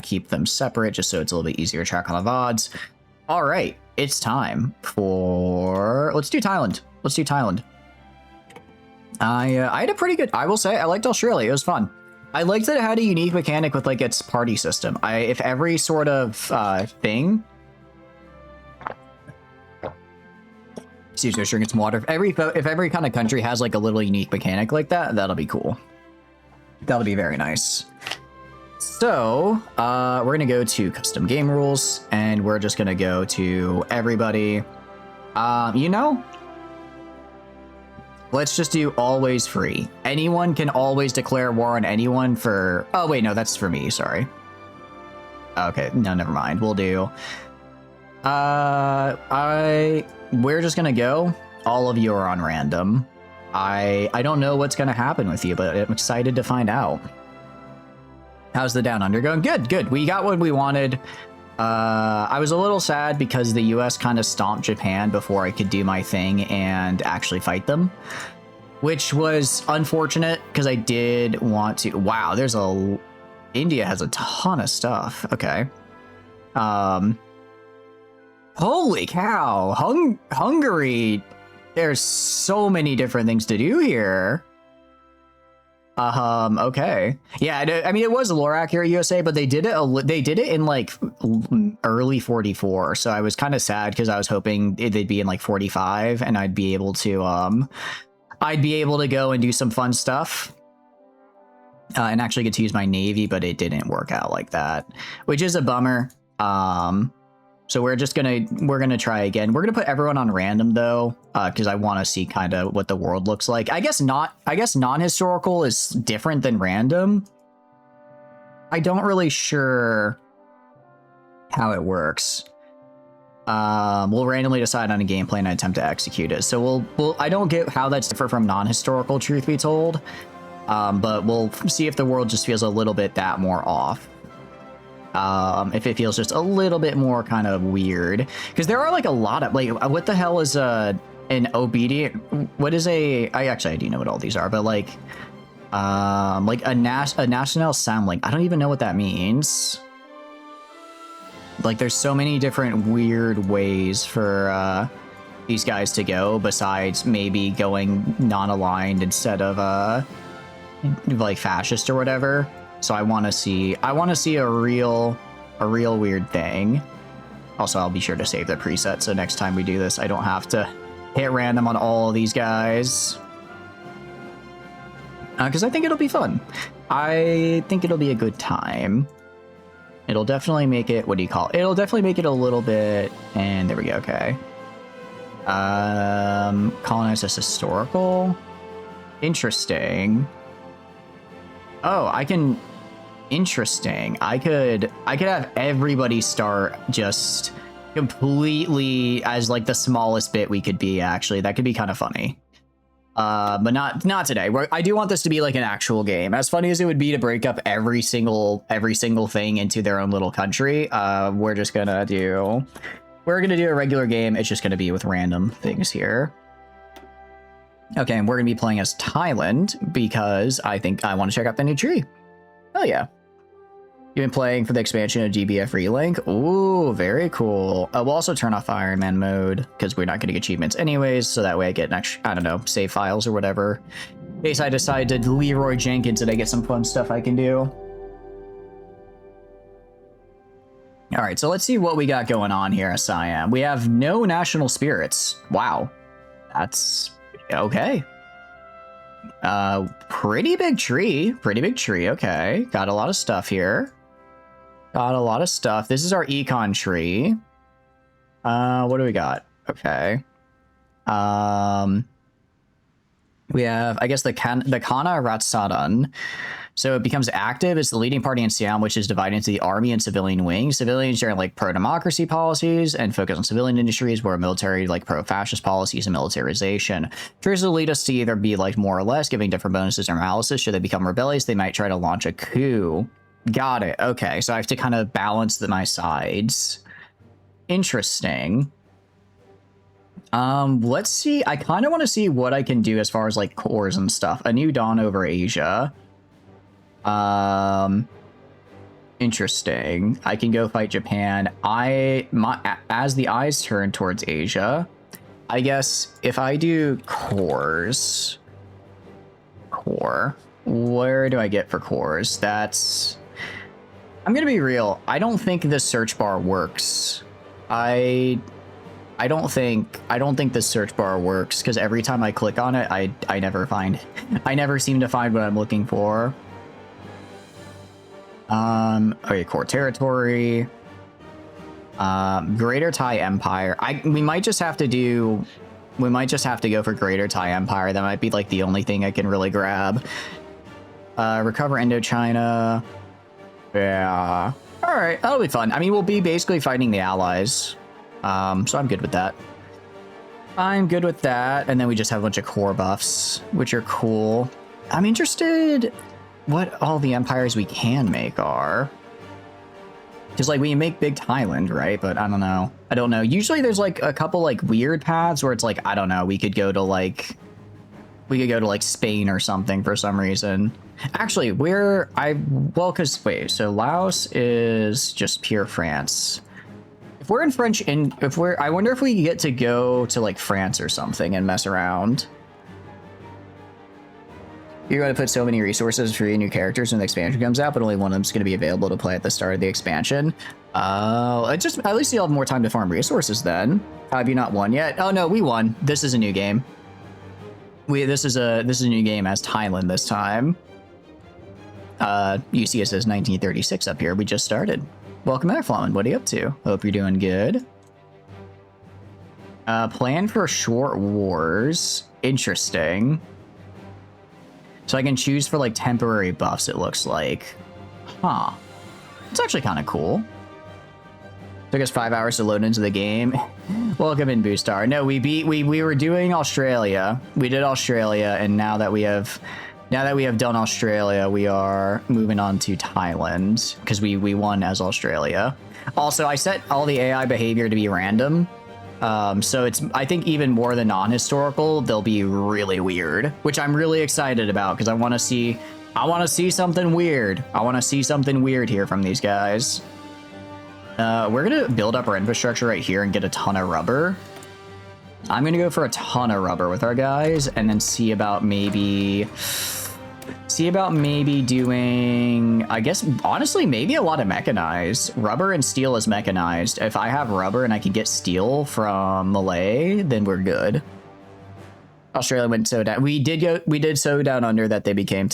keep them separate just so it's a little bit easier to track on the VODs. All right, it's time for... Let's do Thailand. Let's do Thailand. I had a pretty good... I will say, I liked Australia. It was fun. I liked that it had a unique mechanic with, like, its party system. If every sort of thing... Excuse me, drinking some water. If every kind of country has, like, a little unique mechanic like that, that'll be cool. That'll be very nice. So, we're going to go to custom game rules, and we're just going to go to everybody. You know, let's just do always free. Anyone can always declare war on anyone for... Oh, wait, no, that's for me, sorry. Okay, no, never mind. We'll do... We're just going to go. All of you are on random. I don't know what's going to happen with you, but I'm excited to find out. How's the Down Under going? Good, good. We got what we wanted. I was a little sad because the US kind of stomped Japan before I could do my thing and actually fight them, which was unfortunate because I did want to. Wow, India has a ton of stuff. Okay. Holy cow, Hungary. There's so many different things to do here. Okay. Yeah, I mean, it was lore accurate USA, but they did it in like early 44. So I was kind of sad because I was hoping they'd be in like 45 and I'd be able to go and do some fun stuff. And actually get to use my Navy, but it didn't work out like that, which is a bummer. So we're gonna try again. We're gonna put everyone on random though, because I want to see kind of what the world looks like. I guess non-historical is different than random. I don't really sure how it works. We'll randomly decide on a game plan and attempt to execute it. So I don't get how that's different from non-historical, truth be told. But we'll see if the world just feels a little bit that more off. If it feels just a little bit more kind of weird, because there are like a lot of like, what the hell is an obedient? What is I do know what all these are, but like a national assembly. I don't even know what that means. Like, there's so many different weird ways for these guys to go besides maybe going non-aligned instead of like fascist or whatever. So I want to see a real weird thing. Also, I'll be sure to save the preset so next time we do this, I don't have to hit random on all of these guys. Because I think it'll be fun. I think it'll be a good time. It'll definitely make it, it'll definitely make it a little bit, and there we go, okay. Colonize as historical. Interesting. Oh, interesting. I could have everybody start just completely as like the smallest bit we could be, actually. That could be kind of funny. But not today. I do want this to be like an actual game. As funny as it would be to break up every single thing into their own little country, we're gonna do a regular game. It's just gonna be with random things here. Okay, and we're gonna be playing as Thailand because I think I want to check out the new tree. Hell yeah. You've been playing for the expansion of GBF Relink? Ooh, very cool. We'll also turn off Iron Man mode because we're not getting achievements anyways, so that way I get an extra, I don't know, save files or whatever. In case I decide to Leroy Jenkins and I get some fun stuff I can do. All right, so let's see what we got going on here at Siam. We have no national spirits. Wow. That's okay. Pretty big tree. Okay. Got a lot of stuff here. This is our econ tree. What do we got? Okay. We have, I guess, the Kana Ratsadan. So it becomes active as the leading party in Siam, which is divided into the army and civilian wings. Civilians are like pro-democracy policies and focus on civilian industries, where military like pro-fascist policies and militarization. Trees will lead us to either be like more or less, giving different bonuses or malices. Should they become rebellious, they might try to launch a coup. Got it. Okay, so I have to kind of balance my sides. Interesting. Let's see. I kind of want to see what I can do as far as like cores and stuff. A new dawn over Asia. Interesting. I can go fight Japan. As the eyes turn towards Asia, I guess if I do cores, where do I get for cores? I'm gonna be real. I don't think the search bar works. I don't think the search bar works because every time I click on it, I never seem to find what I'm looking for. Okay, core territory. Greater Thai Empire. We might just have to go for Greater Thai Empire. That might be like the only thing I can really grab. Recover Indochina. Yeah. All right, that'll be fun. I mean, we'll be basically fighting the allies. So I'm good with that. And then we just have a bunch of core buffs, which are cool. I'm interested what all the empires we can make are. Because, like, we can make Big Thailand, right? But I don't know. Usually there's, like, a couple, like, weird paths where it's like, I don't know, we could go to, like, Spain or something for some reason. Actually, so Laos is just pure France. If we're in French, I wonder if we get to go to, like, France or something and mess around. You're going to put so many resources for new characters when the expansion comes out, but only one of them's going to be available to play at the start of the expansion. At least you'll have more time to farm resources then. Have you not won yet? Oh no, we won. This is a new game. This is a new game as Thailand this time. You see it says 1936 up here. We just started. Welcome back, Flamen. What are you up to? Hope you're doing good. Plan for short wars. Interesting. So I can choose for, like, temporary buffs, it looks like. Huh. It's actually kind of cool. Took us 5 hours to load into the game. Welcome in, Boostar. No, we were doing Australia. We did Australia, and now that we have done Australia, we are moving on to Thailand, because we won as Australia. Also, I set all the AI behavior to be random. So it's, I think, even more than non-historical, they'll be really weird, which I'm really excited about because I want to see something weird. I want to see something weird here from these guys. We're going to build up our infrastructure right here and get a ton of rubber. I'm going to go for a ton of rubber with our guys and then see about maybe doing, I guess, honestly, maybe a lot of mechanized. Rubber and steel is mechanized. If I have rubber and I can get steel from Malay, then we're good. Australia went so down. We did so down under that they became,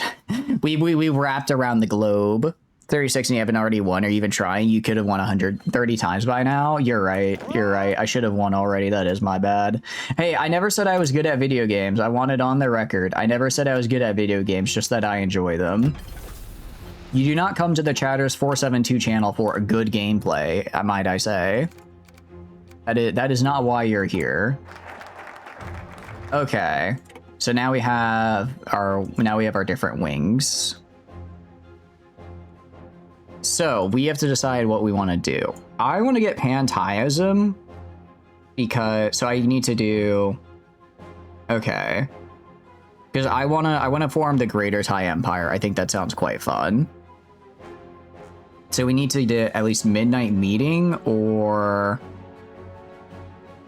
we wrapped around the globe. 36 and you haven't already won or even trying. You could have won 130 times by now. You're right. I should have won already. That is my bad. Hey, I never said I was good at video games. I want it on the record. I never said I was good at video games, just that I enjoy them. You do not come to the Chatters 472 channel for a good gameplay, might I say. That is not why you're here. Okay. So now we have our different wings. So we have to decide what we want to do. I want to get Pantheism because I need to do, okay, because I want to form the Greater Thai Empire. I think that sounds quite fun. So we need to do at least Midnight Meeting or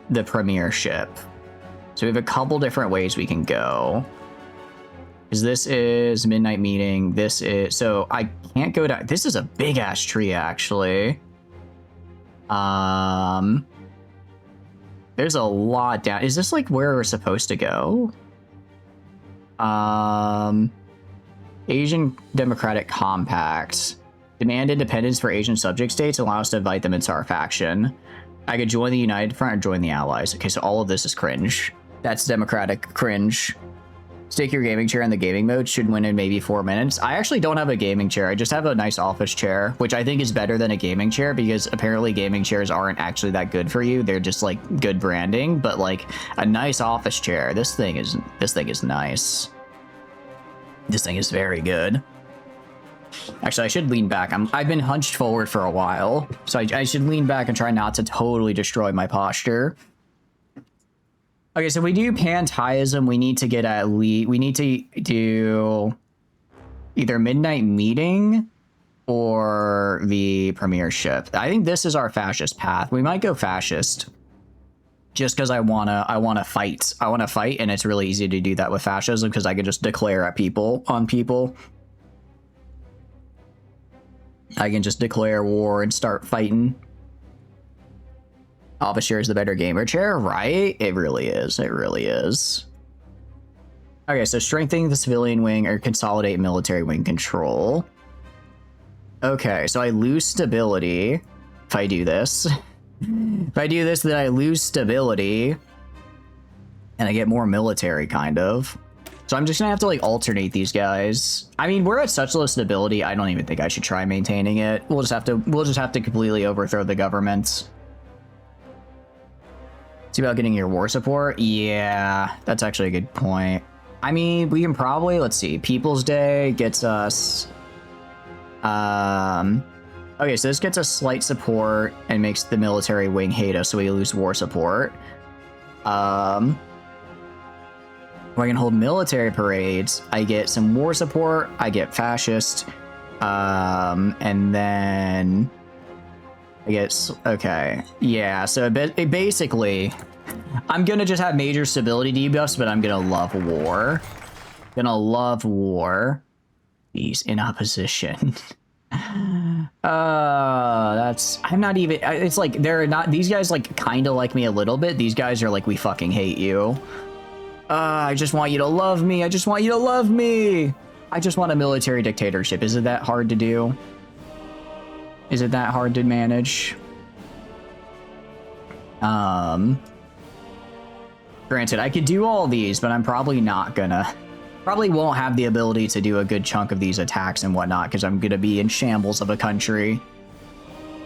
the Premiership. So we have a couple different ways we can go. Because this is Midnight Meeting. This is, so I can't go down. This is a big ass tree, actually. There's a lot down. Is this like where we're supposed to go? Asian Democratic Compact. Demand independence for Asian subject states. Allow us to invite them into our faction. I could join the United Front or join the Allies. Okay, so all of this is cringe. That's democratic cringe. Stake your gaming chair in the gaming mode. Should win in maybe 4 minutes. I actually don't have a gaming chair. I just have a nice office chair, which I think is better than a gaming chair because apparently gaming chairs aren't actually that good for you. They're just like good branding, but like a nice office chair. This thing is nice. This thing is very good. Actually, I should lean back. I've been hunched forward for a while, so I should lean back and try not to totally destroy my posture. Okay, so if we do Pantheism, we need to get we need to do either Midnight Meeting or the premiership. I think this is our fascist path. We might go fascist just because I wanna fight. I wanna fight, and it's really easy to do that with fascism because I can just declare at people. I can just declare war and start fighting. Office chair is the better gamer chair, right? It really is. It really is. Okay, so strengthening the civilian wing or consolidate military wing control. Okay, so I lose stability if I do this. If I do this, then I lose stability. And I get more military, kind of. So I'm just gonna have to like alternate these guys. I mean, we're at such low stability, I don't even think I should try maintaining it. We'll just have to completely overthrow the government. See about getting your war support? Yeah, that's actually a good point. I mean, we can probably, let's see, People's Day gets us okay, so this gets us slight support and makes the military wing hate us, so we lose war support. I can hold military parades, I get some war support, I get fascist, and then I get, okay, yeah, so it basically, I'm gonna just have major stability debuffs, but I'm gonna love war. He's in opposition. I'm not even, it's like, they're not, these guys like kind of like me a little bit. These guys are like, we fucking hate you. I just want you to love me. I just want you to love me. I just want a military dictatorship. Is it that hard to do? Is it that hard to manage? Granted, I could do all these, but I'm probably not gonna. Probably won't have the ability to do a good chunk of these attacks and whatnot because I'm gonna be in shambles of a country.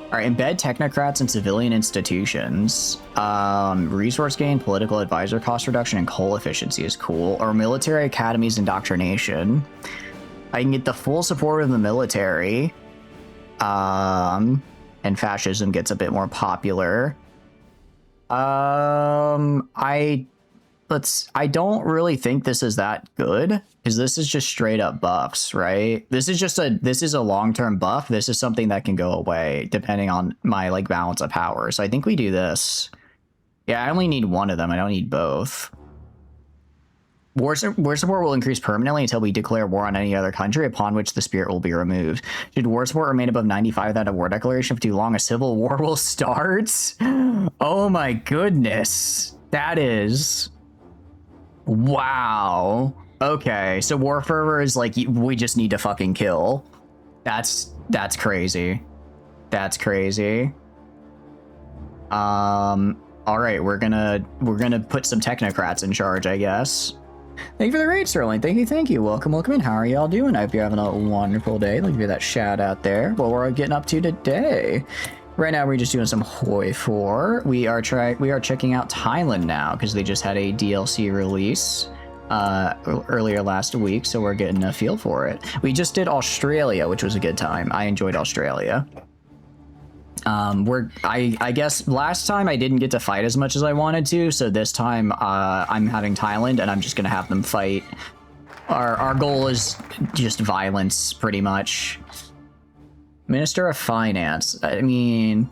All right, embed technocrats in civilian institutions. Resource gain, political advisor cost reduction, and coal efficiency is cool. Or military academies indoctrination. I can get the full support of the military. And fascism gets a bit more popular. I don't really think this is that good because this is just straight up buffs, right? This is a long-term buff. This is something that can go away depending on my like balance of power. So I think we do this. Yeah, I only need one of them. I don't need both. War support will increase permanently until we declare war on any other country, upon which the spirit will be removed. Should war support remain above 95 without a war declaration for too long, a civil war will start? Oh my goodness. That is... Wow. Okay, so war fervor is like, we just need to fucking kill. That's crazy. That's crazy. All right, we're gonna put some technocrats in charge, I guess. Thank you for the raid, Sterling. Thank you. Welcome in. How are y'all doing? I hope you're having a wonderful day. Let me give you that shout out there. What we're getting up to today. Right now, we're just doing some Hoi 4. We are checking out Thailand now because they just had a DLC release earlier last week, so we're getting a feel for it. We just did Australia, which was a good time. I enjoyed Australia. I guess last time I didn't get to fight as much as I wanted to, so this time I'm having Thailand, and I'm just gonna have them fight. Our goal is just violence, pretty much. Minister of Finance. I mean,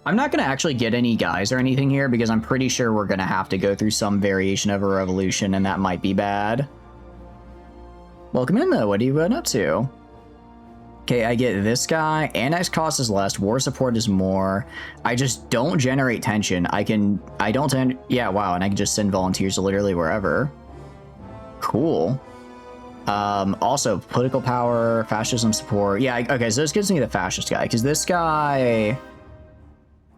I'm not going to actually get any guys or anything here because I'm pretty sure we're going to have to go through some variation of a revolution, and that might be bad. Welcome in, though. What are you up to? Okay, I get this guy. Annex cost is less. War support is more. I just don't generate tension. Yeah, wow, and I can just send volunteers literally wherever. Cool. Also, political power, fascism support. Yeah, okay, so this gives me the fascist guy, because this guy...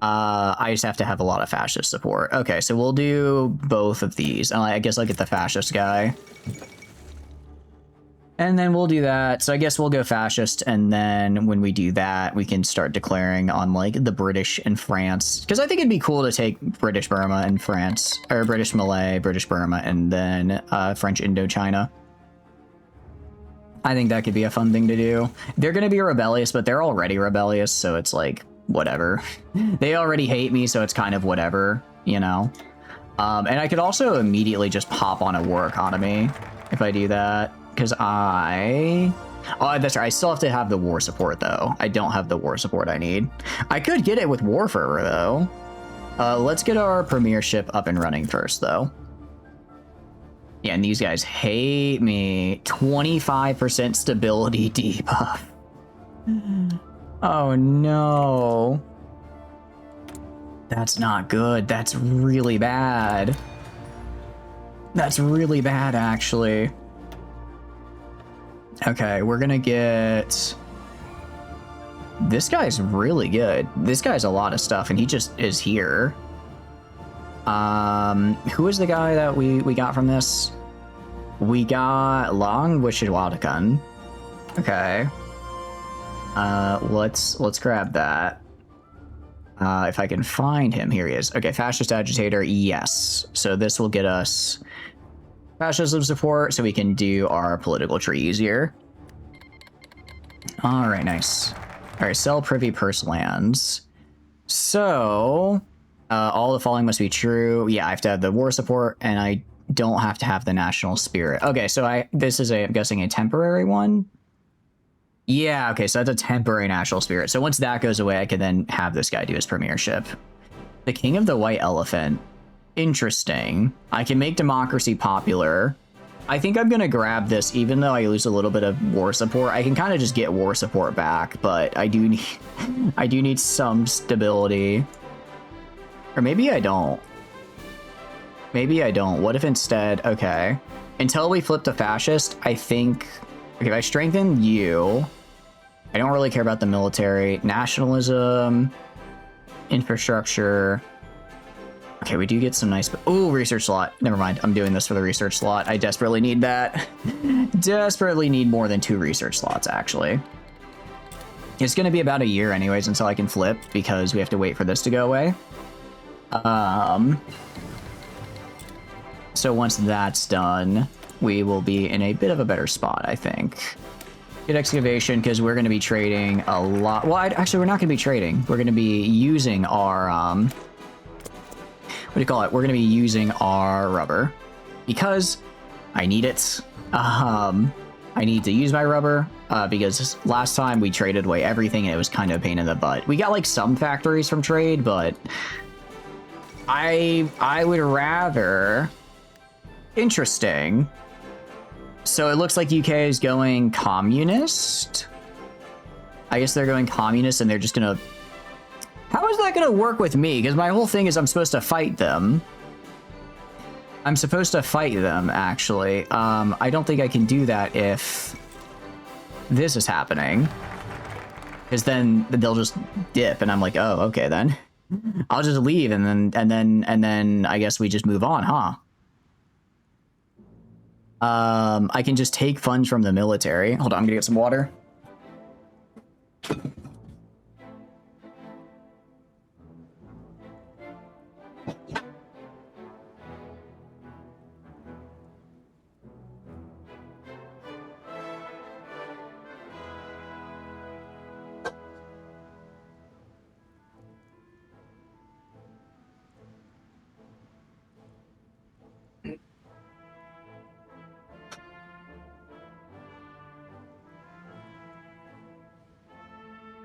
I just have to have a lot of fascist support. Okay, so we'll do both of these. I guess I'll get the fascist guy. And then we'll do that. So I guess we'll go fascist, and then when we do that, we can start declaring on, like, the British and France. Because I think it'd be cool to take British Burma and France, or British Malay, British Burma, and then French Indochina. I think that could be a fun thing to do. They're going to be rebellious, but they're already rebellious, so it's like, whatever. They already hate me, so it's kind of whatever, you know? And I could also immediately just pop on a war economy if I do that. Because I Oh, that's right. I still have to have the war support, though. I don't have the war support I need. I could get it with War Fervor, though. Let's get our premiership up and running first, though. Yeah, and these guys hate me. 25% stability debuff. Oh, no. That's not good. That's really bad. That's really bad, actually. Okay, we're gonna get... This guy's really good. This guy's a lot of stuff, and he just is here. Who is the guy that we got from this? We got Long Wishwadakun. Okay. Let's grab that. If I can find him, here he is. Okay, Fascist Agitator, yes. So this will get us fascism support, so we can do our political tree easier. All right, nice. All right, sell privy purse lands. So, all the following must be true. Yeah, I have to have the war support, and I don't have to have the national spirit. Okay, so this is I'm guessing a temporary one. Yeah, okay, so that's a temporary national spirit. So once that goes away, I can then have this guy do his premiership. The King of the White Elephant. Interesting. I can make democracy popular. I think I'm gonna grab this, even though I lose a little bit of war support. I can kind of just get war support back, but I do need some stability. Or maybe I don't. Maybe I don't. What if instead? Okay. Until we flip to fascist, I think. Okay, if I strengthen you, I don't really care about the military, nationalism, infrastructure. Okay, we do get some nice... Ooh, research slot. Never mind. I'm doing this for the research slot. I desperately need that. Desperately need more than 2 research slots, actually. It's going to be about a year anyways until I can flip, because we have to wait for this to go away. So once that's done, we will be in a bit of a better spot, I think. Get excavation, because we're going to be trading a lot... Well, actually, we're not going to be trading. We're going to be using our... What do you call it? We're going to be using our rubber because I need it. I need to use my rubber because last time we traded away everything and it was kind of a pain in the butt. We got like some factories from trade, but I would rather... Interesting. So it looks like UK is going communist. I guess they're going communist and they're just going to... How is that going to work with me? Because my whole thing is I'm supposed to fight them. I'm supposed to fight them, actually. I don't think I can do that if this is happening. Because then they'll just dip, and I'm like, oh, okay, then. I'll just leave, and then I guess we just move on, huh? I can just take funds from the military. Hold on, I'm gonna get some water.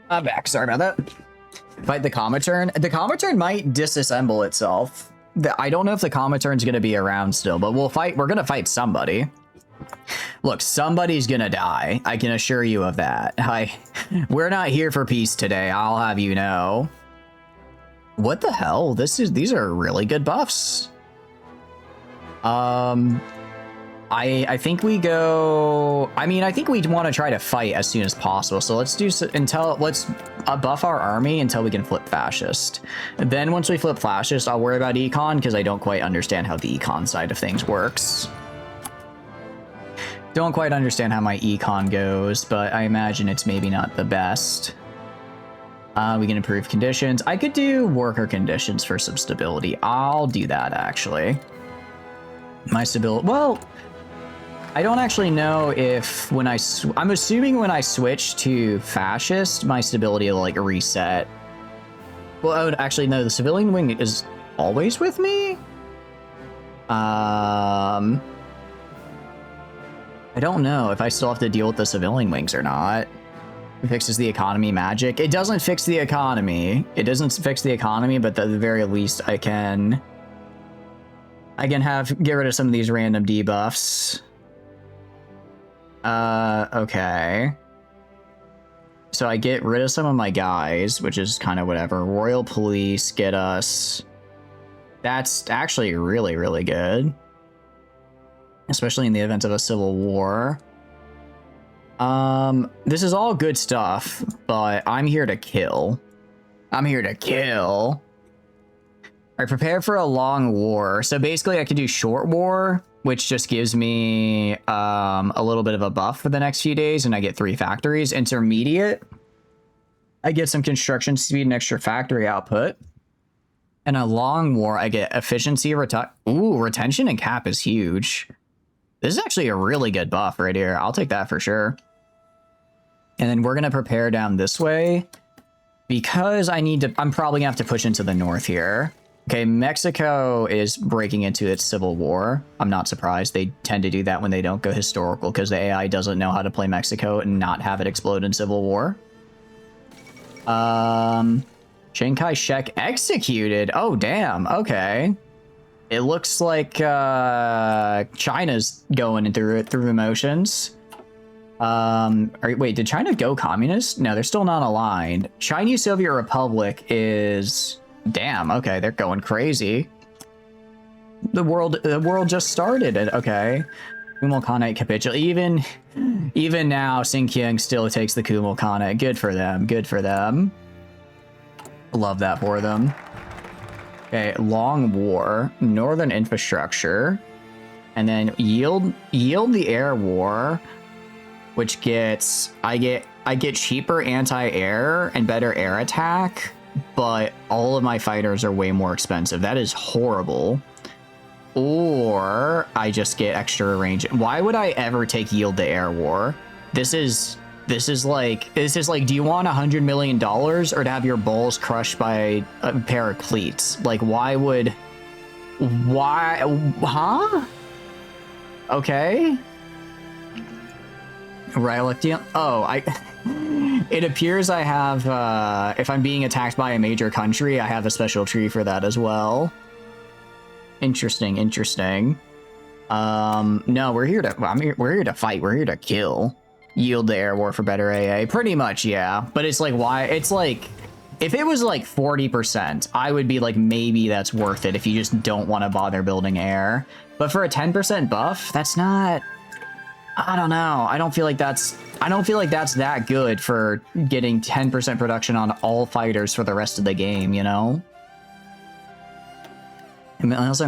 I'm back. Sorry about that. Fight the Cometern. The Cometern might disassemble itself. I don't know if the Cometern's going to be around still, but we'll fight. We're going to fight somebody. Look, somebody's going to die. I can assure you of that. We're not here for peace today. I'll have you know. What the hell? These are really good buffs. I think we go... I mean, I think we want to try to fight as soon as possible. So let's do... Let's buff our army until we can flip fascist. Then once we flip fascist, I'll worry about econ because I don't quite understand how the econ side of things works. Don't quite understand how my econ goes, but I imagine it's maybe not the best. We can improve conditions. I could do worker conditions for some stability. I'll do that, actually. My stability... Well... I don't actually know if when I'm assuming when I switch to fascist, my stability will like reset. Well, actually, no, the civilian wing is always with me. I don't know if I still have to deal with the civilian wings or not. It fixes the economy magic. It doesn't fix the economy. It doesn't fix the economy, but at the very least I can get rid of some of these random debuffs. Okay. So I get rid of some of my guys, which is kind of whatever. Royal Police get us. That's actually really, really good. Especially in the event of a civil war. This is all good stuff, but I'm here to kill. I'm here to kill. Alright, prepare for a long war. So basically I can do short war, which just gives me a little bit of a buff for the next few days, and I get 3 factories. Intermediate, I get some construction speed and extra factory output. And a long war, I get efficiency, retention and cap is huge. This is actually a really good buff right here. I'll take that for sure. And then we're going to prepare down this way because I'm probably going to have to push into the north here. Okay, Mexico is breaking into its civil war. I'm not surprised. They tend to do that when they don't go historical because the AI doesn't know how to play Mexico and not have it explode in civil war. Chiang Kai-shek executed. Oh, damn. Okay. It looks like China's going through the motions. Wait, did China go communist? No, they're still not aligned. Chinese Soviet Republic is... Damn, okay, they're going crazy. The world just started. Okay. Kumal Khanate capitulate. Even now, Xinjiang still takes the Kumal Khanate. Good for them. Good for them. Love that for them. Okay, long war, northern infrastructure, and then yield the air war, which gets I get cheaper anti-air and better air attack, but all of my fighters are way more expensive. That is horrible. Or I just get extra range. Why would I ever take yield the air war? This is like, do you want $100 million or to have your balls crushed by a pair of cleats? Like, huh? Okay. Relic. Oh, it appears I have, if I'm being attacked by a major country, I have a special tree for that as well. Interesting. No, we're here to fight. We're here to kill. Yield the air war for better AA. Pretty much, yeah. But it's like, why? It's like, if it was like 40%, I would be like, maybe that's worth it if you just don't want to bother building air. But for a 10% buff, that's not... I don't know. I don't feel like that's that good for getting 10% production on all fighters for the rest of the game, you know? Unless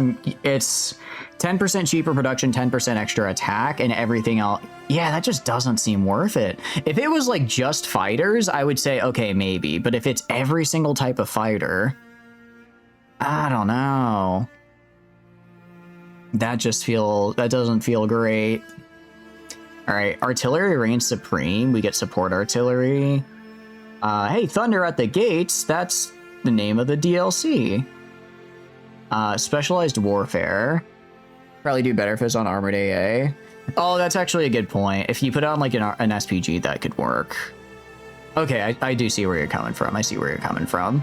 it's 10% cheaper production, 10% extra attack, and everything else. Yeah, that just doesn't seem worth it. If it was like just fighters, I would say, okay, maybe. But if it's every single type of fighter, I don't know. That doesn't feel great. All right, artillery reigns supreme. We get support artillery. Hey, Thunder at the Gates. That's the name of the DLC. Specialized warfare. Probably do better if it's on armored AA. Oh, that's actually a good point. If you put on like an SPG, that could work. Okay, I do see where you're coming from. I see where you're coming from.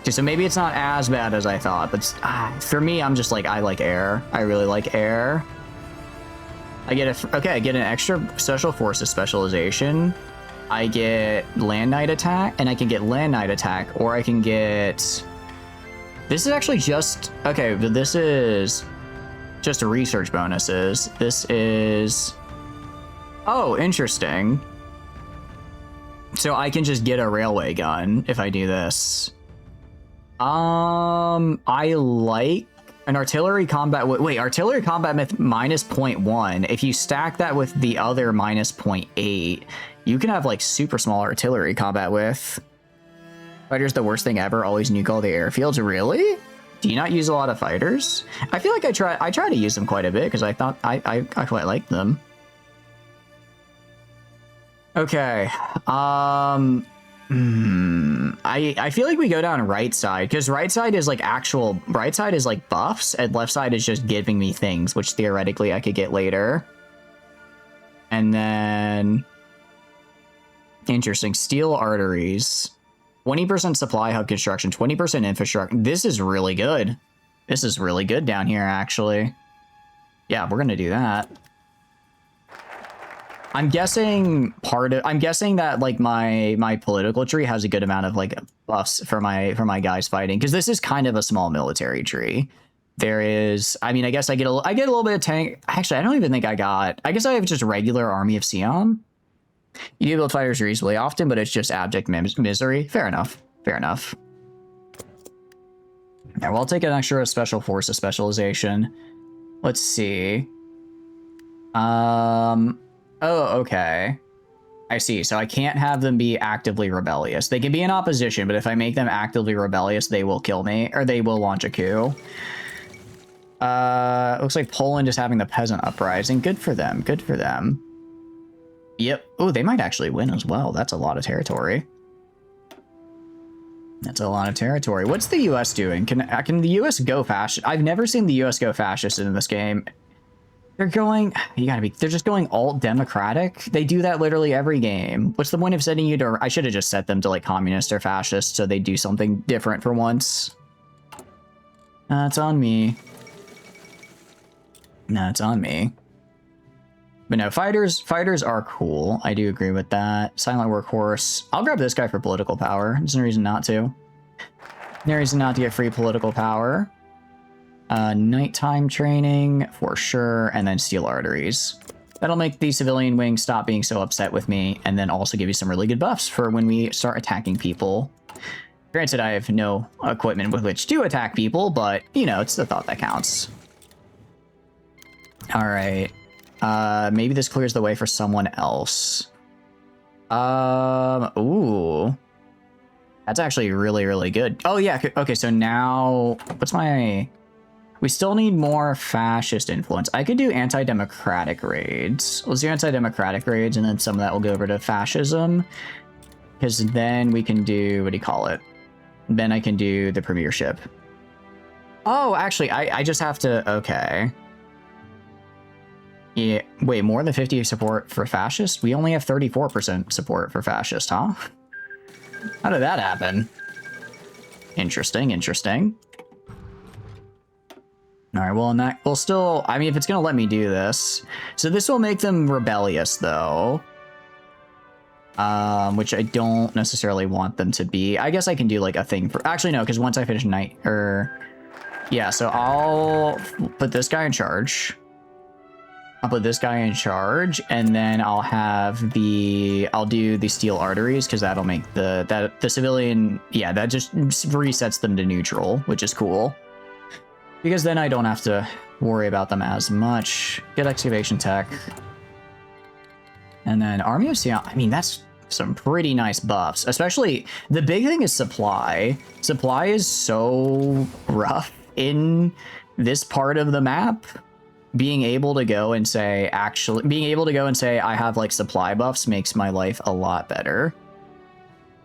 Okay, so maybe it's not as bad as I thought, but for me, I'm just like, I like air. I really like air. I get an extra special forces specialization. I get land knight attack, and I can get land knight attack, or I can get... This is actually just... Okay, but this is just research bonuses. This is... Oh, interesting. So I can just get a railway gun if I do this. I like an artillery combat... Wait, artillery combat myth -0.1. If you stack that with the other -0.8, you can have like super small artillery combat with... Fighters the worst thing ever, always nuke all the airfields. Really? Do you not use a lot of fighters? I feel like I try to use them quite a bit because I thought I quite liked them. Okay. I feel like we go down right side because right side is like buffs and left side is just giving me things which theoretically I could get later. And then, interesting, steel arteries. 20% supply hub construction, 20% infrastructure. This is really good. This is really good down here, actually. Yeah, we're gonna do that. I'm guessing that like my political tree has a good amount of like buffs for my guys fighting, because this is kind of a small military tree. There is, I mean, I guess I get a little bit of tank. Actually, I don't even think I guess I have just regular army of Sion. You do build fighters reasonably often, but it's just abject misery. Fair enough. Fair enough. Yeah, well, I'll take an extra special forces specialization. Let's see. Oh, okay. I see. So I can't have them be actively rebellious. They can be in opposition, but if I make them actively rebellious, they will kill me, or they will launch a coup. Looks like Poland is having the peasant uprising. Good for them. Good for them. Yep. Oh, they might actually win as well. That's a lot of territory. That's a lot of territory. What's the US doing? Can the US go fascist? I've never seen the US go fascist in this game. They're going, they're just going alt-democratic. They do that literally every game. What's the point of setting you to, I should have just set them to like communist or fascist so they do something different for once. It's on me. No, it's on me. But no, fighters are cool. I do agree with that. Silent workhorse. I'll grab this guy for political power. There's no reason not to. No reason not to get free political power. Nighttime training for sure, and then steel arteries. That'll make the civilian wing stop being so upset with me, and then also give you some really good buffs for when we start attacking people. Granted, I have no equipment with which to attack people, but, you know, it's the thought that counts. Alright. Maybe this clears the way for someone else. Ooh. That's actually really, really good. Oh, yeah, okay, so now... What's my... We still need more fascist influence. I could do anti-democratic raids. Let's do anti-democratic raids, and then some of that will go over to fascism. Because then we can do, what do you call it? Then I can do the premiership. Oh, actually, I just have to, okay. Yeah, wait, more than 50 support for fascist? We only have 34% support for fascist, huh? How did that happen? Interesting, interesting. All right, well, in that, we'll still, I mean, if it's going to let me do this. So this will make them rebellious, though. Which I don't necessarily want them to be. I guess I can do, like, a thing for, actually, no, because once I finish night, yeah, so I'll put this guy in charge. I'll put this guy in charge, and then I'll have I'll do the steel arteries, because that'll make the civilian, yeah, that just resets them to neutral, which is cool. Because then I don't have to worry about them as much. Get excavation tech. And then Army of Sion, I mean, that's some pretty nice buffs. Especially, the big thing is supply. Supply is so rough in this part of the map. Being able to go and say, I have, like, supply buffs makes my life a lot better.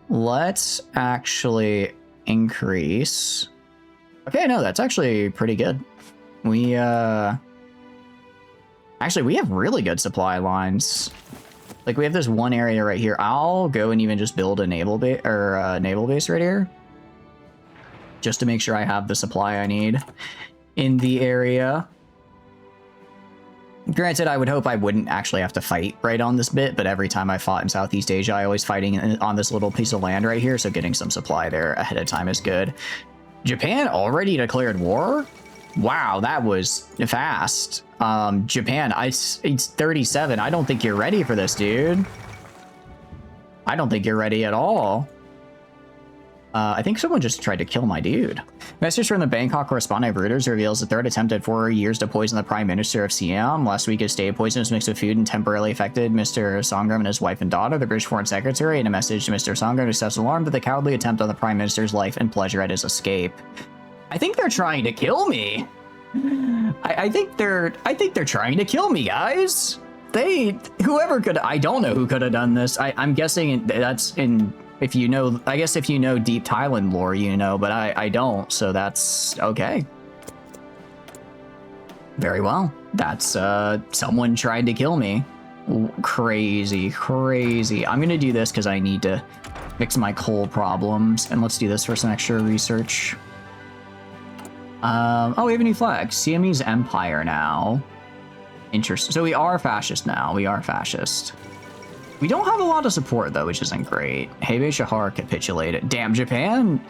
Let's actually increase... Okay, no, that's actually pretty good. We, actually, we have really good supply lines. Like, we have this one area right here. I'll go and even just build a naval base, or naval base right here. Just to make sure I have the supply I need in the area. Granted, I would hope I wouldn't actually have to fight right on this bit, but every time I fought in Southeast Asia, I always fighting on this little piece of land right here, so getting some supply there ahead of time is good. Japan already declared war? Wow, that was fast. Japan, it's 37. I don't think you're ready for this, dude. I don't think you're ready at all. I think someone just tried to kill my dude. Message from the Bangkok correspondent of Reuters reveals the third attempt at 4 years to poison the Prime Minister of Siam. Last week, a stave poisonous mix of food and temporarily affected Mr. Songram and his wife and daughter. The British Foreign Secretary, in a message to Mr. Songram, expressed alarm at the cowardly attempt on the Prime Minister's life and pleasure at his escape. I think they're trying to kill me. I think they're trying to kill me, guys. Whoever could, I don't know who could have done this. I'm guessing that's in. If you know, I guess if you know deep Thailand lore, you know, but I don't, so that's okay. Very well. That's, someone tried to kill me. Crazy, crazy. I'm gonna do this because I need to fix my coal problems, and let's do this for some extra research. Oh, we have a new flag. Siamese Empire now. Interesting. So we are fascist now. We are fascist. We don't have a lot of support, though, which isn't great. Hebei Shahar capitulated. Damn, Japan.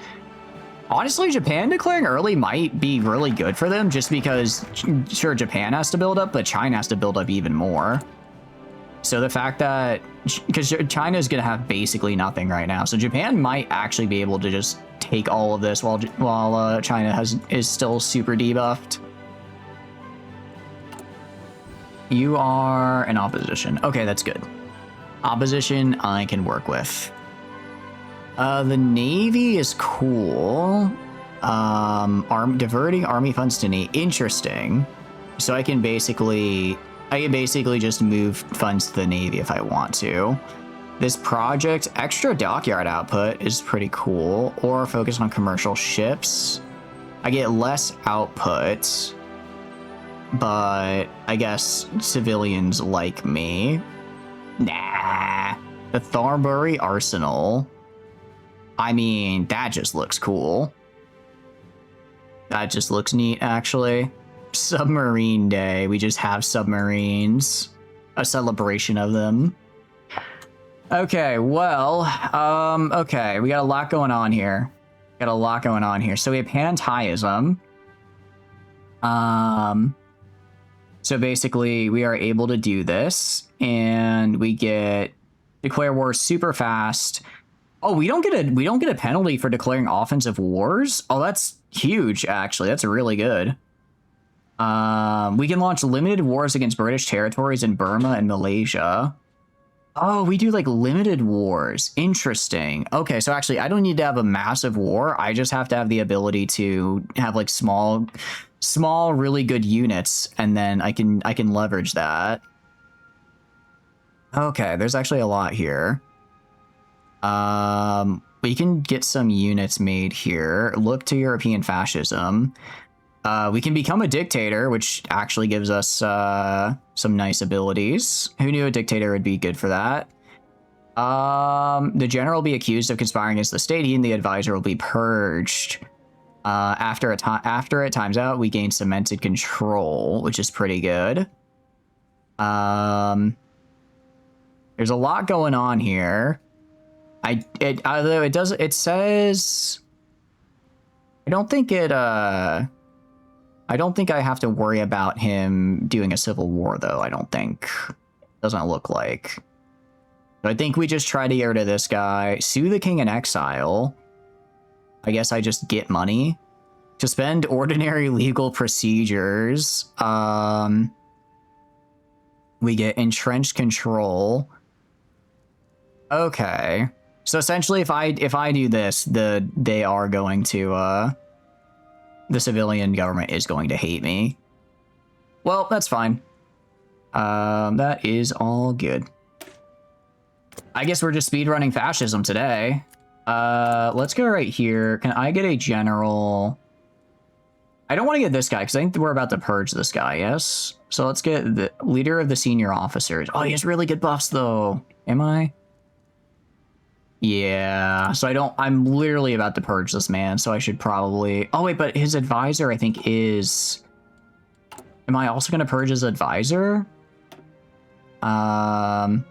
Honestly, Japan declaring early might be really good for them, just because, sure, Japan has to build up, but China has to build up even more. So the fact that, because China's going to have basically nothing right now, so Japan might actually be able to just take all of this while China is still super debuffed. You are in opposition. Okay, that's good. Opposition I can work with. The Navy is cool. Diverting army funds to Navy. Interesting. So I can basically just move funds to the Navy if I want to. This project, extra dockyard output is pretty cool. Or focus on commercial ships. I get less output, but I guess civilians like me. Nah. The Thornbury Arsenal. I mean, that just looks cool. That just looks neat, actually. Submarine Day. We just have submarines. A celebration of them. Okay, well, okay, we got a lot going on here. So we have panentheism. So basically, we are able to do this, and we get declare war super fast. Oh, we don't get a penalty for declaring offensive wars. Oh, that's huge, actually. That's really good. We can launch limited wars against British territories in Burma and Malaysia. Oh, we do like limited wars. Interesting. Okay, so actually I don't need to have a massive war. I just have to have the ability to have like small really good units, and then I can leverage that. Okay, there's actually a lot here. We can get some units made here. Look to European fascism. We can become a dictator, which actually gives us some nice abilities. Who knew a dictator would be good for that? The general will be accused of conspiring against the state. He and the advisor will be purged. After it times out, we gain cemented control, which is pretty good. There's a lot going on here. Although it says, I don't think I have to worry about him doing a civil war, though. I don't think. Doesn't look like. So I think we just try to get rid of this guy. Sue the king in exile. I guess I just get money. Suspend ordinary legal procedures. We get entrenched control. Okay. So essentially, if I do this, they are going to the civilian government is going to hate me. Well, that's fine. That is all good. I guess we're just speedrunning fascism today. Let's go right here. Can I get a general? I don't want to get this guy because I think we're about to purge this guy, yes? So let's get the leader of the senior officers. Oh, he has really good buffs, though. Am I? Yeah, so I'm literally about to purge this man, so I should probably... Oh, wait, but his advisor, I think, is... Am I also going to purge his advisor? No,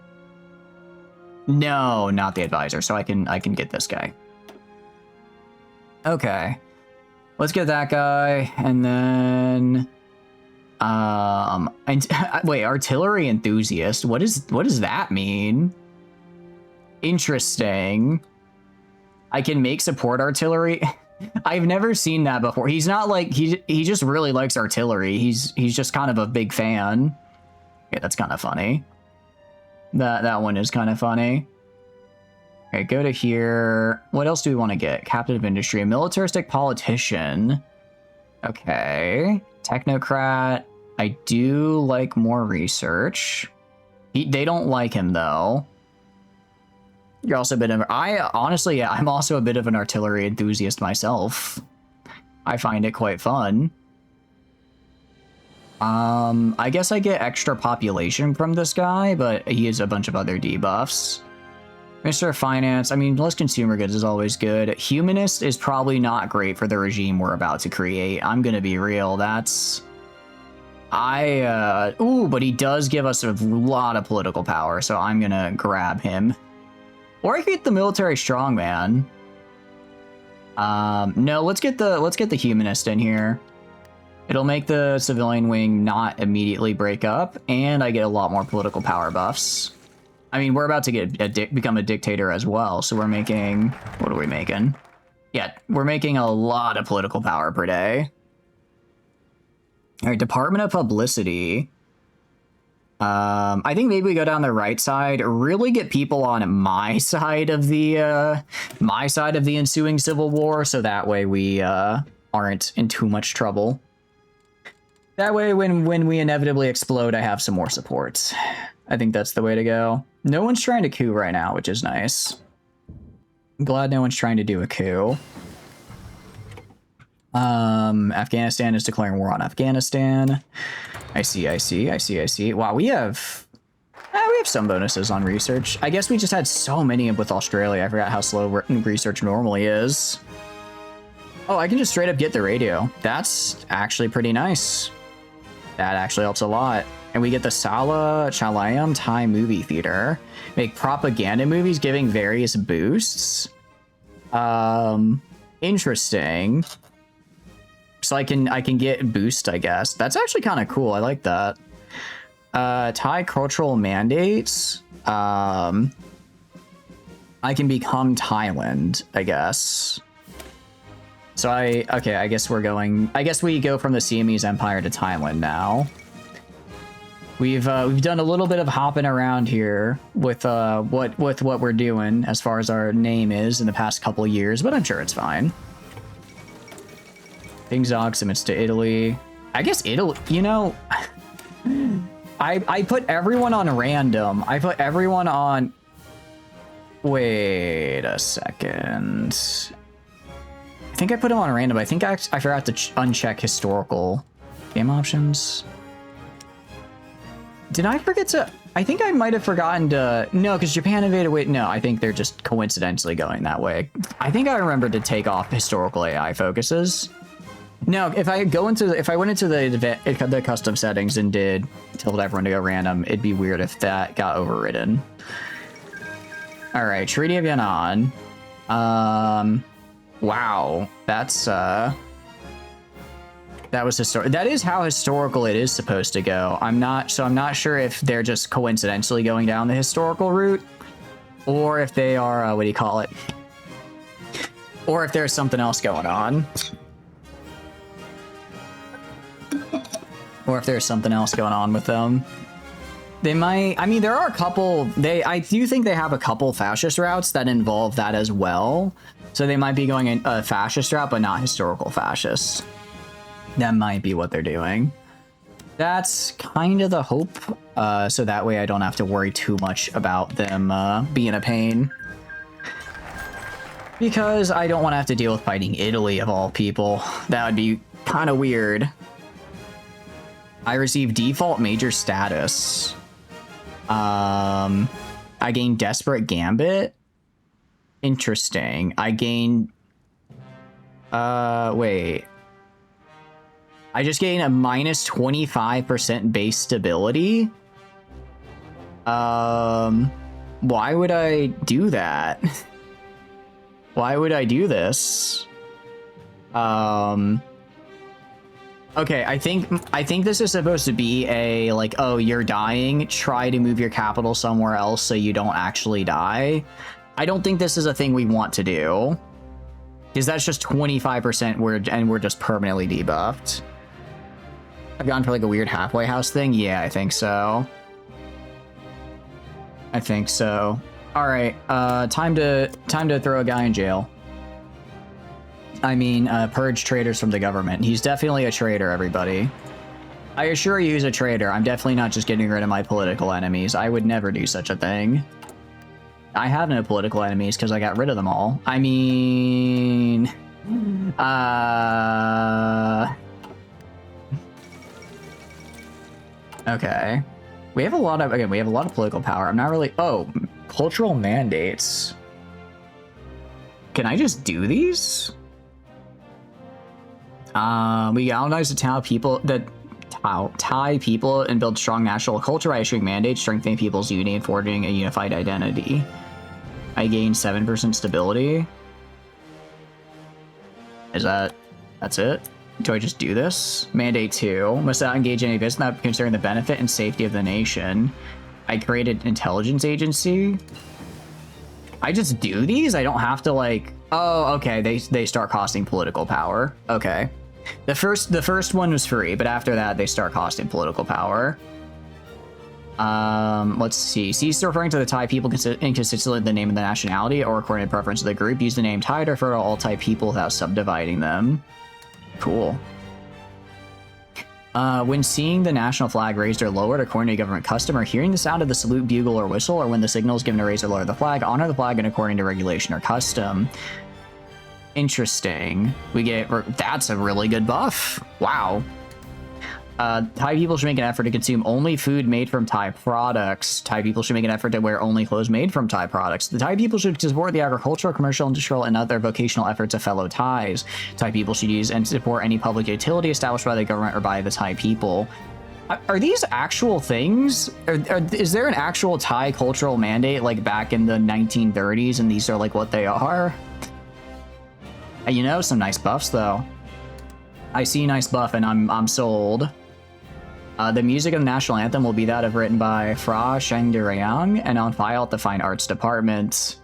not the advisor, so I can get this guy. Okay. Let's get that guy, and then... wait, artillery enthusiast? What does that mean? Interesting. I can make support artillery. I've never seen that before. He's not like he just really likes artillery. He's just kind of a big fan. Yeah, that's kind of funny. That one is kind of funny. Okay, go to here. What else do we want to get? Captain of industry, a militaristic politician. Okay, technocrat. I do like more research. They don't like him though. You're also a bit of... honestly, yeah, I'm also a bit of an artillery enthusiast myself. I find it quite fun. I guess I get extra population from this guy, but he has a bunch of other debuffs. Mr. Finance, I mean, less consumer goods is always good. Humanist is probably not great for the regime we're about to create. I'm gonna be real, that's... Ooh, but he does give us a lot of political power, so I'm gonna grab him. Or I could get the military strongman. No, let's get the humanist in here. It'll make the civilian wing not immediately break up, and I get a lot more political power buffs. I mean, we're about to get become a dictator as well, so we're making... What are we making? Yeah, we're making a lot of political power per day. All right, Department of Publicity. I think maybe we go down the right side, really get people on my side of the ensuing civil war, so that way we aren't in too much trouble. That way, when we inevitably explode, I have some more support. I think that's the way to go. No one's trying to coup right now, which is nice. I'm glad no one's trying to do a coup. Afghanistan is declaring war on Afghanistan. I see. Wow, we have some bonuses on research. I guess we just had so many with Australia. I forgot how slow research normally is. Oh, I can just straight up get the radio. That's actually pretty nice. That actually helps a lot. And we get the Chalayam Thai Movie Theater. Make propaganda movies giving various boosts. Interesting. So I can get boost, I guess. That's actually kind of cool. I like that. Thai cultural mandates. I can become Thailand, I guess. So okay, I guess we go from the Siamese Empire to Thailand now. We've done a little bit of hopping around here with what we're doing as far as our name is in the past couple of years, but I'm sure it's fine. King's Oximids to Italy. I guess Italy, you know, I put everyone on random. I put everyone on... Wait a second. I think I put them on random. I think I forgot to uncheck historical game options. Did I forget to... I think I might have forgotten to... No, because Japan invaded... Wait, no, I think they're just coincidentally going that way. I think I remembered to take off historical AI focuses. No, if I went into the custom settings and told everyone to go random, it'd be weird if that got overridden. All right, Treaty of Yan'an. Wow, that's that was historic. That is how historical it is supposed to go. I'm not sure if they're just coincidentally going down the historical route, or if they are what do you call it? Or if there's something else going on. Or if there's something else going on with them. They might... I mean, there are a couple... I do think they have a couple fascist routes that involve that as well. So they might be going a fascist route, but not historical fascists. That might be what they're doing. That's kind of the hope. So that way I don't have to worry too much about them being a pain. Because I don't want to have to deal with fighting Italy, of all people. That would be kind of weird. I receive default major status. I gain Desperate Gambit. Interesting. I gain... wait. I just gain a minus 25% base stability? Why would I do that? Why would I do this? Okay, I think this is supposed to be a, like, oh, you're dying, try to move your capital somewhere else so you don't actually die. I don't think this is a thing we want to do. Because that's just 25% and we're just permanently debuffed. I've gone for like a weird halfway house thing? Yeah, I think so. I think so. Alright, time to throw a guy in jail. I mean, purge traitors from the government. He's definitely a traitor, everybody. I assure you he's a traitor. I'm definitely not just getting rid of my political enemies. I would never do such a thing. I have no political enemies because I got rid of them all. I mean... Okay. We have a lot of, again, we have a lot of political power. I'm not really, oh, cultural mandates. Can I just do these? We galvanize the Thai people and build strong national culture by issuing mandates, strengthening people's unity and forging a unified identity. I gain 7% stability. That's it? Do I just do this? Mandate 2. Must not engage in any business not considering the benefit and safety of the nation. I created an intelligence agency. I just do these? I don't have to like... Oh, okay. They start costing political power. Okay. The first one was free, but after that, they start costing political power. Let's see. Cease referring to the Thai people inconsistently the name of the nationality or according to preference of the group. Use the name Thai to refer to all Thai people without subdividing them. Cool. When seeing the national flag raised or lowered according to government custom, or hearing the sound of the salute, bugle, or whistle, or when the signal is given to raise or lower the flag, honor the flag and according to regulation or custom. Interesting. We get... That's a really good buff. Wow. Thai people should make an effort to consume only food made from Thai products. Thai people should make an effort to wear only clothes made from Thai products. The Thai people should support the agricultural, commercial, industrial, and other vocational efforts of fellow Thais. Thai people should use and support any public utility established by the government or by the Thai people. Are these actual things? Is there an actual Thai cultural mandate like back in the 1930s and these are like what they are? You know, some nice buffs though. I see nice buff and I'm sold. The music of the national anthem will be that of written by Fra Shengdurang and on file at the Fine Arts Department.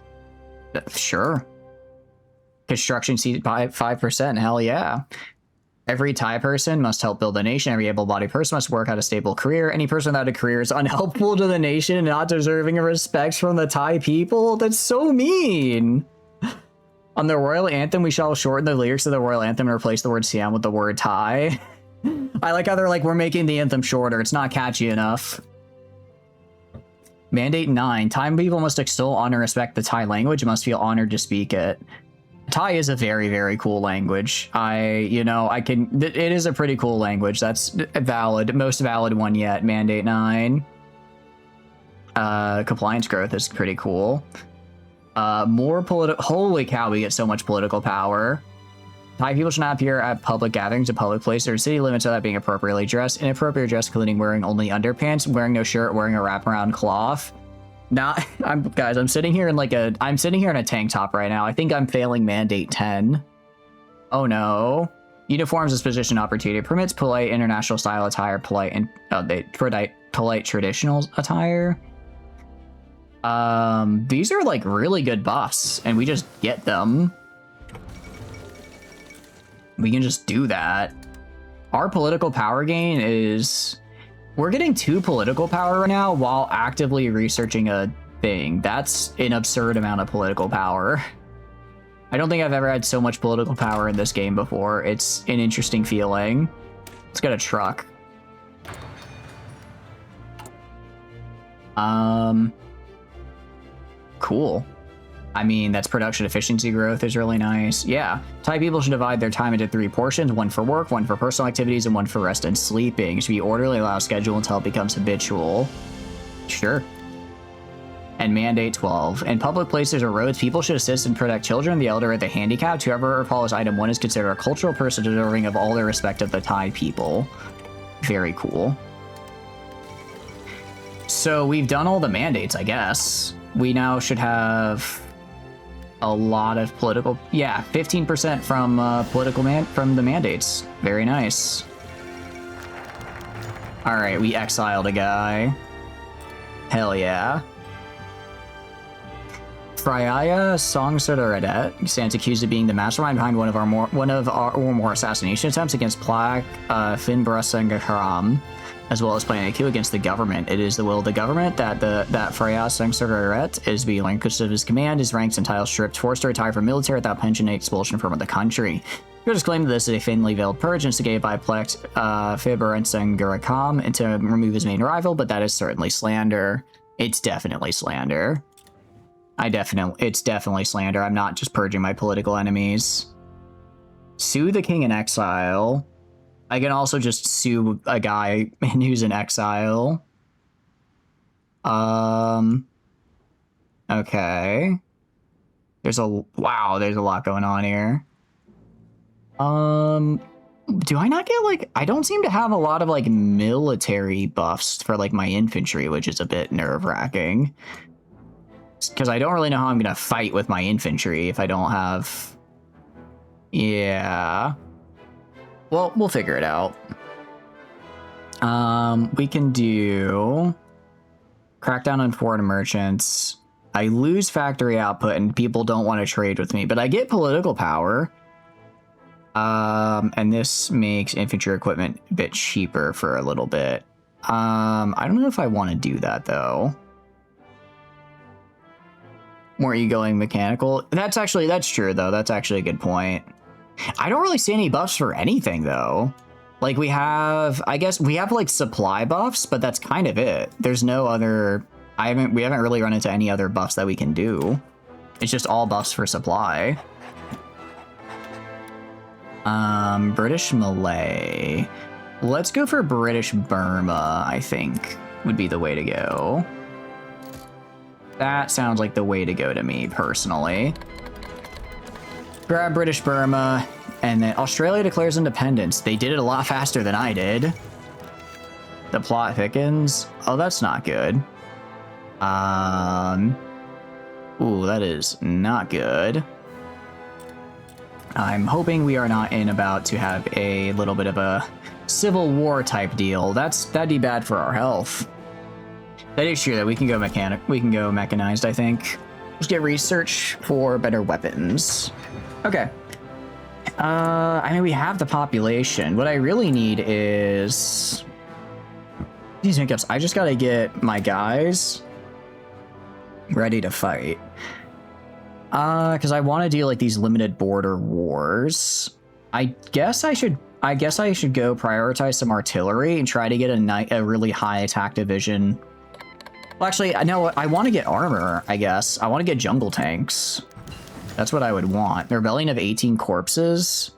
Sure. Construction seat by 5%. Hell yeah. Every Thai person must help build the nation. Every able-bodied person must work out a stable career. Any person without a career is unhelpful to the nation and not deserving of respect from the Thai people. That's so mean. On the royal anthem, we shall shorten the lyrics of the royal anthem and replace the word Siam with the word Thai. I like how they're like, we're making the anthem shorter. It's not catchy enough. Mandate 9. Thai people must extol, honor, respect the Thai language and must feel honored to speak it. Thai is a very, very cool language. It is a pretty cool language. That's valid. Most valid one yet. Mandate 9. Compliance growth is pretty cool. More political... Holy cow, we get so much political power. Thai people should not appear at public gatherings in public places or city limits without being appropriately dressed. Inappropriate dress, including wearing only underpants, wearing no shirt, wearing a wraparound cloth. I'm sitting here in a tank top right now. I think I'm failing mandate 10. Oh no. Uniforms as position opportunity permits polite international style attire, polite traditional attire. These are like really good buffs and we just get them. We can just do that. Our political power gain is... We're getting 2 political power right now while actively researching a thing. That's an absurd amount of political power. I don't think I've ever had so much political power in this game before. It's an interesting feeling. Let's get a truck. Cool. I mean, that's production efficiency growth is really nice. Yeah. Thai people should divide their time into 3 portions, 1 for work, 1 for personal activities, and 1 for rest and sleeping. It should be orderly, allow schedule until it becomes habitual. Sure. And mandate 12. In public places or roads, people should assist and protect children, the elder, or the handicapped. Whoever follows item 1 is considered a cultural person deserving of all the respect of the Thai people. Very cool. So we've done all the mandates, I guess. We now should have... a lot of political... Yeah, 15% from from the mandates. Very nice. Alright, we exiled a guy. Hell yeah. Fraya Songsudaredet stands accused of being the mastermind behind one of our more assassination attempts against Plak Finbrasangaram, as well as planning a coup against the government. It is the will of the government that Fraya Songsudaredet is be relinquished of his command, his ranks and titles stripped, forced to retire from military without pension and expulsion from the country. Critics claim that this is a thinly veiled purge instigated by Plak Finbrasangaram and to remove his main rival, but that is certainly slander. It's definitely slander. It's definitely slander. I'm not just purging my political enemies. Sue the king in exile. I can also just sue a guy who's in exile. Okay. There's a lot going on here. Do I not get like, I don't seem to have a lot of like military buffs for like my infantry, which is a bit nerve-wracking. Because I don't really know how I'm gonna fight with my infantry if I don't have... Yeah. Well, we'll figure it out. We can do crackdown on foreign merchants. I lose factory output and people don't want to trade with me, but I get political power. And this makes infantry equipment a bit cheaper for a little bit. I don't know if I want to do that though. More going mechanical. That's true though. That's actually a good point. I don't really see any buffs for anything though. Like we have, I guess we have like supply buffs, but that's kind of it. There's no other, we haven't really run into any other buffs that we can do. It's just all buffs for supply. British Malay. Let's go for British Burma, I think would be the way to go. That sounds like the way to go to me personally. Grab British Burma, and then Australia declares independence. They did it a lot faster than I did. The plot thickens. Oh, that's not good. Ooh, that is not good. I'm hoping we are not about to have a little bit of a civil war type deal. That'd be bad for our health. That is true that we can go mechanized, I think. Let's get research for better weapons. Okay. I mean, we have the population. What I really need is these hiccups. I just gotta get my guys ready to fight. Because I want to do like these limited border wars. I guess I should go prioritize some artillery and try to get a really high attack division. Well, actually, no, I want to get armor, I guess. I want to get jungle tanks. That's what I would want. The rebellion of 18 corpses.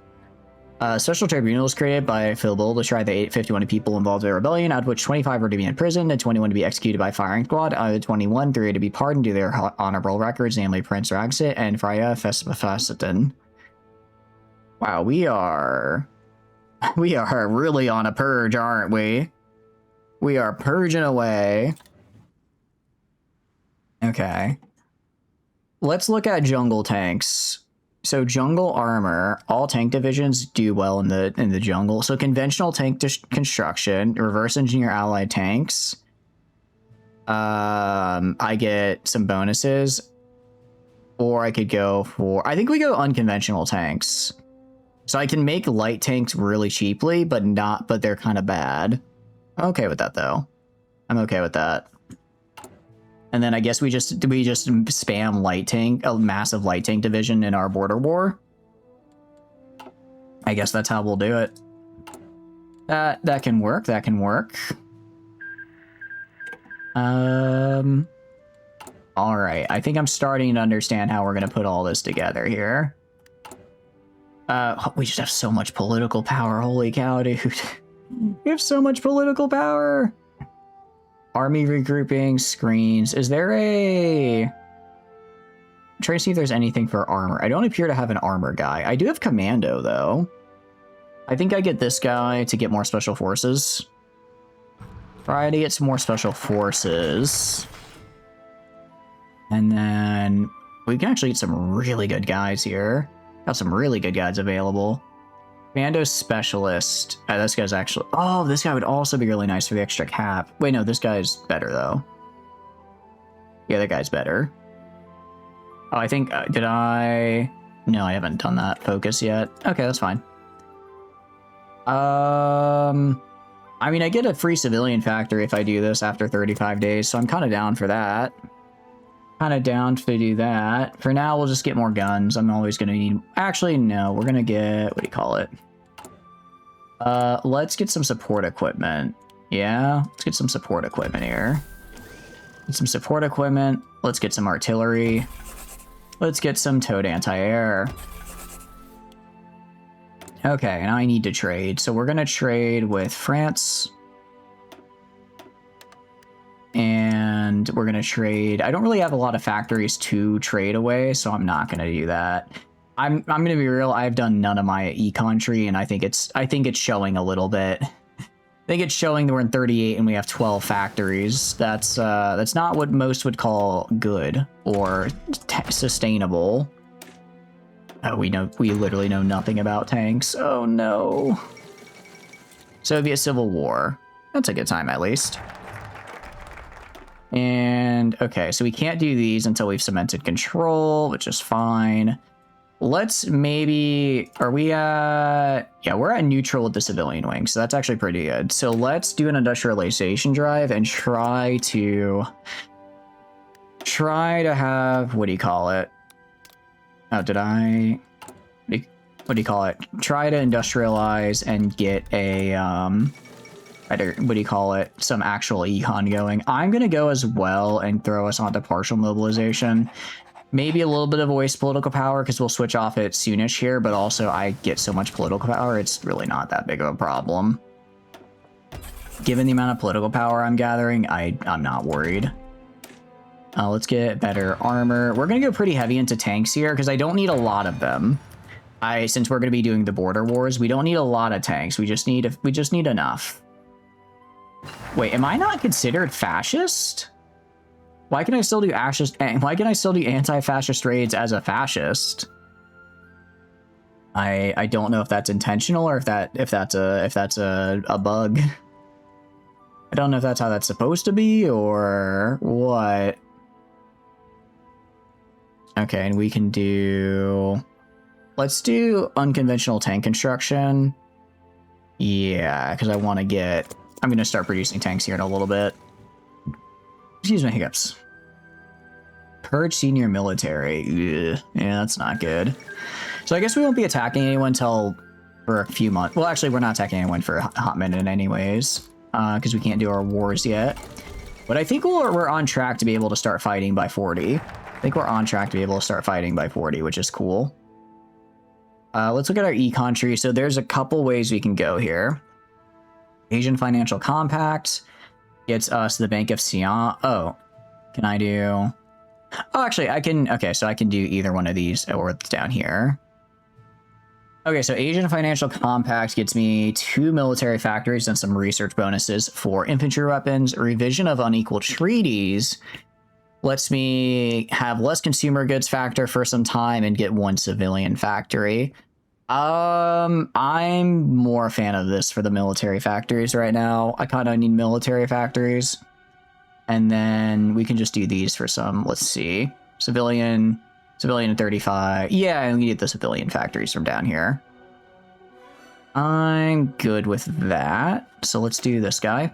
Special tribunal was created by Phil Bull to try the 51 people involved in the rebellion, out of which 25 were to be in prison and 21 to be executed by firing squad. Out of the 21, 3 to be pardoned due to their honorable records, namely Prince Raxit and Freya Fespafacetin. Wow, we are really on a purge, aren't we? We are purging away. Okay. Let's look at jungle tanks. So jungle armor, all tank divisions do well in the jungle. So conventional tank construction, reverse engineer allied tanks. I get some bonuses, or I could go for, I think we go unconventional tanks. So I can make light tanks really cheaply, but they're kind of bad. I'm okay with that though. I'm okay with that. And then I guess we just spam light tank, a massive light tank division in our border war. I guess that's how we'll do it. That can work. That can work. All right. I think I'm starting to understand how we're gonna put all this together here. We just have so much political power. Holy cow, dude! We have so much political power. Army regrouping, screens. Is there a... I'm trying to see if there's anything for armor. I don't appear to have an armor guy. I do have commando, though. I think I get this guy to get more special forces. Try to get some more special forces. And then we can actually get some really good guys here. Got some really good guys available. Commando specialist. This guy's actually... Oh, this guy would also be really nice for the extra cap. Wait, no, this guy's better, though. Yeah, that guy's better. Oh, I think... did I... No, I haven't done that focus yet. Okay, that's fine. I mean, I get a free civilian factory if I do this after 35 days, so I'm kind of down for that. Kind of down to do that. For now, we'll just get more guns. I'm always going to need... Actually, no. We're going to get... What do you call it? Let's get some support equipment. Yeah, let's get some support equipment here. Get some support equipment. Let's get some artillery. Let's get some towed anti-air. Okay, now I need to trade. So we're going to trade with France. And we're going to trade. I don't really have a lot of factories to trade away, so I'm not going to do that. I'm going to be real. I've done none of my econ tree, and I think it's showing a little bit. I think it's showing that we're in 38 and we have 12 factories. That's not what most would call good or sustainable. Oh, we literally know nothing about tanks. Oh no. Soviet Civil War. That's a good time, at least. And okay, so we can't do these until we've cemented control, which is fine. Let's maybe, are we at, yeah, we're at neutral with the civilian wing, so that's actually pretty good. So let's do an industrialization drive and try to have, what do you call it? Oh, what do you call it? Try to industrialize and get a, what do you call it? Some actual econ going. I'm going to go as well and throw us onto partial mobilization. Maybe a little bit of a waste political power because we'll switch off it soonish here, but also I get so much political power, it's really not that big of a problem. Given the amount of political power I'm gathering, I'm not worried. Let's get better armor. We're going to go pretty heavy into tanks here because I don't need a lot of them. Since we're going to be doing the border wars, we don't need a lot of tanks. We just need enough. Wait, am I not considered fascist? Why can I still do anti-fascist raids as a fascist? I don't know if that's intentional or if that's a bug. I don't know if that's how that's supposed to be or what. Okay, and we can do, let's do unconventional tank construction. Yeah, because I want to get, I'm going to start producing tanks here in a little bit. Excuse my hiccups. Purge senior military. Ugh. Yeah, that's not good. So I guess we won't be attacking anyone for a few months. Well, actually, we're not attacking anyone for a hot minute anyways, because we can't do our wars yet. But I think we're on track to be able to start fighting by 40. I think we're on track to be able to start fighting by 40, which is cool. Let's look at our econ tree. So there's a couple ways we can go here. Asian Financial Compact gets us the Bank of Xi'an. Oh, can I do... Oh, actually, I can... Okay, so I can do either one of these or it's down here. Okay, so Asian Financial Compact gets me 2 military factories and some research bonuses for infantry weapons. Revision of unequal treaties lets me have less consumer goods factor for some time and get 1 civilian factory. I'm more a fan of this for the military factories right now. I kind of need military factories. And then we can just do these for some, let's see, civilian and 35. Yeah, and we get the civilian factories from down here. I'm good with that. So let's do this guy.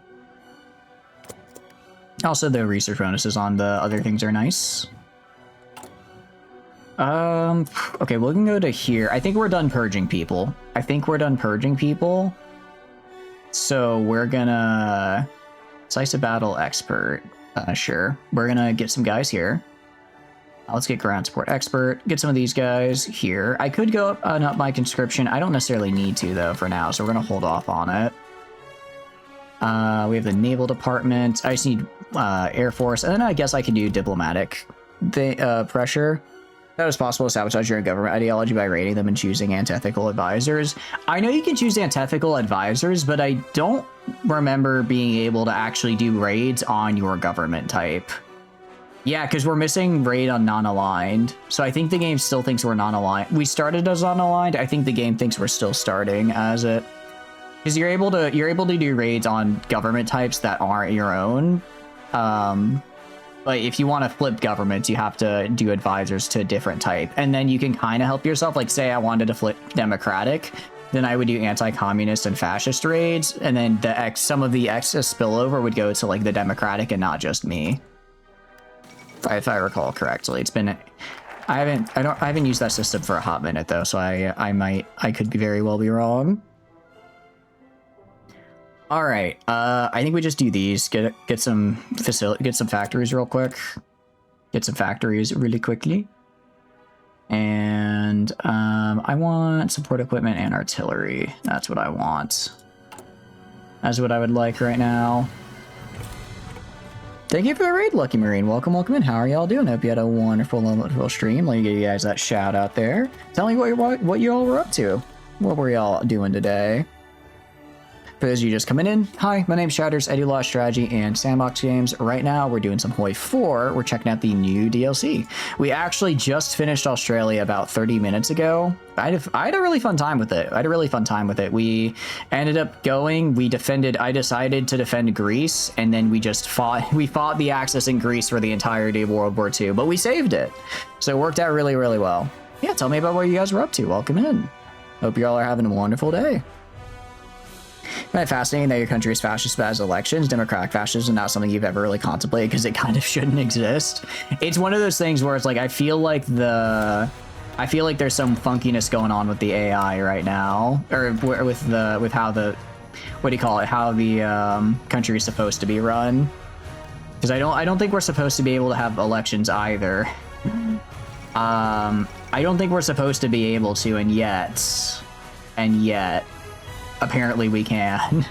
Also, the research bonuses on the other things are nice. Okay, we can go to here. I think we're done purging people. So we're gonna... Decisive battle expert. Sure. We're gonna get some guys here. Let's get ground support expert. Get some of these guys here. I could go up and up my conscription. I don't necessarily need to, though, for now, so we're gonna hold off on it. We have the naval department. I just need Air Force, and then I guess I can do diplomatic pressure. That is possible to sabotage your government ideology by raiding them and choosing antithetical advisors. I know you can choose antithetical advisors, but I don't remember being able to actually do raids on your government type. Yeah, because we're missing raid on non-aligned. So I think the game still thinks we're non-aligned. We started as non-aligned. I think the game thinks we're still starting as it. Because you're able to do raids on government types that aren't your own. But if you want to flip governments, you have to do advisors to a different type. And then you can kind of help yourself. Like, say I wanted to flip democratic, then I would do anti-communist and fascist raids. And then some of the excess spillover would go to like the democratic and not just me. If I recall correctly. It's been... I haven't used that system for a hot minute though, so I could very well be wrong. All right, I think we just do these. Get some factories real quick. Get some factories really quickly. And I want support equipment and artillery. That's what I want. That's what I would like right now. Thank you for the raid, Lucky Marine. Welcome, welcome in. How are y'all doing? Hope you had a wonderful stream. Let me give you guys that shout out there. Tell me what you all were up to. What were y'all doing today? For those of you just coming in, hi, my name's Shatters. I do a lot of strategy and sandbox games. Right now, we're doing some Hoi 4. We're checking out the new DLC. We actually just finished Australia about 30 minutes ago. I had a really fun time with it. We ended up going, I decided to defend Greece, and then we fought the Axis in Greece for the entirety of World War II, but we saved it. So it worked out really, really well. Yeah, tell me about what you guys were up to. Welcome in. Hope you all are having a wonderful day. Isn't it fascinating that your country is fascist as elections? Democratic fascism is not something you've ever really contemplated because it kind of shouldn't exist. It's one of those things where it's like I feel like there's some funkiness going on with the AI right now, or with how the country is supposed to be run. Because I don't think we're supposed to be able to have elections either. I don't think we're supposed to be able to, and yet. Apparently we can.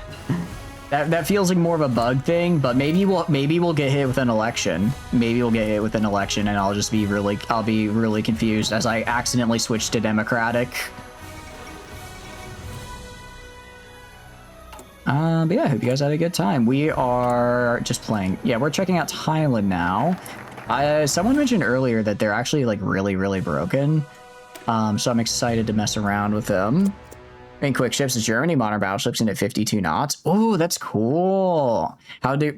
That feels like more of a bug thing, but maybe we'll get hit with an election. Maybe we'll get hit with an election, and I'll be really confused as I accidentally switch to Democratic. But yeah, I hope you guys had a good time. We are just playing. Yeah, we're checking out Thailand now. Someone mentioned earlier that they're actually like really, really broken. So I'm excited to mess around with them. Main quick ships is Germany, modern battleships in at 52 knots. Oh, that's cool.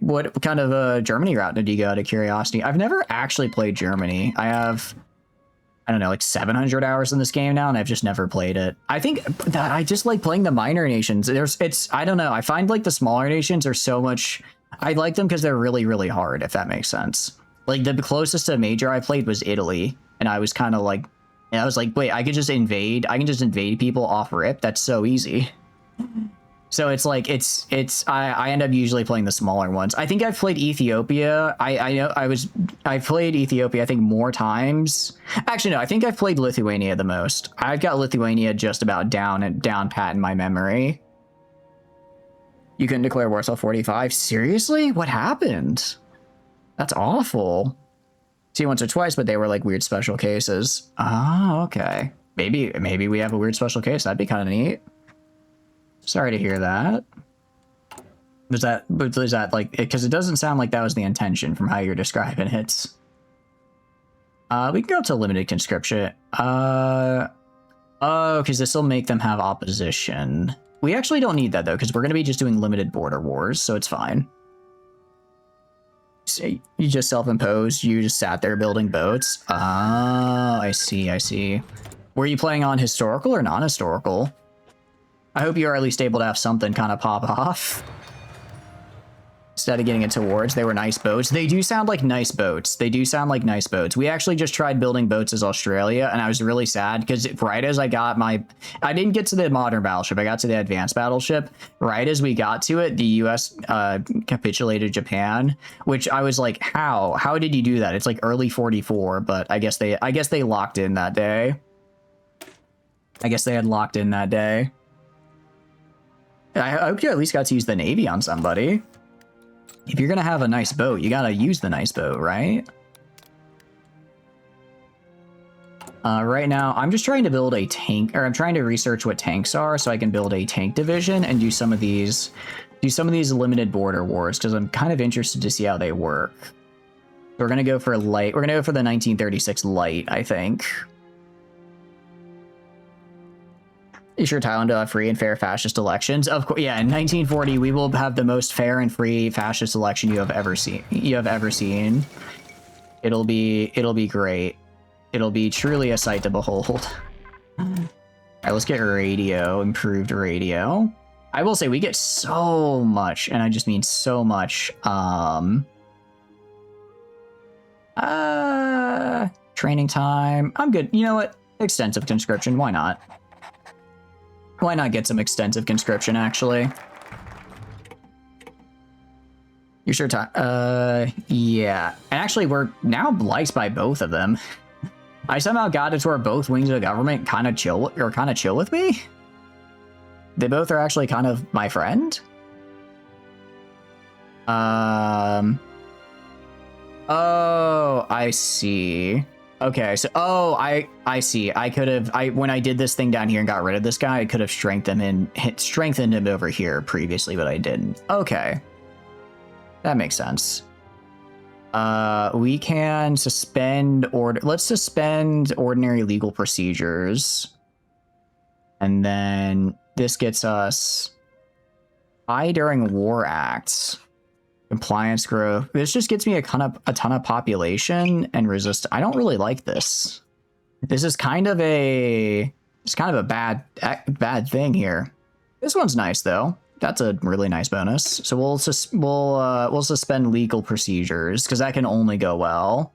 What kind of Germany route did you go, out of curiosity? I've never actually played Germany. I have, I don't know, like 700 hours in this game now, and I've just never played it. I think that I just like playing the minor nations. I don't know. I find like the smaller nations are so much, I like them because they're really, really hard, if that makes sense. Like the closest to major I played was Italy, and I was kind of like, and I was like, wait, I can just invade people off rip. That's so easy. So it's like, I end up usually playing the smaller ones. I think I've played Ethiopia. I've played Ethiopia, I think, more times. Actually, no, I think I've played Lithuania the most. I've got Lithuania just about down pat in my memory. You couldn't declare Warsaw 45? Seriously? What happened? That's awful. See once or twice, but they were like weird special cases. Oh, okay. Maybe we have a weird special case. That'd be kind of neat. Sorry to hear that. Was that like, because it doesn't sound like that was the intention from how you're describing it. We can go to limited conscription. Oh, because this will make them have opposition. We actually don't need that though, because we're going to be just doing limited border wars, so it's fine. You just self-imposed. You just sat there building boats. Ah, I see. Were you playing on historical or non-historical? I hope you are at least able to have something kind of pop off. Instead of getting into wars, they were nice boats. They do sound like nice boats. We actually just tried building boats as Australia, and I was really sad because right as I didn't get to the modern battleship. I got to the advanced battleship. Right as we got to it, the U.S. Capitulated Japan, which I was like, how? How did you do that? It's like early 44, but I guess they locked in that day. I guess they had locked in that day. I hope you at least got to use the Navy on somebody. If you're gonna have a nice boat, you gotta use the nice boat, right? Right now, I'm just trying to build a tank, or I'm trying to research what tanks are so I can build a tank division and do some of these limited border wars, because I'm kind of interested to see how they work. We're gonna go for light. We're gonna go for the 1936 light, I think. You sure Thailand will have free and fair fascist elections? Of course, yeah. In 1940, we will have the most fair and free fascist election you have ever seen. It'll be great. It'll be truly a sight to behold. All right, let's get radio, improved radio. I will say we get so much, and I just mean so much. Training time. I'm good. You know what? Extensive conscription. Why not? Why not get some extensive conscription, actually? You sure, yeah. And actually, we're now liked by both of them. I somehow got it to where both wings of the government kind of chill with me. They both are actually kind of my friend. Oh, I see. Okay, so I see. I could have when I did this thing down here and got rid of this guy, I could have strengthened him over here previously, but I didn't. Okay. That makes sense. We can suspend let's suspend ordinary legal procedures. And then this gets us high during war acts. Compliance growth. This just gets me a ton of population and resist. I don't really like this. This is kind of a bad thing here. This one's nice though. That's a really nice bonus. So we'll suspend legal procedures because that can only go well.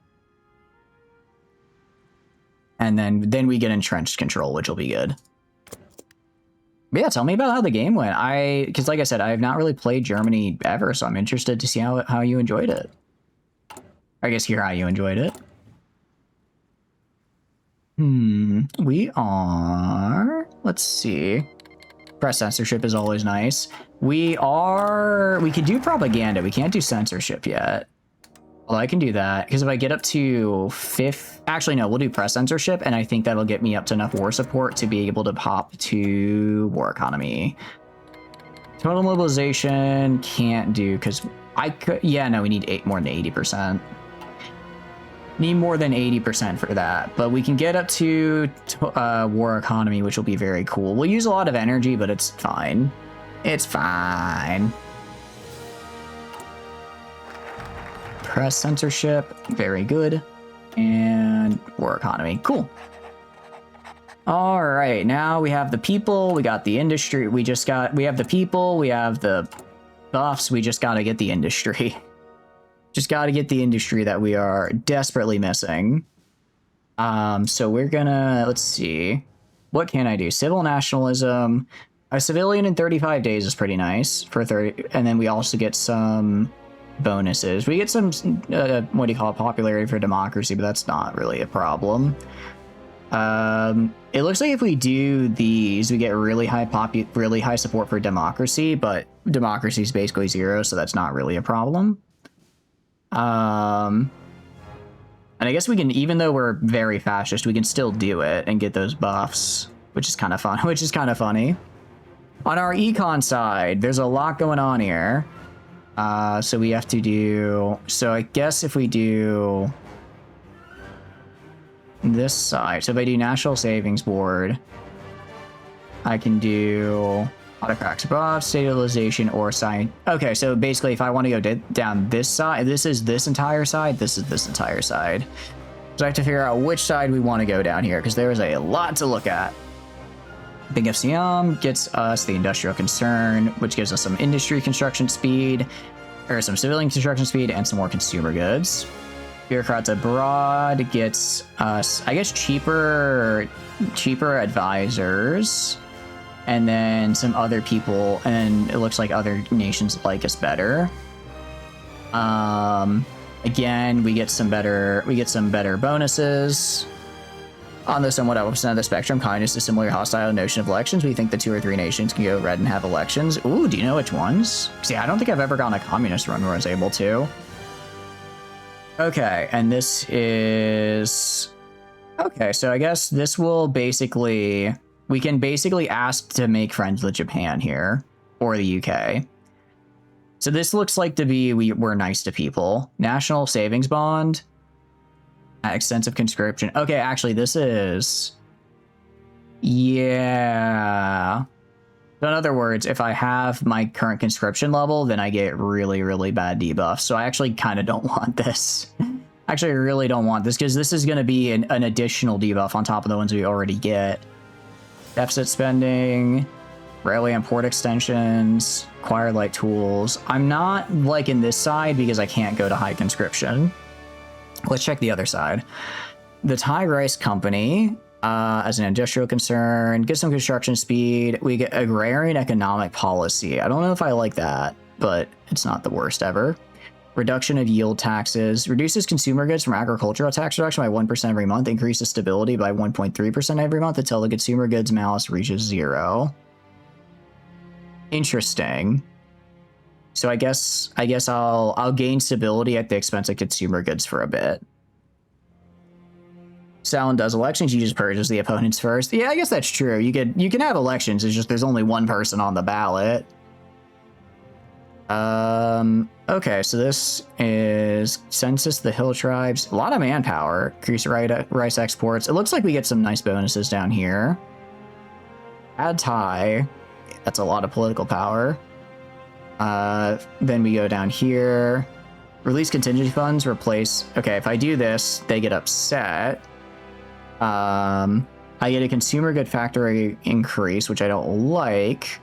And then we get entrenched control, which will be good. But yeah, tell me about how the game went. Because like I said, I have not really played Germany ever, so I'm interested to see how you enjoyed it. I guess hear how you enjoyed it. We are. Let's see. Press censorship is always nice. We could do propaganda. We can't do censorship yet. Well, I can do that because if I get up to 5th, actually no, we'll do press censorship, and I think that'll get me up to enough war support to be able to pop to war economy. Total mobilization can't do because I could. Yeah, no, we need more than 80%. Need more than 80% for that, but we can get up to war economy, which will be very cool. We'll use a lot of energy, but it's fine. It's fine. Press censorship, very good. And war economy, cool. All right, now we have the people, we got the industry, we have the people, we have the buffs, we just gotta get the industry. Just gotta get the industry that we are desperately missing. So we're gonna, let's see. What can I do? Civil nationalism. A civilian in 35 days is pretty nice for 30, and then we also get some bonuses. We get some, what do you call it, popularity for democracy, but that's not really a problem. It looks like if we do these, we get really high support for democracy, but democracy is basically 0, so that's not really a problem. And I guess we can, even though we're very fascist, we can still do it and get those buffs, which is kind of fun, which is kind of funny. On our econ side, there's a lot going on here. So we have to do, so I guess if we do this side, so if I do National Savings Board, I can do autocrats above, stabilization, or sign. Okay, so basically if I want to go down this side, this is this entire side, this is this entire side. So I have to figure out which side we want to go down here, because there is a lot to look at. Big FCM gets us the industrial concern, which gives us some industry construction speed, or some civilian construction speed, and some more consumer goods. Bureaucrats abroad gets us, I guess, cheaper advisors, and then some other people, and it looks like other nations like us better. Again, we get some better bonuses. On the somewhat opposite end of the spectrum, kindness is similar hostile notion of elections. We think the 2 or 3 nations can go red and have elections. Ooh, do you know which ones? See, I don't think I've ever gone a communist run where I was able to. Okay, and this is... Okay, so I guess this will basically... We can basically ask to make friends with Japan here, or the UK. So this looks like to be we're nice to people. National Savings Bond. Extensive conscription. Okay, actually, this is... Yeah. So in other words, if I have my current conscription level, then I get really, really bad debuffs. So I actually kind of don't want this. Actually, I really don't want this, because this is going to be an additional debuff on top of the ones we already get. Deficit spending, railway and port extensions, acquire light tools. I'm not liking this side because I can't go to high conscription. Let's check the other side. The Thai Rice Company, as an industrial concern, get some construction speed. We get agrarian economic policy. I don't know if I like that, but it's not the worst ever. Reduction of yield taxes. Reduces consumer goods from agricultural tax reduction by 1% every month. Increases stability by 1.3% every month until the consumer goods malus reaches 0. Interesting. So I guess I'll gain stability at the expense of consumer goods for a bit. Stalin does elections, you just purges the opponents first. Yeah, I guess that's true. You can have elections, it's just there's only one person on the ballot. Okay, so this is census the hill tribes. A lot of manpower. Increase rice exports. It looks like we get some nice bonuses down here. Add tie. That's a lot of political power. Then we go down here. Release contingency funds, replace. Okay, if I do this, they get upset. I get a consumer good factory increase, which I don't like.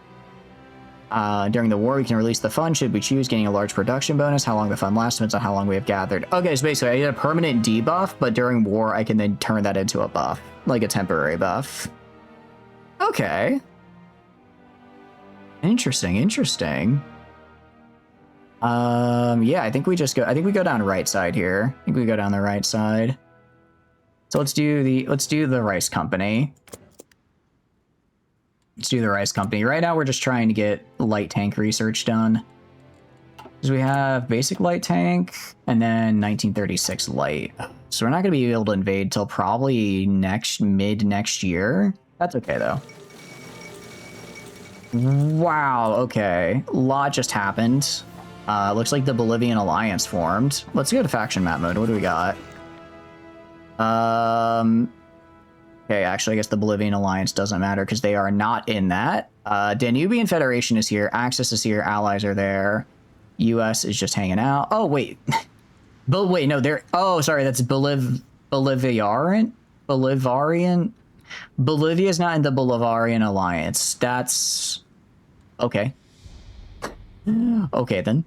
During the war, we can release the fund should we choose, gaining a large production bonus. How long the fund lasts depends on how long we have gathered. Okay, so basically I get a permanent debuff, but during war, I can then turn that into a buff, like a temporary buff. Okay. Interesting. Yeah, I think we go down right side here. I think we go down the right side. So let's do the rice company. Let's do the rice company. Right now, we're just trying to get light tank research done. Because we have basic light tank and then 1936 light. So we're not going to be able to invade till probably mid next year. That's okay, though. Wow, okay. A lot just happened. Looks like the Bolivian alliance formed. Let's go to faction map mode. What do we got? Okay, actually, I guess the Bolivian alliance doesn't matter because they are not in that. Danubian Federation is here. Axis is here. Allies are there. U.S. is just hanging out. Oh, wait. But wait, no, they're... Oh, sorry, that's Bolivarian? Bolivia's not in the Bolivarian alliance. That's... Okay. Okay, then.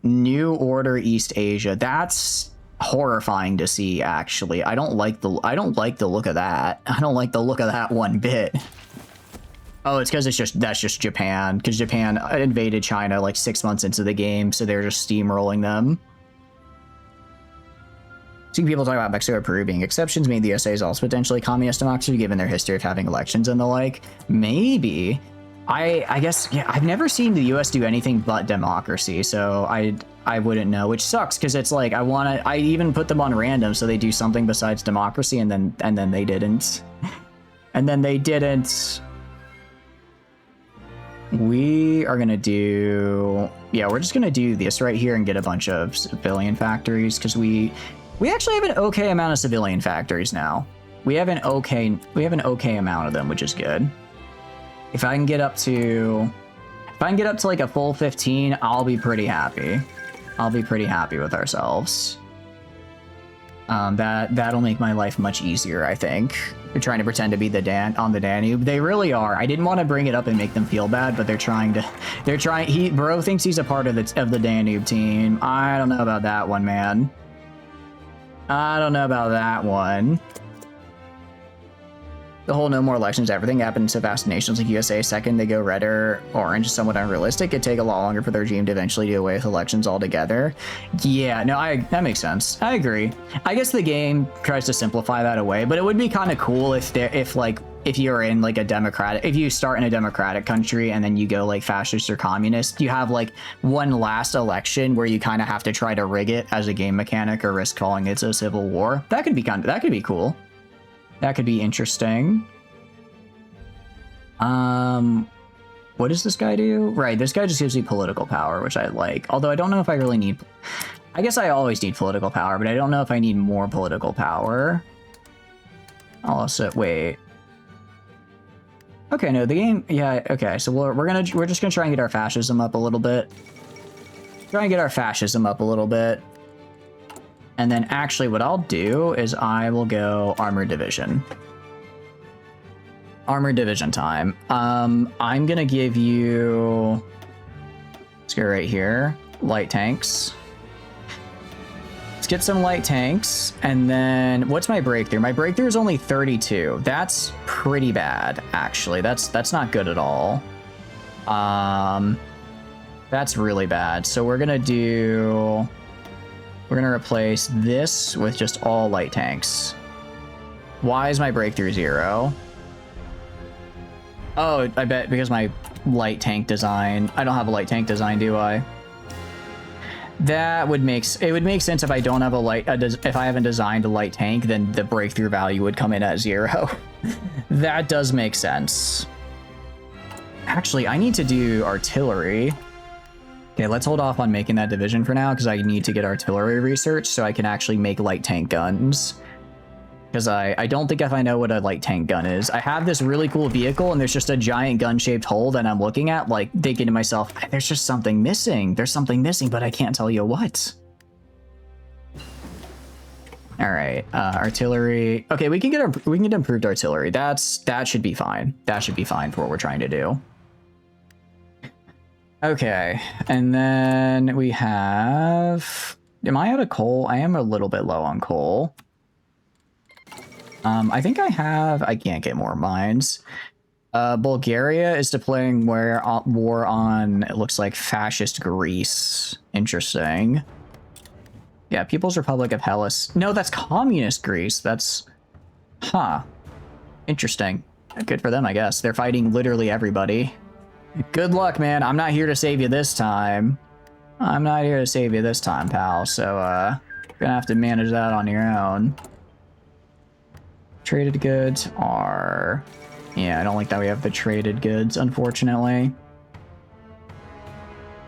New Order East Asia. That's horrifying to see, actually. I don't like the look of that. I don't like the look of that one bit. Oh, it's because that's just Japan. Because Japan invaded China like 6 months into the game, so they're just steamrolling them. Seeing people talk about Mexico or Peru being exceptions, maybe the USA is also potentially communist democracy given their history of having elections and the like. Maybe. I guess, yeah, I've never seen the US do anything but democracy, so I wouldn't know, which sucks because it's like I even put them on random so they do something besides democracy and then they didn't. And then they didn't. We are gonna do, yeah, we're just gonna do this right here and get a bunch of civilian factories because we actually have an okay amount of civilian factories now. We have an okay amount of them, which is good. If I can get up to like a full 15, I'll be pretty happy. I'll be pretty happy with ourselves. That'll make my life much easier, I think. They're trying to pretend to be on the Danube. They really are. I didn't want to bring it up and make them feel bad, but they're trying. Bro thinks he's a part of the Danube team. I don't know about that one, man. I don't know about that one. The whole no more elections, everything happens to vast nations like USA. Second, they go red or orange is somewhat unrealistic. It'd take a lot longer for the regime to eventually do away with elections altogether. Yeah, no, that makes sense. I agree. I guess the game tries to simplify that away, but it would be kind of cool if you're in like if you start in a democratic country and then you go like fascist or communist, you have like one last election where you kind of have to try to rig it as a game mechanic or risk calling it a civil war. That could be cool. That could be interesting. What does this guy do? Right, this guy just gives me political power, which I like. Although I don't know if I really need... I guess I always need political power, but I don't know if I need more political power. I'll also... Wait. Okay, no, the game... Yeah, okay, so we're just gonna try and get our fascism up a little bit. And then actually what I'll do is I will go Armored Division. Armored Division time. I'm gonna give you... Let's go right here. Light tanks. Let's get some light tanks. And then what's my breakthrough? My breakthrough is only 32. That's pretty bad, actually. That's not good at all. That's really bad. So we're gonna do... We're gonna replace this with just all light tanks. Why is my breakthrough 0? Oh, I bet because my light tank design. I don't have a light tank design, do I? That would make sense if I don't have if I haven't designed a light tank, then the breakthrough value would come in at 0. That does make sense. Actually, I need to do artillery. Okay, let's hold off on making that division for now because I need to get artillery research so I can actually make light tank guns. Because I don't think if I know what a light tank gun is. I have this really cool vehicle and there's just a giant gun-shaped hole that I'm looking at, like thinking to myself, there's just something missing. There's something missing, but I can't tell you what. All right, artillery. Okay, we can get improved artillery. That should be fine. That should be fine for what we're trying to do. Okay, and then we have. Am I out of coal? I am a little bit low on coal. I think I can't get more mines. Bulgaria is deploying war on, it looks like, fascist Greece. Interesting. Yeah, People's Republic of Hellas. No, that's communist Greece. That's, huh. Interesting. Good for them, I guess. They're fighting literally everybody. Good luck, man. I'm not here to save you this time. I'm not here to save you this time, pal. So, you're gonna have to manage that on your own. Traded goods are... Yeah, I don't like that we have the traded goods, unfortunately.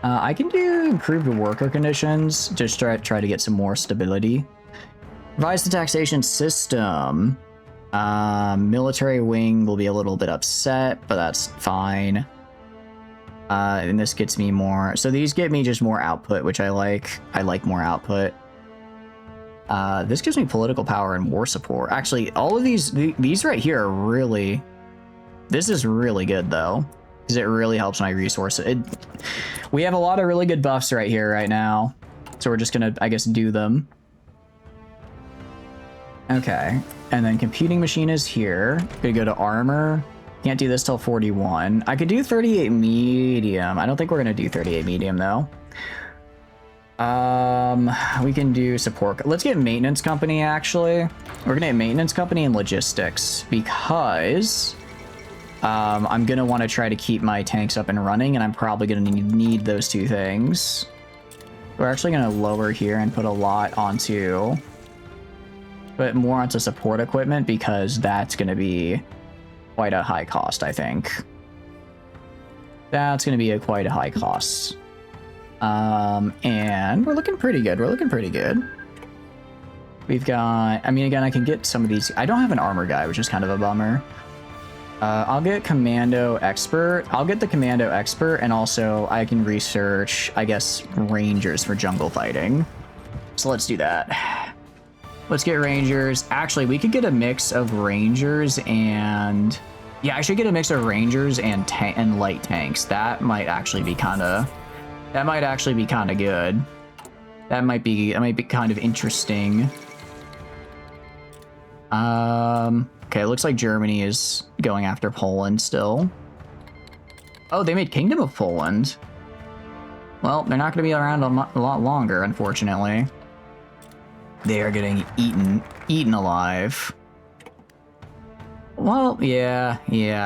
I can do improved worker conditions, just try to get some more stability. Revise the taxation system. Military wing will be a little bit upset, but that's fine. And this gets me more... So these get me just more output, which I like. I like more output. This gives me political power and war support. Actually, all of these right here are really... This is really good, though, because it really helps my resources. We have a lot of really good buffs right here right now, so we're just gonna, I guess, do them. Okay, and then computing machine is here. Gonna go to armor. Can't do this till 41. I could do 38 medium. I don't think we're gonna do 38 medium, though. We can do support. Let's get maintenance company, actually. We're gonna get maintenance company and logistics because I'm gonna want to try to keep my tanks up and running, and I'm probably gonna need those two things. We're actually gonna lower here and put a lot onto, put more onto support equipment because that's gonna be quite a high cost, I think. That's gonna be quite a high cost. And we're looking pretty good. We're looking pretty good. We've got, I mean, again, I can get some of these. I don't have an armor guy, which is kind of a bummer. I'll get commando expert. I'll get the commando expert, and also I can research, I guess, rangers for jungle fighting. So let's do that. Let's get rangers. Actually, we could get a mix of rangers and... Yeah, I should get a mix of rangers and light tanks. That might actually be kind of... That might actually be kind of good. That might be kind of interesting. Okay, it looks like Germany is going after Poland still. Oh, they made Kingdom of Poland. Well, they're not going to be around a lot longer, unfortunately. They are getting eaten alive. Well, yeah.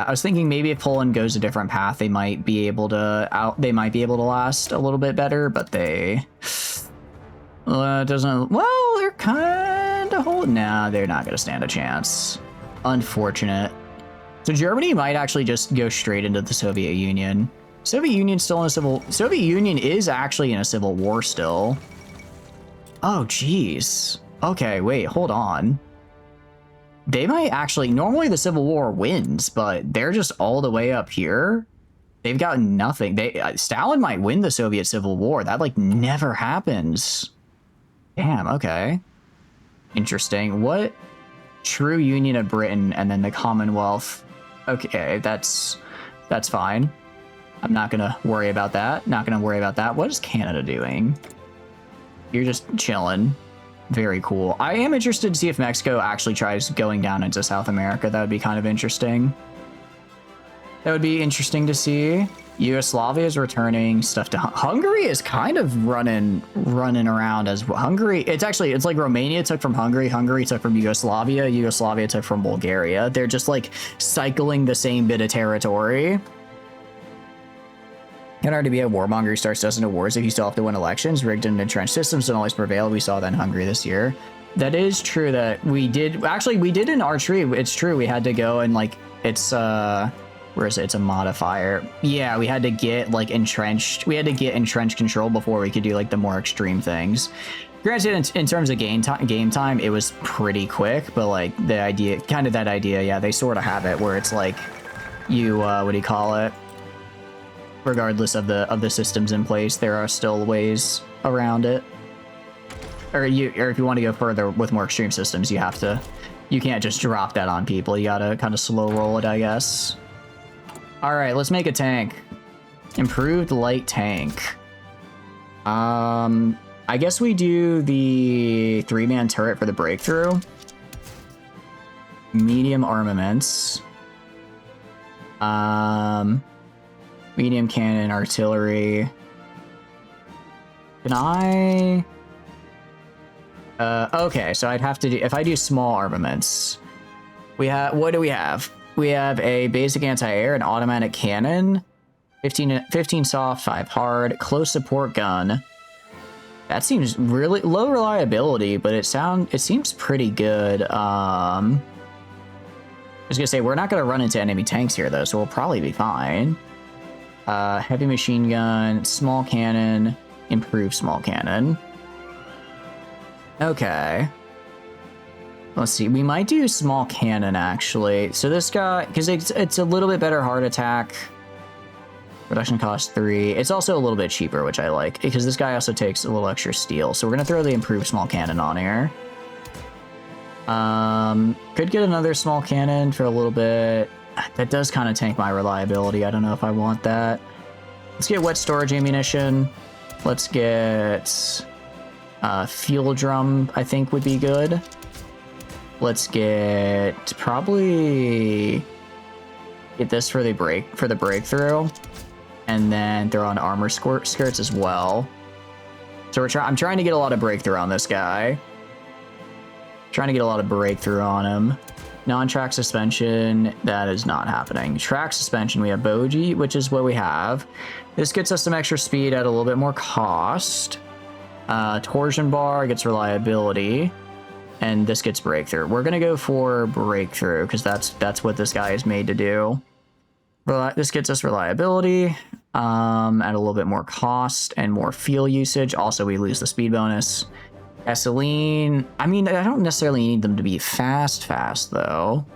I was thinking maybe if Poland goes a different path, they might be able to last a little bit better, but they doesn't. Well, they're kind of holding. Nah, they're not gonna stand a chance. Unfortunate. So Germany might actually just go straight into the Soviet Union. Soviet Union is actually in a civil war still. Oh, geez. Okay, wait, hold on. They might actually... Normally the Civil War wins, but they're just all the way up here. They've got nothing. Stalin might win the Soviet Civil War. That, like, never happens. Damn, okay. Interesting. What? True Union of Britain and then the Commonwealth. Okay, that's fine. I'm not gonna worry about that. Not gonna worry about that. What is Canada doing? You're just chilling. Very cool. I am interested to see if Mexico actually tries going down into South America. That would be kind of interesting. That would be interesting to see. Yugoslavia is returning stuff to Hungary is kind of running around as Hungary. It's like Romania took from Hungary, Hungary took from Yugoslavia, Yugoslavia took from Bulgaria. They're just like cycling the same bit of territory. In order to be a warmonger, starts dozens of wars if you still have to win elections. Rigged and entrenched systems don't always prevail. We saw that in Hungary this year. That is true that we did. Actually, we did in R3. It's true. We had to go and like, it's, where is it? It's a modifier. Yeah, we had to get like entrenched. We had to get entrenched control before we could do like the more extreme things. Granted, in terms of game time, it was pretty quick, but like the idea, kind of that idea, yeah, they sort of have it where it's like you, what do you call it? Regardless of the systems in place, there are still ways around it. Or if you want to go further with more extreme systems, you can't just drop that on people. You gotta kind of slow roll it, I guess. All right, let's make a tank. Improved light tank. I guess we do the 3-man turret for the breakthrough. Medium armaments. Medium cannon, artillery. Can I? Okay, so I'd have to do, if I do small armaments, what do we have? We have a basic anti-air, an automatic cannon, 15 soft, 5 hard, close support gun. That seems really low reliability, but it seems pretty good. I was gonna say, we're not gonna run into enemy tanks here though, so we'll probably be fine. Heavy machine gun, small cannon, improved small cannon. Okay. Let's see, we might do small cannon actually. So this guy, because it's a little bit better hard attack. Production cost 3. It's also a little bit cheaper, which I like, because this guy also takes a little extra steel. So we're gonna throw the improved small cannon on here. Could get another small cannon for a little bit. That does kind of tank my reliability. I don't know if I want that. Let's get wet storage ammunition. Let's get fuel drum, I think would be good. Let's probably get this for the breakthrough, and then throw on armor skirts as well. So I'm trying to get a lot of breakthrough on this guy. Trying to get a lot of breakthrough on him. Non-track suspension, that is not happening. Track suspension, we have Boji, which is what we have. This gets us some extra speed at a little bit more cost. Torsion bar gets reliability, and this gets breakthrough. We're gonna go for breakthrough because that's what this guy is made to do. This gets us reliability at a little bit more cost and more fuel usage. Also, we lose the speed bonus. Gasoline, I mean, I don't necessarily need them to be fast though.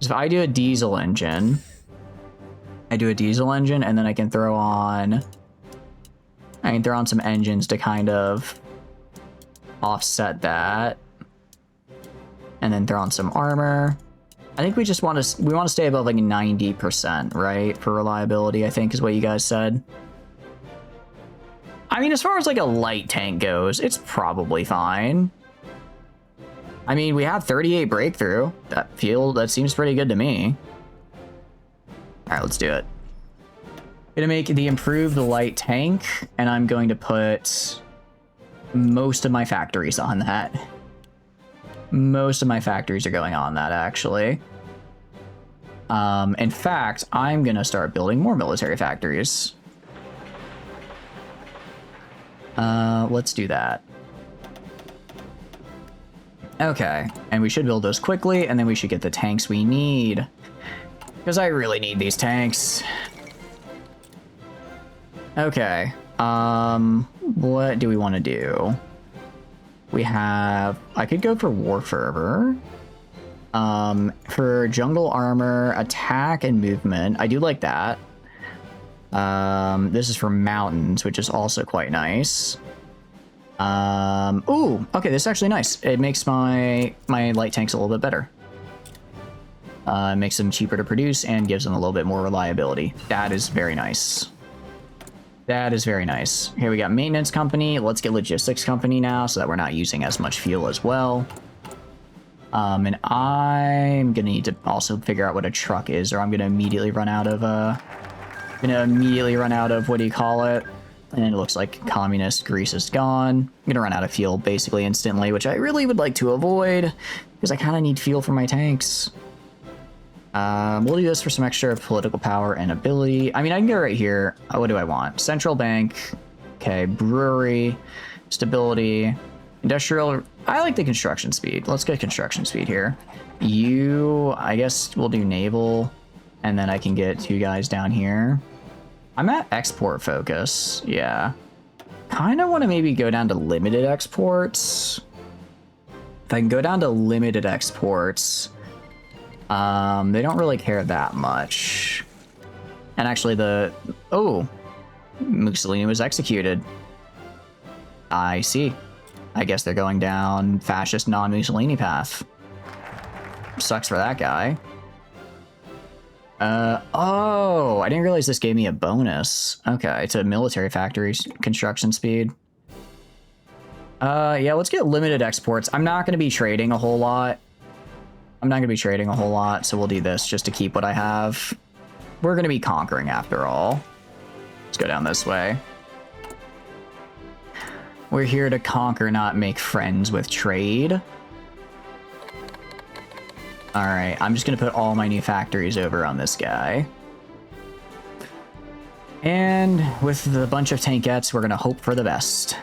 If I do a diesel engine, and then I can throw on some engines to kind of offset that, and then throw on some armor. I think we want to stay above like 90%, right, for reliability, I think is what you guys said. I mean, as far as like a light tank goes, it's probably fine. I mean, we have 38 breakthrough. That seems pretty good to me. All right, let's do it. Gonna make the improved light tank, and I'm going to put most of my factories on that. Most of my factories are going on that, actually. In fact, I'm gonna start building more military factories. Let's do that. Okay, and we should build those quickly, and then we should get the tanks we need. Because I really need these tanks. Okay, what do we want to do? I could go for War Fervor. For jungle armor, attack, and movement, I do like that. This is for mountains, which is also quite nice. Ooh, okay, this is actually nice. It makes my light tanks a little bit better. It makes them cheaper to produce and gives them a little bit more reliability. That is very nice. That is very nice. Here we got maintenance company. Let's get logistics company now so that we're not using as much fuel as well. And I'm gonna need to also figure out what a truck is, or I'm gonna immediately run out of Gonna immediately run out of, what do you call it? And it looks like communist Greece is gone. I'm gonna run out of fuel basically instantly, which I really would like to avoid because I kind of need fuel for my tanks. We'll do this for some extra political power and ability. I mean, I can go right here. What do I want? Central bank. Okay, brewery, stability, industrial. I like the construction speed. Let's get construction speed here. You, I guess we'll do naval, and then I can get 2 guys down here. I'm at export focus. Yeah. Kind of want to maybe go down to limited exports. If I can go down to limited exports, they don't really care that much. And actually oh, Mussolini was executed. I see. I guess they're going down fascist non-Mussolini path. Sucks for that guy. Oh, I didn't realize this gave me a bonus. Okay, to military factories construction speed. Yeah, let's get limited exports. I'm not going to be trading a whole lot. So we'll do this just to keep what I have. We're going to be conquering after all. Let's go down this way. We're here to conquer, not make friends with trade. All right, I'm just going to put all my new factories over on this guy. And with the bunch of tankettes, we're going to hope for the best.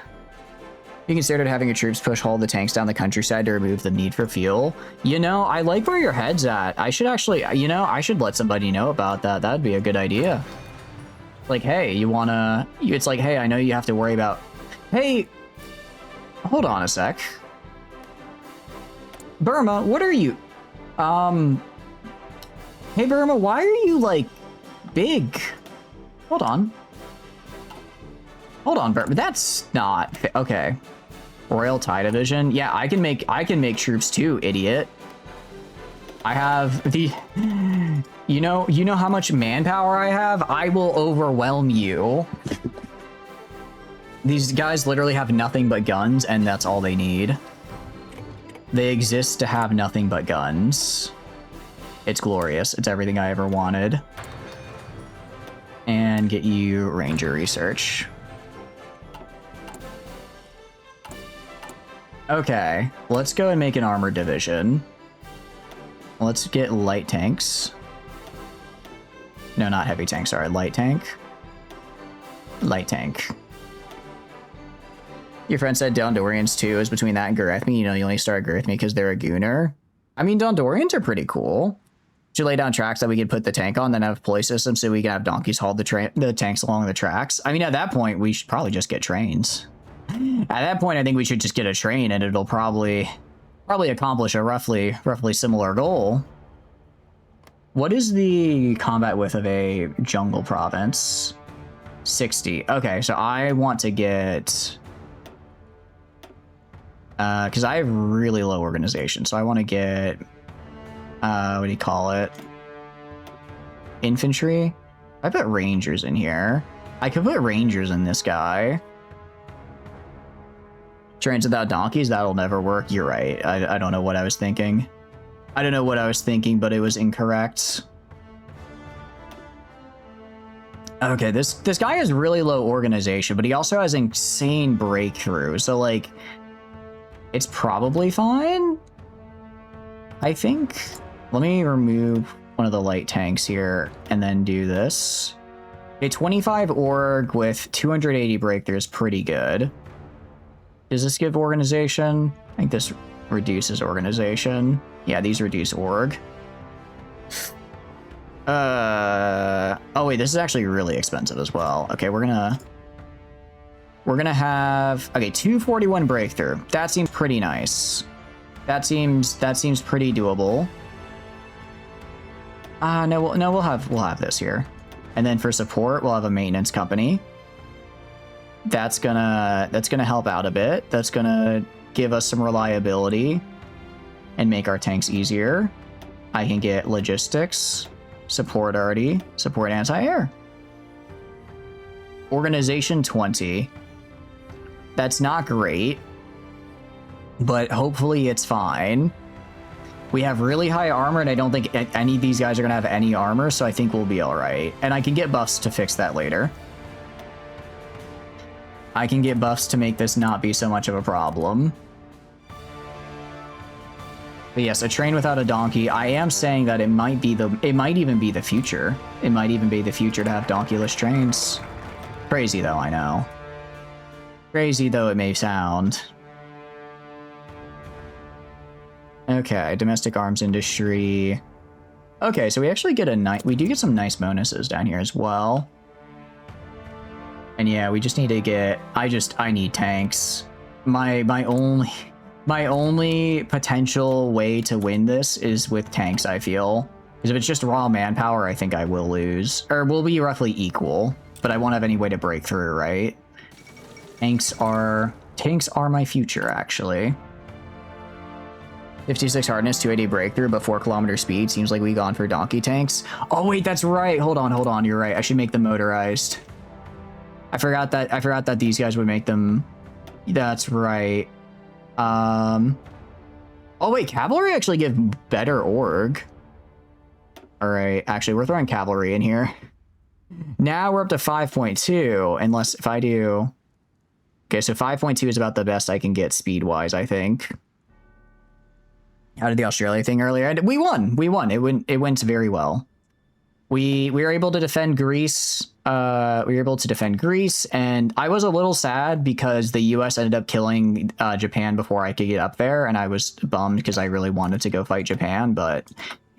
You considered having your troops push all the tanks down the countryside to remove the need for fuel? You know, I like where your head's at. I should actually, you know, I should let somebody know about that. That'd be a good idea. Like, hey, you want to... It's like, hey, I know you have to worry about... Hey, hold on a sec. Burma, what are you... Hey, Burma, why are you, like, big? Hold on. Hold on, Burma. That's not... Okay. Royal Thai Division. Yeah, I can make troops too, idiot. I have the... You know how much manpower I have? I will overwhelm you. These guys literally have nothing but guns, and that's all they need. They exist to have nothing but guns. It's glorious. It's everything I ever wanted. And get you Ranger Research. Okay, let's go and make an armored division. Let's get light tanks. No, not heavy tank, sorry, light tank. Light tank. Your friend said Dondorians too is between that and Garethme. You know, you only start Garethme because they're a gooner. I mean, Dondorians are pretty cool. Should lay down tracks that we can put the tank on, then have a pulley system so we can have donkeys haul the tanks along the tracks. I mean, at that point, we should probably just get trains. At that point, I think we should just get a train, and it'll probably accomplish a roughly similar goal. What is the combat width of a jungle province? 60. Okay, so I want to get... because I have really low organization, so I want to get... what do you call it? Infantry? I put rangers in here. I could put rangers in this guy. Trains without donkeys, that'll never work. You're right. I don't know what I was thinking. I don't know what I was thinking, but it was incorrect. Okay, this guy has really low organization, but he also has insane breakthrough. So, like, it's probably fine, I think. Let me remove one of the light tanks here and then do this. A 25 org with 280 breakthrough is pretty good. Does this give organization? I think this reduces organization. Yeah, these reduce org. Oh wait, this is actually really expensive as well. Okay, we're gonna have, okay, 241 breakthrough. That seems pretty nice. That seems pretty doable. No, we'll have this here. And then for support, we'll have a maintenance company. That's gonna help out a bit. That's gonna give us some reliability and make our tanks easier. I can get logistics, support already, support anti-air. Organization 20. That's not great, but hopefully it's fine. We have really high armor, and I don't think any of these guys are going to have any armor, so I think we'll be all right. And I can get buffs to fix that later. I can get buffs to make this not be so much of a problem. But yes, a train without a donkey. I am saying that it might even be the future. It might even be the future to have donkeyless trains. Crazy though, I know. Crazy though it may sound. Okay, domestic arms industry. Okay, so we actually get we do get some nice bonuses down here as well. And yeah, we just need to get, I need tanks. My only potential way to win this is with tanks, I feel. Because if it's just raw manpower, I think I will lose. Or we'll be roughly equal, but I won't have any way to break through, right? Tanks are my future, actually. 56 hardness, 280 breakthrough, but 4 kilometer speed. Seems like we gone for donkey tanks. Oh wait, that's right. Hold on. You're right. I should make them motorized. I forgot that these guys would make them. That's right. Oh wait, cavalry actually give better org. All right, actually we're throwing cavalry in here. Now we're up to 5.2, unless if I do. Okay, so 5.2 is about the best I can get speed wise, I think. How did the Australia thing earlier? We won. It went very well. We were able to defend Greece. We were able to defend Greece, and I was a little sad because the U.S. ended up killing Japan before I could get up there, and I was bummed because I really wanted to go fight Japan, but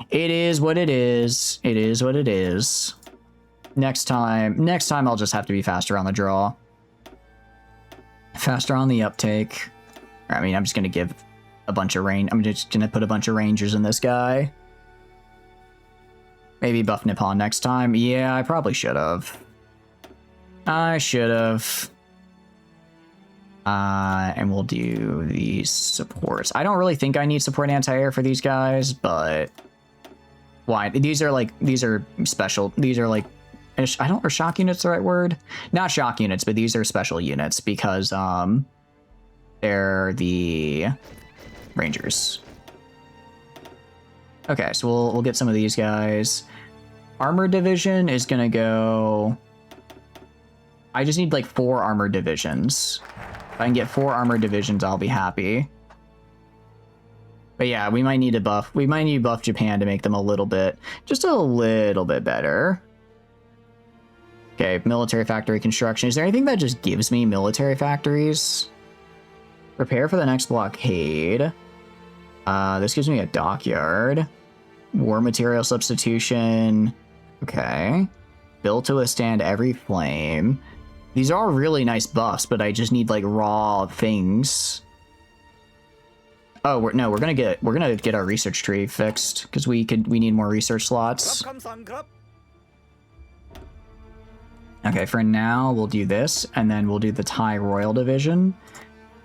it is what it is. It is what it is. Next time I'll just have to be faster on the draw. Faster on the uptake. I mean, I'm just gonna give a bunch of I'm just gonna put a bunch of rangers in this guy. Maybe buff Nippon next time. Yeah, I probably should have. I should have. And we'll do these supports. I don't really think I need support anti-air for these guys, but why? These are special. These are like, or shock units the right word? Not shock units, but these are special units because they're the Rangers. Okay, so we'll get some of these guys. Armor division is gonna go. I just need like 4 armor divisions. If I can get 4 armor divisions, I'll be happy. But yeah, we might need to buff. We might need to buff Japan to make them just a little bit better. Okay, military factory construction. Is there anything that just gives me military factories? Prepare for the next blockade. This gives me a dockyard. War material substitution. Okay. Built to withstand every flame. These are really nice buffs, but I just need like raw things. Oh, we're gonna get our research tree fixed because we need more research slots. Okay, for now we'll do this, and then we'll do the Thai Royal Division.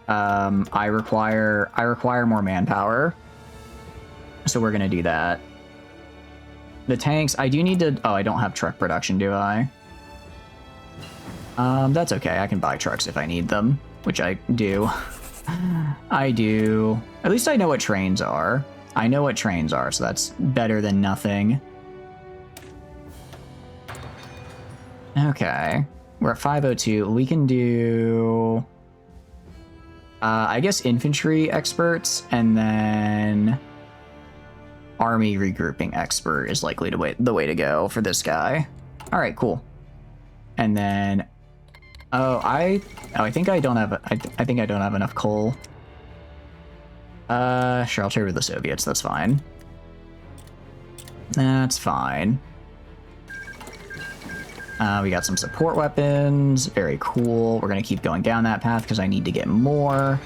I require more manpower, so we're gonna do that. The tanks, I do need to. Oh, I don't have truck production, do I? That's okay. I can buy trucks if I need them, which I do. I do. At least I know what trains are. I know what trains are, so that's better than nothing. Okay, we're at 502. We can do. I guess infantry experts, and then army regrouping expert is likely the way to go for this guy. All right, cool. And then, I think I don't have. I think I don't have enough coal. Sure, I'll trade with the Soviets. That's fine. That's fine. We got some support weapons. Very cool. We're going to keep going down that path because I need to get more.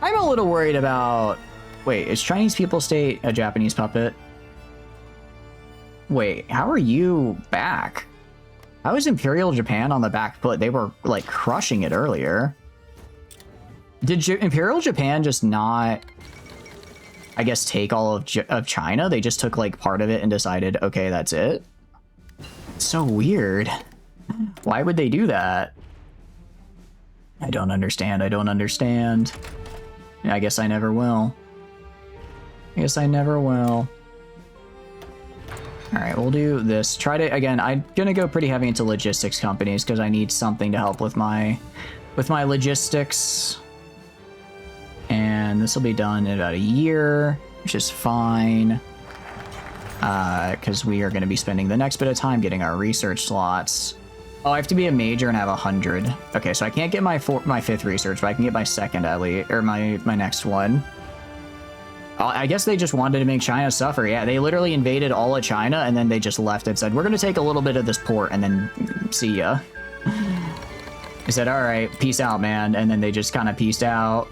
I'm a little worried about... Wait, is Chinese People's State a Japanese puppet? Wait, how are you back? How is Imperial Japan on the back foot? They were, like, crushing it earlier. Did Imperial Japan just not, I guess, take all of China? They just took, like, part of it and decided, okay, that's it? It's so weird. Why would they do that? I don't understand. I don't understand. I guess I never will. I guess I never will. All right, we'll do this. Try to, again, I'm gonna go pretty heavy into logistics companies because I need something to help with my logistics. And this will be done in about a year, which is fine. Because we are going to be spending the next bit of time getting our research slots. Oh, I have to be a major and have 100. Okay, so I can't get my fifth research, but I can get my second at least, or my next one. I guess they just wanted to make China suffer. Yeah, they literally invaded all of China, and then they just left and said, we're going to take a little bit of this port, and then see ya. I said, all right, peace out, man. And then they just kind of peaced out.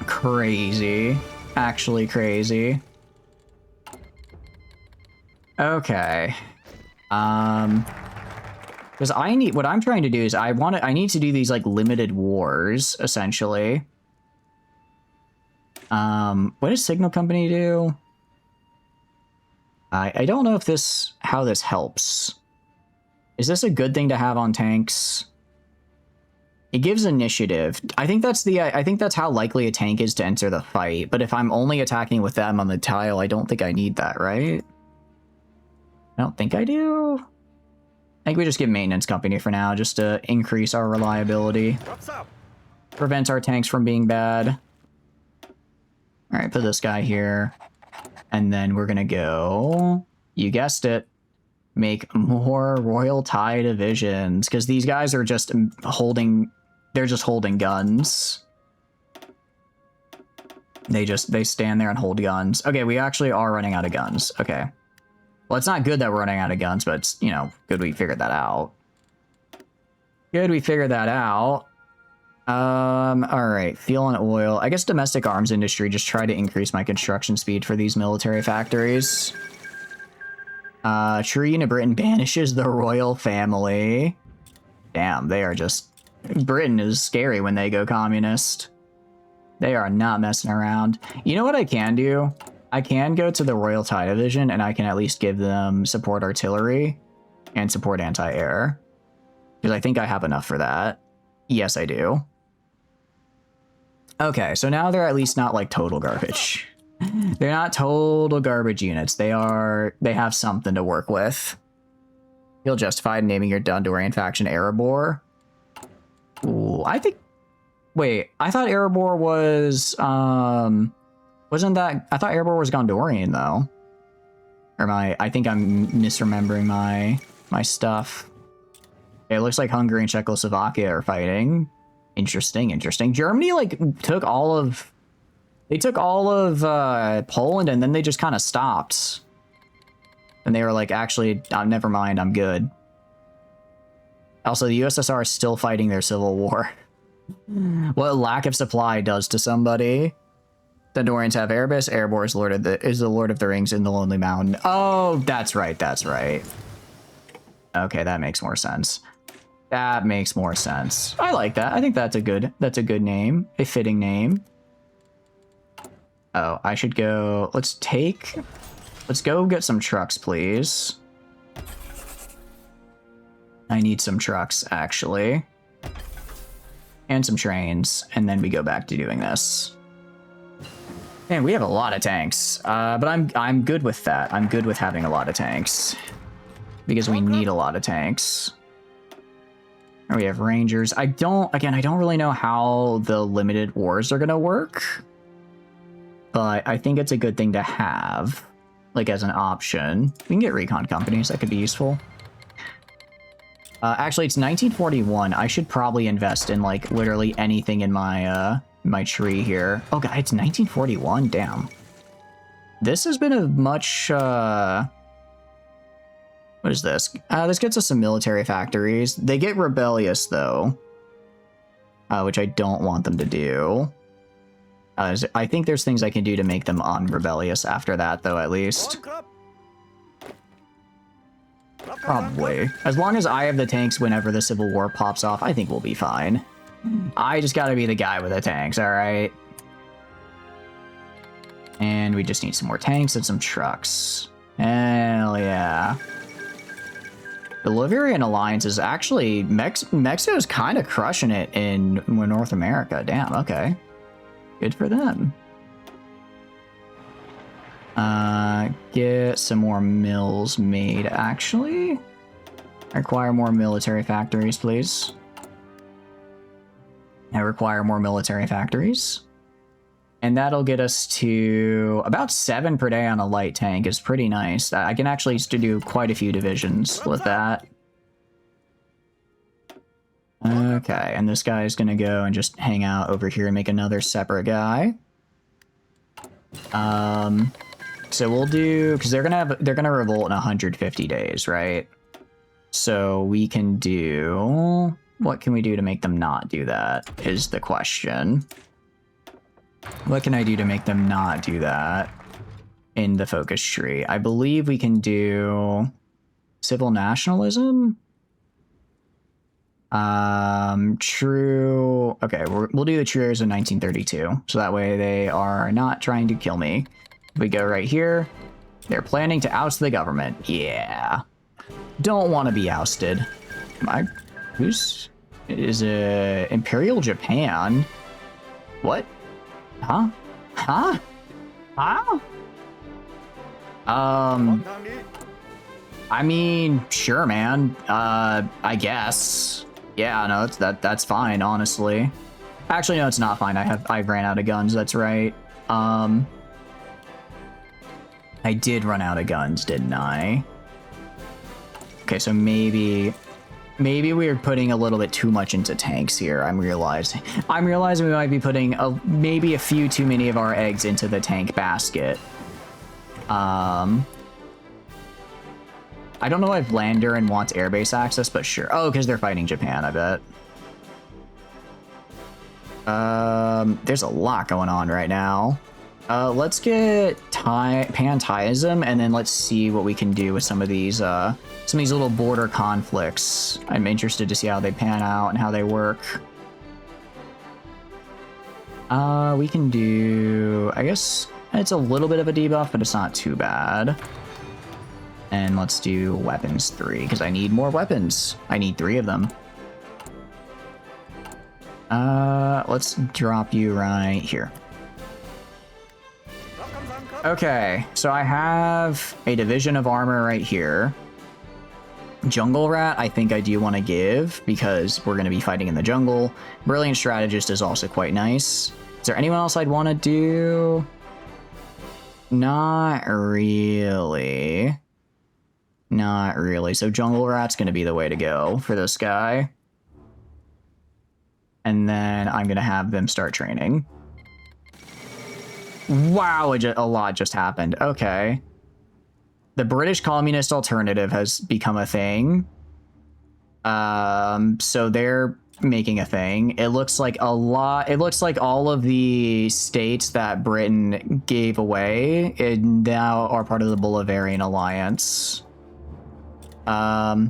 Crazy. Actually crazy. Okay. Because I need, what I'm trying to do is I need to do these like limited wars, essentially. What does Signal Company do? I don't know if how this helps. Is this a good thing to have on tanks? It gives initiative. I think that's how likely a tank is to enter the fight. But if I'm only attacking with them on the tile, I don't think I need that, right? I don't think I do. I think we just give maintenance company for now, just to increase our reliability. What's up? Prevent our tanks from being bad. All right, put this guy here. And then we're gonna go, you guessed it, make more Royal Thai divisions, because these guys are just holding, they're just holding guns. They stand there and hold guns. Okay, we actually are running out of guns. Okay. Well, it's not good that we're running out of guns, but it's, you know, good we figured that out. Good we figured that out. All right, fuel and oil. I guess domestic arms industry, just try to increase my construction speed for these military factories. Trina Britain banishes the royal family. Damn, they are just... Britain is scary when they go communist. They are not messing around. You know what I can do? I can go to the Royal Thai Division and I can at least give them support artillery and support anti-air. Because I think I have enough for that. Yes, I do. Okay, so now they're at least not like total garbage. They're not total garbage units. They have something to work with. Feel justified naming your Dondorian faction Erebor. Ooh, I think... Wait, I thought Erebor was... Wasn't that... I thought Erebor was Gondorian, though. Or I think I'm misremembering my stuff. Okay, it looks like Hungary and Czechoslovakia are fighting. Interesting. Germany, like, took all of... They took all of Poland, and then they just kind of stopped. And they were like, actually, never mind, I'm good. Also, the USSR is still fighting their civil war. What lack of supply does to somebody. Dondorians have Erebus. Erebor is the Lord of the Rings in the Lonely Mountain. Oh, that's right. Okay, that makes more sense. That makes more sense. I like that. I think that's a good name. A fitting name. Oh, I should go... Let's go get some trucks, please. I need some trucks, actually. And some trains. And then we go back to doing this. Man, we have a lot of tanks. But I'm good with that. I'm good with having a lot of tanks. Because we need a lot of tanks. And we have rangers. I don't really know how the limited wars are going to work. But I think it's a good thing to have. Like, as an option. We can get recon companies. That could be useful. Actually, it's 1941. I should probably invest in, like, literally anything in my, my tree here. Oh, God, it's 1941? Damn. This has been a much, What is this? This gets us some military factories. They get rebellious, though. Which I don't want them to do. I think there's things I can do to make them unrebellious after that, though, at least. Probably. As long as I have the tanks whenever the Civil War pops off, I think we'll be fine. I just gotta be the guy with the tanks, alright? And we just need some more tanks and some trucks. Hell yeah. The Liverian Alliance is actually... Mexico's kind of crushing it in North America. Damn, okay. Good for them. Get some more mills made, actually. I require more military factories, please. I require more military factories. And that'll get us to about 7 per day on a light tank. Is pretty nice. I can actually do quite a few divisions with that. Okay, and this guy is gonna go and just hang out over here and make another separate guy. So we'll do, because they're gonna revolt in 150 days, right? So we can do, what can we do to make them not do that is the question. What can I do to make them not do that in the focus tree? I believe we can do civil nationalism. True. Okay, we'll do the Truers in 1932, so that way they are not trying to kill me. We go right here. They're planning to oust the government. Yeah. Don't want to be ousted. Is Imperial Japan? What? Huh? Huh? Huh? I mean, sure, man. I guess. Yeah, no, that's fine, honestly. Actually, no, it's not fine. I ran out of guns, that's right. I did run out of guns, didn't I? Okay, so maybe we're putting a little bit too much into tanks here. I'm realizing we might be putting maybe a few too many of our eggs into the tank basket. I don't know if Landerin wants airbase access, but sure. Oh, because they're fighting Japan, I bet. There's a lot going on right now. Let's get pantheism, and then let's see what we can do with some of these little border conflicts. I'm interested to see how they pan out and how they work. We can do, I guess it's a little bit of a debuff, but it's not too bad. And let's do weapons 3, because I need more weapons. I need 3 of them. Let's drop you right here. Okay, so I have a division of armor right here. Jungle Rat, I think I do want to give, because we're going to be fighting in the jungle. Brilliant Strategist is also quite nice. Is there anyone else I'd want to do? Not really. Not really. So Jungle Rat's going to be the way to go for this guy. And then I'm going to have them start training. Wow, a lot just happened. Okay. The British Communist Alternative has become a thing. So they're making a thing. It looks like all of the states that Britain gave away now are part of the Bolivarian Alliance. I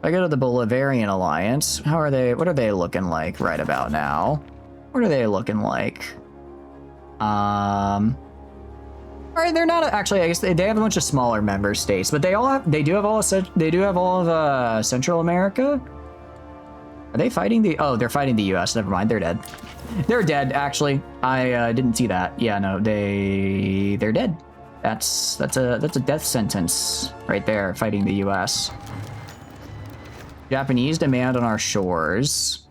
go to the Bolivarian Alliance. What are they looking like right about now? What are they looking like? All right, they're not actually. I guess they have a bunch of smaller member states, but they do have all of Central America. Are they fighting the? Oh, they're fighting the U.S. Never mind, they're dead. They're dead. Actually, I didn't see that. Yeah, no, they're dead. That's a death sentence right there. Fighting the U.S. Japanese demand on our shores.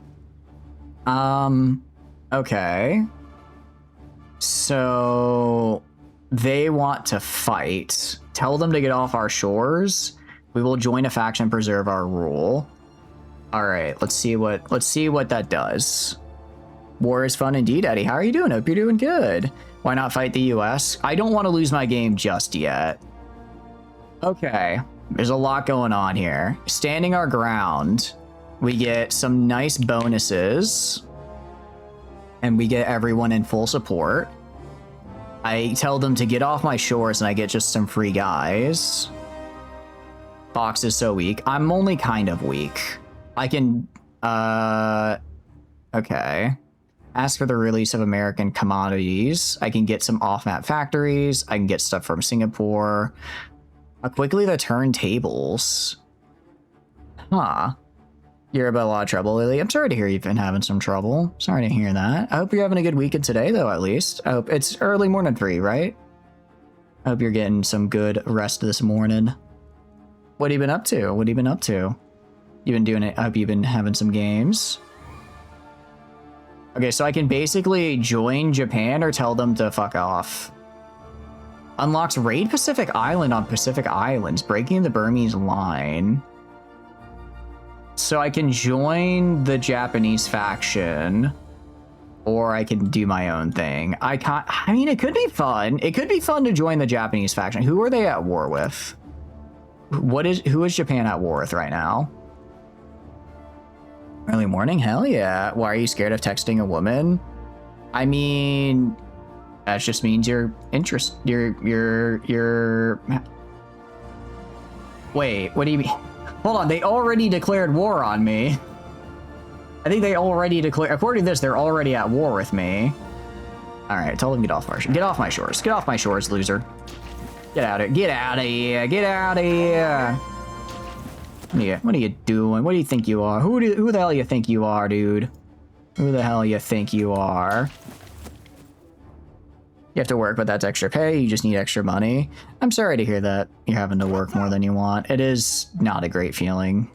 Okay. So they want to fight. Tell them to get off our shores. We will join a faction and preserve our rule. All right, let's see what that does. War is fun indeed, Eddie. How are you doing? Hope you're doing good. Why not fight the US? I don't want to lose my game just yet. Okay, there's a lot going on here. Standing our ground, we get some nice bonuses. And we get everyone in full support. I tell them to get off my shores and I get just some free guys. Fox is so weak. I'm only kind of weak. I can, okay. Ask for the release of American commodities. I can get some off-map factories. I can get stuff from Singapore. Quickly the turntables. Huh. You're about a lot of trouble, Lily. I'm sorry to hear you've been having some trouble. Sorry to hear that. I hope you're having a good weekend today, though, at least. I hope it's early morning for you, right? I hope you're getting some good rest this morning. What have you been up to? What have you been up to? You've been doing it. I hope you've been having some games. Okay, so I can basically join Japan or tell them to fuck off. Unlocks Raid Pacific Island on Pacific Islands, breaking the Burmese line. So I can join the Japanese faction, or I can do my own thing. I mean, it could be fun. It could be fun to join the Japanese faction. Who are they at war with? Who is Japan at war with right now? Early morning? Hell yeah. Why are you scared of texting a woman? I mean, that just means you're Wait, what do you mean? Hold on, they already declared war on me. I think they already declared, according to this, they're already at war with me. All right, tell them get off my shores. Get off my shores, loser. Get out of here. Get out of here. Get out of here. What are you doing? What do you think you are? Who the hell you think you are, dude? Who the hell you think you are? You have to work, but that's extra pay. You just need extra money. I'm sorry to hear that you're having to work more than you want. It is not a great feeling.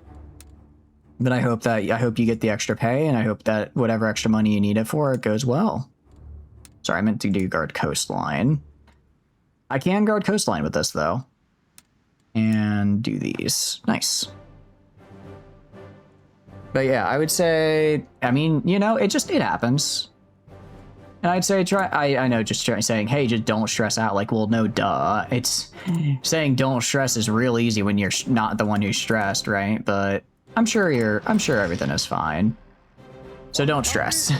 But I hope you get the extra pay, and I hope that whatever extra money you need it for, it goes well. Sorry, I meant to do guard coastline. I can guard coastline with this, though. And do these. Nice. But yeah, I would say, I mean, you know, it happens. And I'd say I know, just saying, hey, just don't stress out. Like, well, no, duh. It's saying don't stress is real easy when you're not the one who's stressed, right? But I'm sure everything is fine. So don't stress.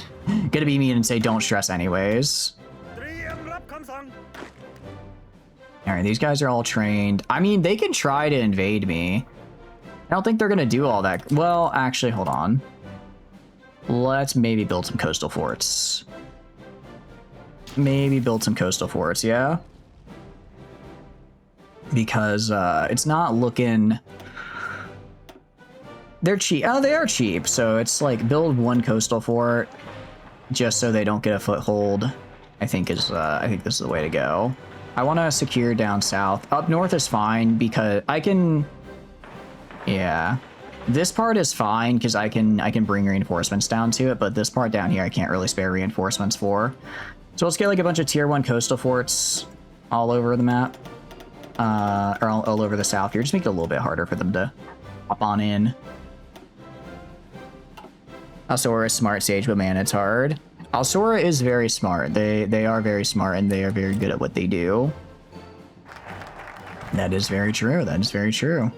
Gonna be mean and say don't stress anyways. Alright, these guys are all trained. I mean, they can try to invade me. I don't think they're gonna do all that. Well, actually, hold on. Let's maybe build some coastal forts. Yeah? Because it's not looking... They're cheap. Oh, they are cheap. So it's like build one coastal fort just so they don't get a foothold. I think this is the way to go. I want to secure down south. Up north is fine because I can... Yeah. This part is fine because I can bring reinforcements down to it, but this part down here I can't really spare reinforcements for. So let's get like a bunch of tier 1 coastal forts all over the map. Or all over the south here. Just make it a little bit harder for them to hop on in. Alsora is smart, Sage, but man, it's hard. Alsora is very smart. They are very smart, and they are very good at what they do. That is very true. That is very true.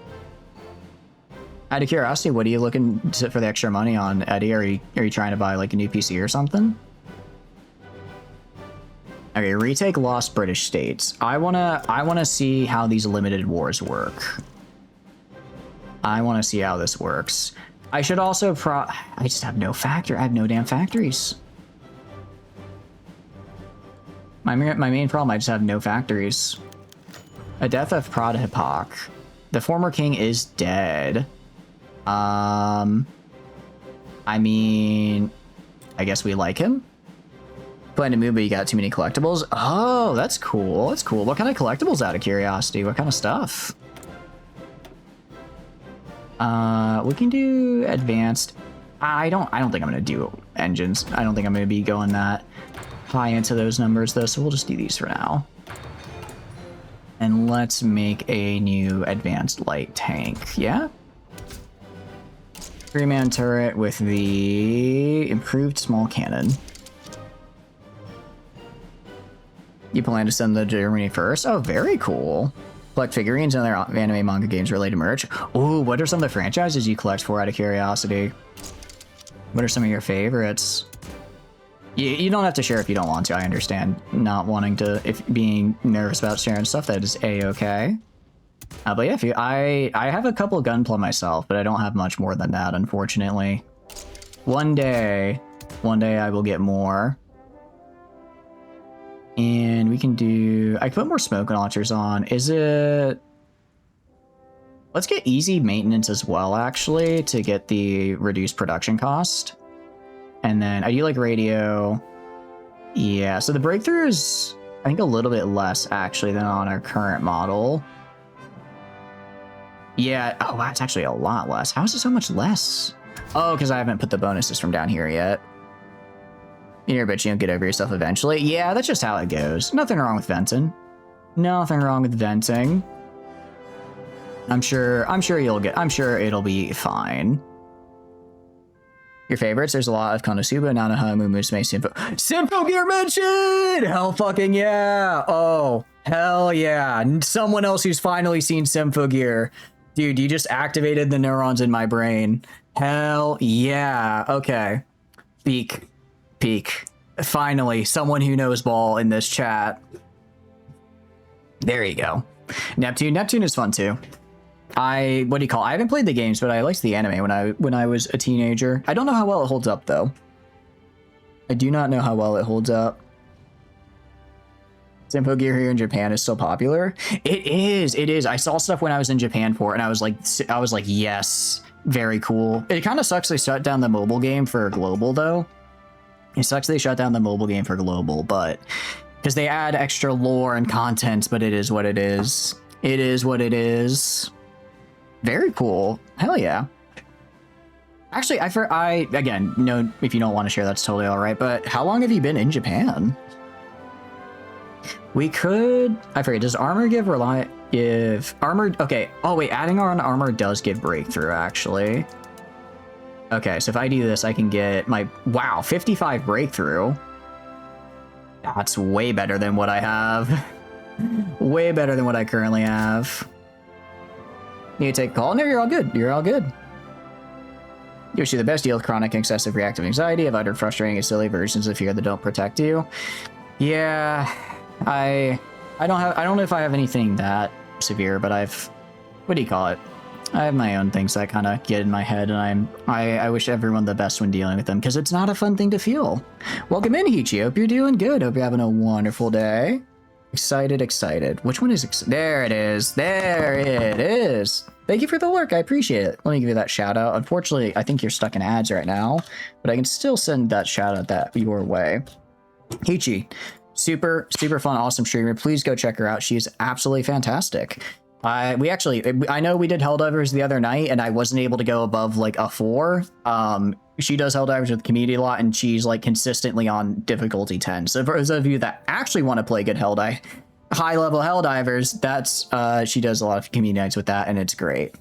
Out of curiosity, what are you looking for the extra money on, Eddie? Are you trying to buy like a new PC or something? Okay, retake lost British states. I wanna see how these limited wars work. I wanna see how this works. I should also I just have no factory. I have no damn factories. My main problem, I just have no factories. A death of Pradipok. The former king is dead. I mean, I guess we like him. Plan to move, but you got too many collectibles. Oh, that's cool. That's cool. What kind of collectibles, out of curiosity? What kind of stuff? We can do advanced. I don't think I'm gonna do engines. I don't think I'm gonna be going that high into those numbers though, so we'll just do these for now. And let's make a new advanced light tank. Yeah? 3-man turret with the improved small cannon. You plan to send the Germany first? Oh, very cool. Collect figurines and other anime, manga, games related merch. Ooh, what are some of the franchises you collect for, out of curiosity? What are some of your favorites? You don't have to share if you don't want to. I understand not wanting to, if being nervous about sharing stuff. That is a-okay. But yeah, I have a couple Gunpla myself, but I don't have much more than that, unfortunately. One day I will get more. And we can do... I can put more smoke launchers on. Is it... Let's get easy maintenance as well, actually, to get the reduced production cost. And then I do like radio. Yeah, so the breakthrough is I think a little bit less actually than on our current model. Yeah, oh wow, it's actually a lot less. How is it so much less? Oh, because I haven't put the bonuses from down here yet. You're a bitch, you'll get over yourself eventually. Yeah, that's just how it goes. Nothing wrong with venting. Nothing wrong with venting. I'm sure it'll be fine. Your favorites? There's a lot of Konosuba, Nanoha, Musume, Symphogear mentioned! Hell fucking yeah! Oh, hell yeah. Someone else who's finally seen Symphogear. Dude, you just activated the neurons in my brain. Hell yeah. Okay. Peak. Finally, someone who knows ball in this chat. There you go. Neptune is fun too. I haven't played the games, but I liked the anime when I was a teenager. I don't know how well it holds up though. I do not know how well it holds up. Symphogear here in Japan is still popular. It is. I saw stuff when I was in Japan for it, and I was like, yes, very cool. It kind of sucks they shut down the mobile game for global though. It sucks they shut down the mobile game for global, but because they add extra lore and content, but it is what it is. It is what it is. Very cool. Hell yeah. Actually, again, no, if you don't want to share, that's totally all right. But how long have you been in Japan? We could, I forget, does armor give armor? Okay. Oh wait, adding on armor does give breakthrough actually. Okay, so if I do this, I can get my, wow, 55 breakthrough. That's way better than what I have. Way better than what I currently have. Need to take a call? No, you're all good. You're all good. Gives you the best deal with chronic excessive reactive anxiety of utter frustrating and silly versions of fear that don't protect you. Yeah, I don't know if I have anything that severe, but what do you call it? I have my own things that kind of get in my head, and I wish everyone the best when dealing with them, because it's not a fun thing to feel. Welcome in, Hichi. Hope you're doing good. Hope you're having a wonderful day. Excited. Which one is there it is. There it is. Thank you for the lurk. I appreciate it. Let me give you that shout out. Unfortunately, I think you're stuck in ads right now, but I can still send that shout out that your way. Hichi, super fun, awesome streamer. Please go check her out. She's absolutely fantastic. I know we did Helldivers the other night, and I wasn't able to go above like a 4. She does Helldivers with the community a lot, and she's like consistently on difficulty 10. So for those of you that actually want to play good high level Helldivers, that's she does a lot of community nights with that, and it's great.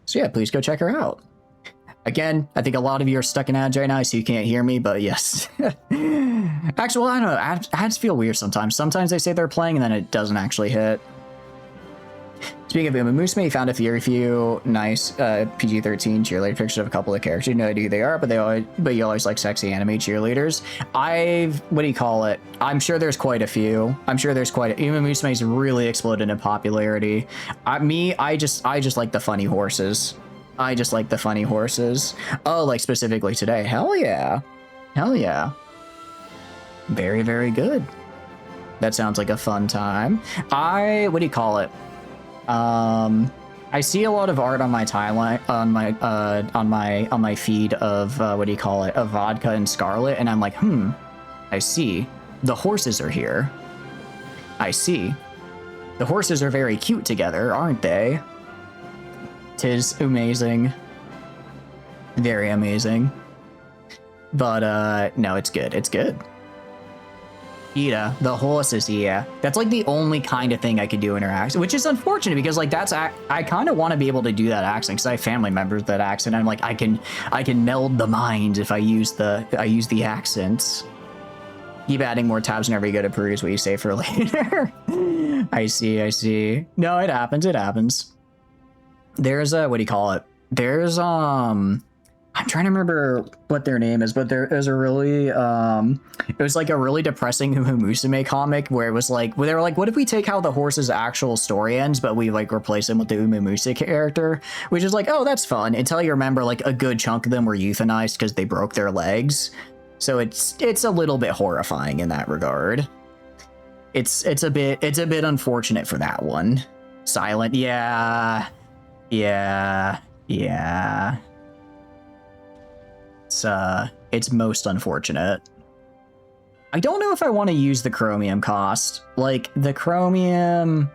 So yeah, please go check her out. Again, I think a lot of you are stuck in ads right now, so you can't hear me, but yes. Actually, well, I don't know. Ads feel weird sometimes. Sometimes they say they're playing, and then it doesn't actually hit. Speaking of Uma Musume, he found a few nice PG-13 cheerleader pictures of a couple of characters. You know who they are, but you always like sexy anime cheerleaders. What do you call it? I'm sure there's quite a few. Uma Musume's really exploded in popularity. I just like the funny horses. I just like the funny horses. Oh, like specifically today. Hell yeah. Very, very good. That sounds like a fun time. What do you call it? I see a lot of art on my timeline, on my feed of of Vodka and Scarlet, and I'm like, I see. The horses are here. I see. The horses are very cute together, aren't they? 'Tis amazing. Very amazing. But no, it's good. It's good. Ida, the horses, yeah. That's like the only kind of thing I could do in her accent, which is unfortunate because like I kind of want to be able to do that accent because I have family members that accent. I'm like I can meld the mind if I use the accents. Keep adding more tabs whenever you go to peruse what you say for later. I see. No, it happens. There's there's I'm trying to remember what their name is, but there is a really, it was like a really depressing Uma Musume comic where it was like, they were like, what if we take how the horse's actual story ends, but we like replace him with the Uma Musume character, which is like, oh, that's fun. Until you remember like a good chunk of them were euthanized because they broke their legs. So it's a little bit horrifying in that regard. It's a bit unfortunate for that one. Silent. Yeah. It's most unfortunate. I don't know if I want to use the chromium cost. Like, the chromium...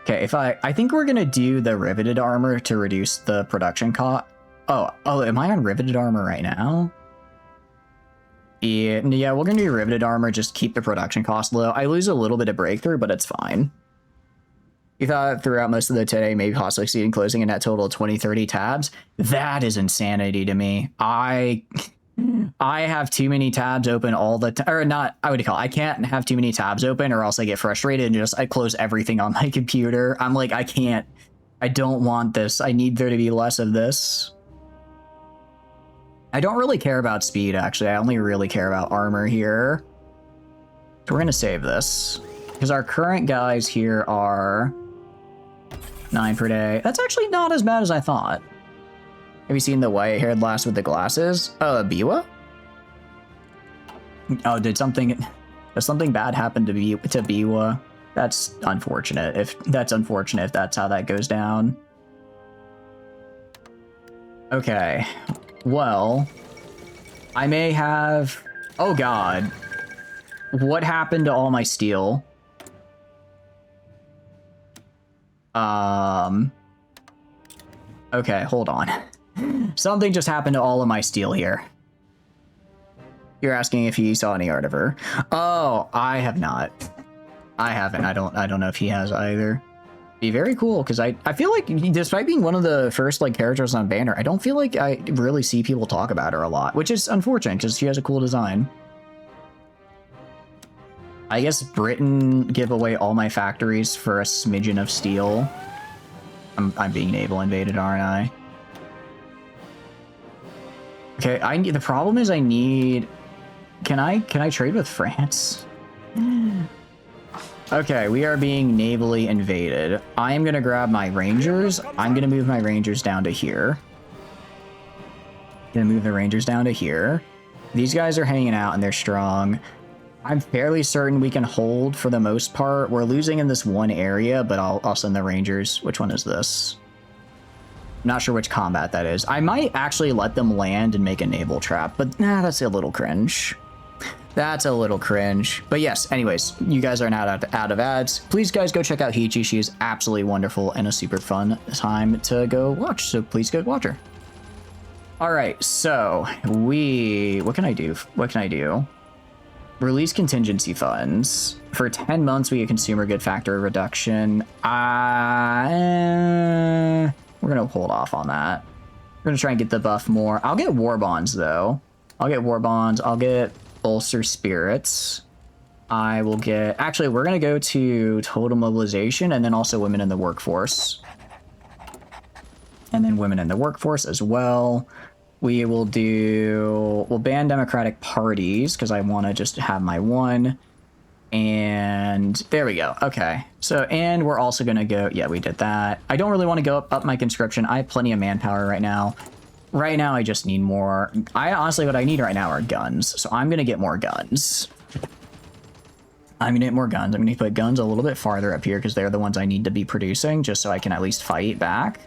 Okay, if I think we're gonna do the riveted armor to reduce the production cost. Oh, am I on riveted armor right now? Yeah, we're gonna do riveted armor, just keep the production cost low. I lose a little bit of breakthrough, but it's fine. You thought throughout most of the today, maybe possibly exceeding closing a net total of 20-30 tabs? That is insanity to me. I have too many tabs open all the time, or not, I would call it, I can't have too many tabs open or else I get frustrated and just, I close everything on my computer. I'm like, I don't want this. I need there to be less of this. I don't really care about speed, actually. I only really care about armor here. So we're going to save this because our current guys here are 9 per day. That's actually not as bad as I thought. Have you seen the white-haired lass with the glasses? Oh, Biwa? Oh, does something bad happen to Biwa? That's unfortunate. If that's how that goes down. Okay. Well, I may have... Oh, God. What happened to all my steel? Okay, hold on. Something just happened to all of my steel here. You're asking if he saw any art of her. Oh, I have not. I haven't. I don't know if he has either. Be very cool, because I feel like, despite being one of the first like characters on Banner, I don't feel like I really see people talk about her a lot, which is unfortunate because she has a cool design. I guess Britain give away all my factories for a smidgen of steel. I'm being naval invaded, aren't I? Okay, the problem is I need... Can I trade with France? Okay, we are being navally invaded. I am gonna grab my Rangers. I'm gonna move my Rangers down to here. Gonna move the Rangers down to here. These guys are hanging out and they're strong. I'm fairly certain we can hold for the most part. We're losing in this one area, but I'll send the Rangers. Which one is this? I'm not sure which combat that is. I might actually let them land and make a naval trap, but nah, that's a little cringe. That's a little cringe. But yes, anyways, you guys are now out of ads. Please, guys, go check out Hichi. She is absolutely wonderful and a super fun time to go watch. So please go watch her. All right, so what can I do? What can I do? Release contingency funds. For 10 months, we get consumer good factor reduction. We're going to hold off on that. We're going to try and get the buff more. I'll get war bonds, though. I'll get war bonds. I'll get bolster spirits. I will get... Actually, we're going to go to total mobilization and then also women in the workforce. And then women in the workforce as well. We will do... We'll ban democratic parties because I want to just have my one. And there we go. Okay. So, and we're also going to go... Yeah, we did that. I don't really want to go up my conscription. I have plenty of manpower right now. Right now, I just need more. Honestly, what I need right now are guns. So I'm going to get more guns. I'm going to get more guns. I'm going to put guns a little bit farther up here because they're the ones I need to be producing just so I can at least fight back.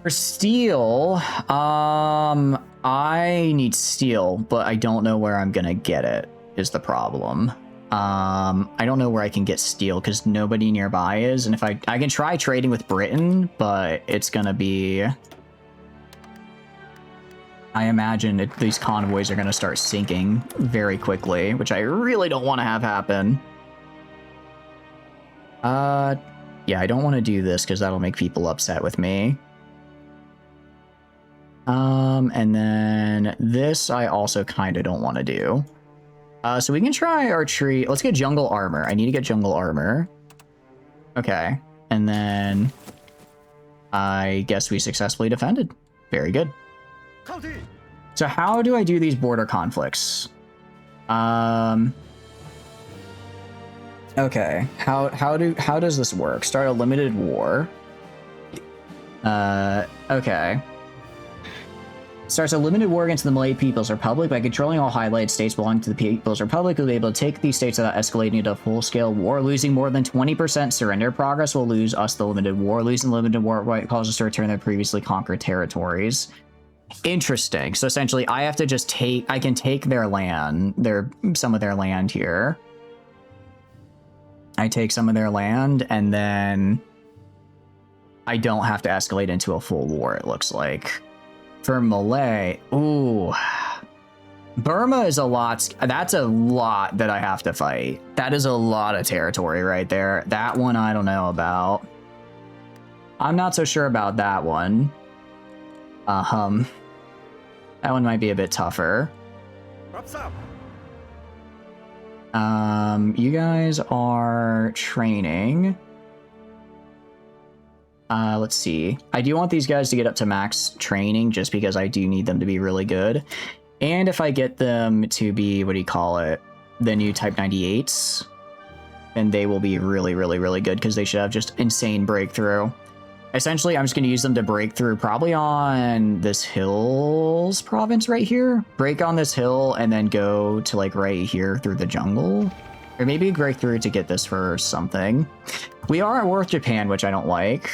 For steel, I need steel, but I don't know where I'm going to get it is the problem. I don't know where I can get steel because nobody nearby is. And if I can try trading with Britain, but it's going to be... I imagine these convoys are going to start sinking very quickly, which I really don't want to have happen. Yeah, I don't want to do this because that'll make people upset with me. And then this I also kind of don't want to do. So we can try archery. Let's get jungle armor. I need to get jungle armor. Okay. And then I guess we successfully defended. Very good. So how do I do these border conflicts? Okay. How does this work? Start a limited war. Okay. Starts a limited war against the Malay People's Republic. By controlling all highlighted states belonging to the People's Republic, we'll be able to take these states without escalating into a full-scale war. Losing more than 20% surrender progress will lose us the limited war. Losing the limited war causes us to return their previously conquered territories. Interesting. So essentially, I have to just I can take their land, some of their land here. I take some of their land, and then I don't have to escalate into a full war, it looks like. For Malay, ooh. Burma is a lot. That's a lot that I have to fight. That is a lot of territory right there. That one I don't know about. I'm not so sure about that one. That one might be a bit tougher. You guys are training. Let's see. I do want these guys to get up to max training just because I do need them to be really good. And if I get them to be, what do you call it? The new Type 98s, then they will be really, really, really good because they should have just insane breakthrough. Essentially, I'm just going to use them to break through probably on this hills province right here. Break on this hill and then go to like right here through the jungle. Or maybe break through to get this for something. We are at war with Japan, which I don't like.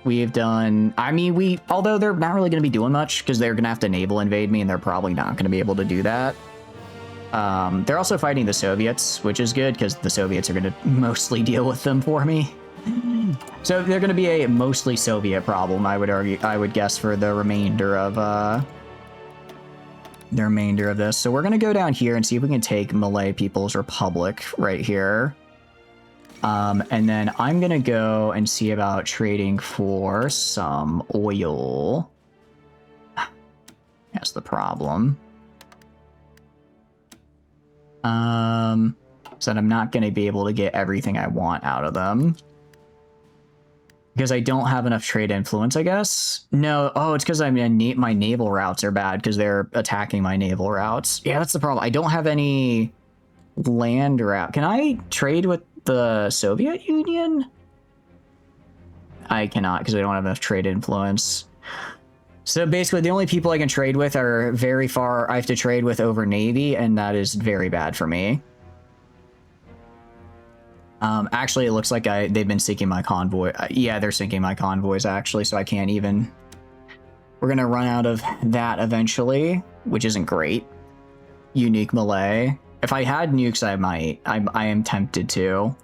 We've done, I mean, although they're not really going to be doing much because they're going to have to naval invade me and they're probably not going to be able to do that. They're also fighting the Soviets, which is good because the Soviets are going to mostly deal with them for me. So they're going to be a mostly Soviet problem, I would argue, I would guess, for the remainder of this. So we're going to go down here and see if we can take Malay People's Republic right here. And then I'm going to go and see about trading for some oil. That's the problem. So that I'm not going to be able to get everything I want out of them. Because I don't have enough trade influence, I guess. No, oh, it's because my naval routes are bad because they're attacking my naval routes. Yeah, that's the problem. I don't have any land route. Can I trade with the Soviet Union? I cannot because I don't have enough trade influence. So basically, the only people I can trade with are very far. I have to trade with over Navy, and that is very bad for me. Actually, it looks like they've been sinking my convoy. Yeah, they're sinking my convoys, actually, so I can't even... We're going to run out of that eventually, which isn't great. Unique Malay. If I had nukes, I might. I am tempted to.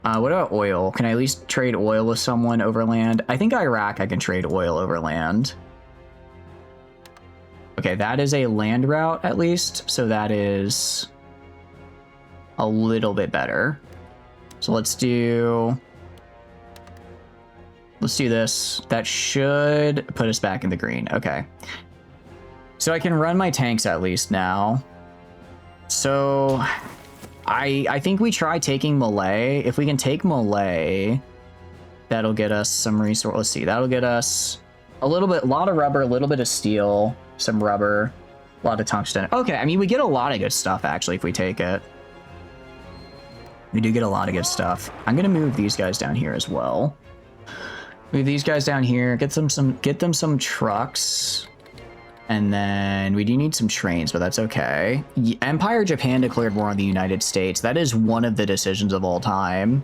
What about oil? Can I at least trade oil with someone over land? I think Iraq I can trade oil over land. Okay, that is a land route, at least, so that is... a little bit better. So let's do this. That should put us back in the green. Okay. So I can run my tanks at least now. So I think we try taking Malay. If we can take Malay, that'll get us some resource. Let's see. That'll get us a lot of rubber, a little bit of steel, some rubber, a lot of tungsten. Okay, I mean, we get a lot of good stuff actually if we take it. We do get a lot of good stuff. I'm gonna move these guys down here as well. Move these guys down here. Get them some trucks, and then we do need some trains, but that's okay. Empire Japan declared war on the United States. That is one of the decisions of all time.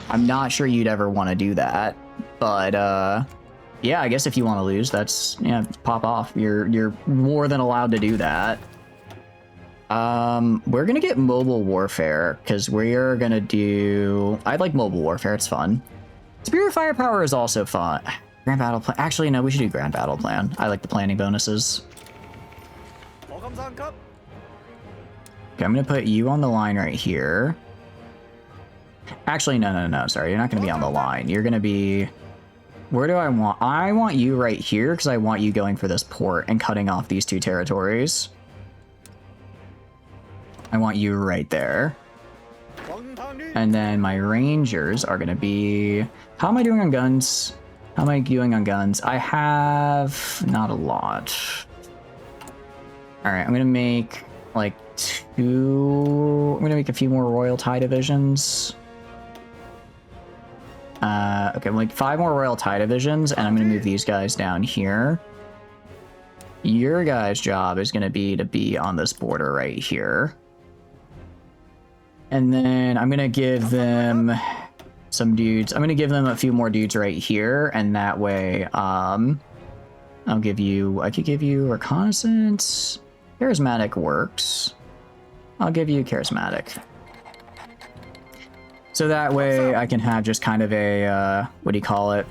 I'm not sure you'd ever want to do that, but yeah, I guess if you want to lose, that's pop off. You're more than allowed to do that. We're gonna get mobile warfare because we're gonna do. I like mobile warfare. It's fun. Spirit Firepower is also fun. Grand Battle Plan. Actually, no, we should do Grand Battle Plan. I like the planning bonuses. Okay, I'm gonna put you on the line right here. Actually, no. Sorry, you're not gonna be on the line. You're gonna be. Where do I want? I want you right here because I want you going for this port and cutting off these two territories. I want you right there. And then my rangers are going to be... How am I doing on guns? How am I doing on guns? I have not a lot. All right, I'm going to make like I'm going to make a few more Royal TIE divisions. Okay, I'm like 5 more Royal TIE divisions, and I'm going to move these guys down here. Your guys' job is going to be on this border right here. And then I'm going to give them some dudes. I'm gonna give them a few more dudes right here, and that way, I could give you reconnaissance. Charismatic works. I'll give you charismatic. So that way I can have just kind of a, what do you call it?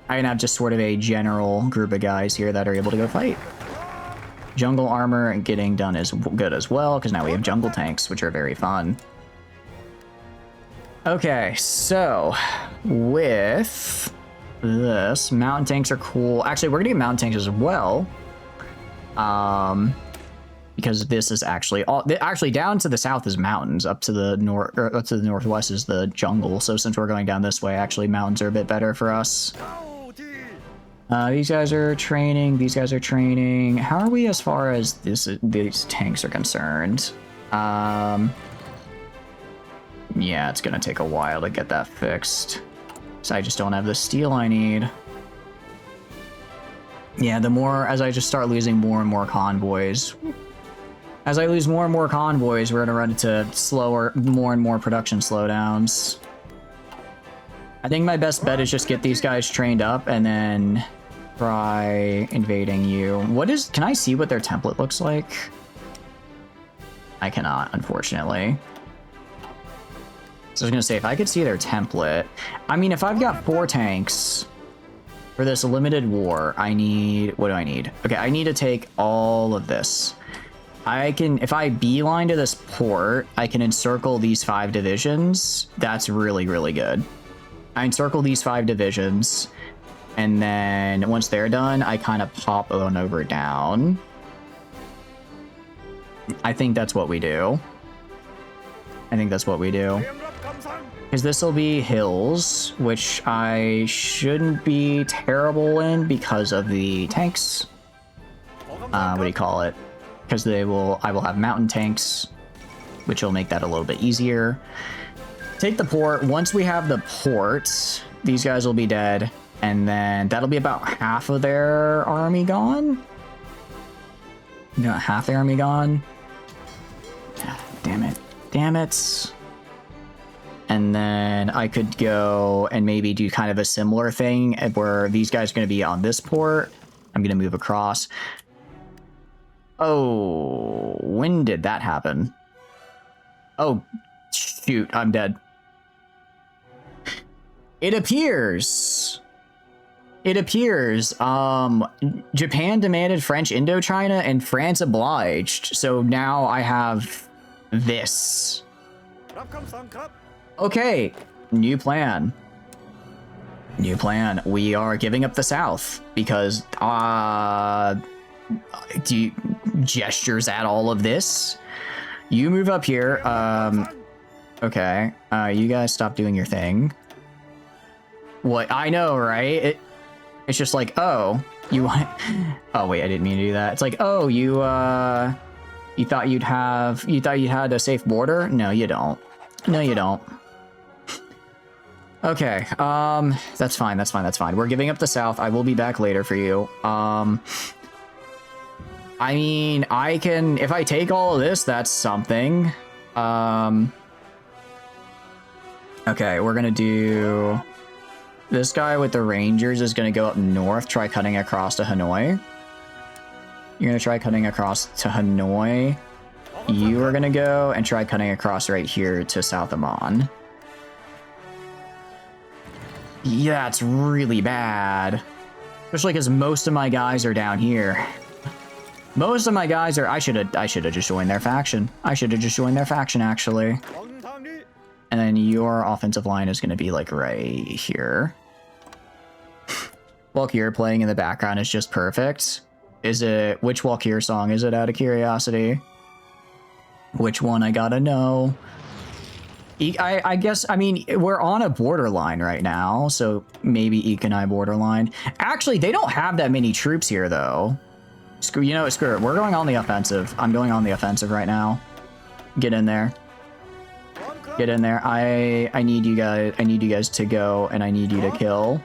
I can have just sort of a general group of guys here that are able to go fight. Jungle armor and getting done is good as well, because now we have jungle tanks, which are very fun. Okay, so with this, mountain tanks are cool. Actually, we're gonna get mountain tanks as well. Because this is actually actually down to the south is mountains, up to the north or up to the northwest is the jungle. So since we're going down this way, actually mountains are a bit better for us. These guys are training. These guys are training. How are we as far as these tanks are concerned? Yeah, it's gonna take a while to get that fixed. So I just don't have the steel I need. Yeah, the more as I just start losing more and more convoys. As I lose more and more convoys, we're gonna run into more and more production slowdowns. I think my best bet is just get these guys trained up and then try invading you. Can I see what their template looks like? I cannot, unfortunately. So I was gonna say, if I could see their template, I mean, if I've got 4 tanks for this limited war, what do I need? Okay, I need to take all of this. If I beeline to this port, I can encircle these 5 divisions. That's really, really good. I encircle these 5 divisions, and then once they're done, I kind of pop on over down. I think that's what we do. Because this will be hills, which I shouldn't be terrible in because of the tanks. What do you call it? Because I will have mountain tanks, which will make that a little bit easier. Take the port. Once we have the port, these guys will be dead, and then that'll be about half of their army gone. Half their army gone. Damn it. And then I could go and maybe do kind of a similar thing where these guys are going to be on this port. I'm going to move across. Oh, when did that happen? Oh, shoot, I'm dead. It appears, Japan demanded French Indochina and France obliged. So now I have this. Okay, new plan. We are giving up the South because, gestures at all of this. You move up here. Okay. You guys stop doing your thing. What? I know, right? It's just like, oh, you want... Oh, wait, I didn't mean to do that. It's like, oh, you thought you had a safe border? No, you don't. No, you don't. Okay, that's fine. We're giving up the South. I will be back later for you. I mean, if I take all of this, that's something. Okay, we're gonna do... This guy with the Rangers is gonna go up north, try cutting across to Hanoi. You're gonna try cutting across to Hanoi. You are gonna go and try cutting across right here to South Amman. Yeah, it's really bad. Especially because most of my guys are down here. Most of my guys are... I should have just joined their faction. Actually. And then your offensive line is going to be, like, right here. Walkir playing in the background is just perfect. Which Walkir song is it, out of curiosity? Which one? I gotta know. I guess, I mean, we're on a borderline right now, so maybe Ekonai borderline. Actually, they don't have that many troops here, though. Screw it. We're going on the offensive. I'm going on the offensive right now. Get in there. I need you guys to go, and I need you to kill.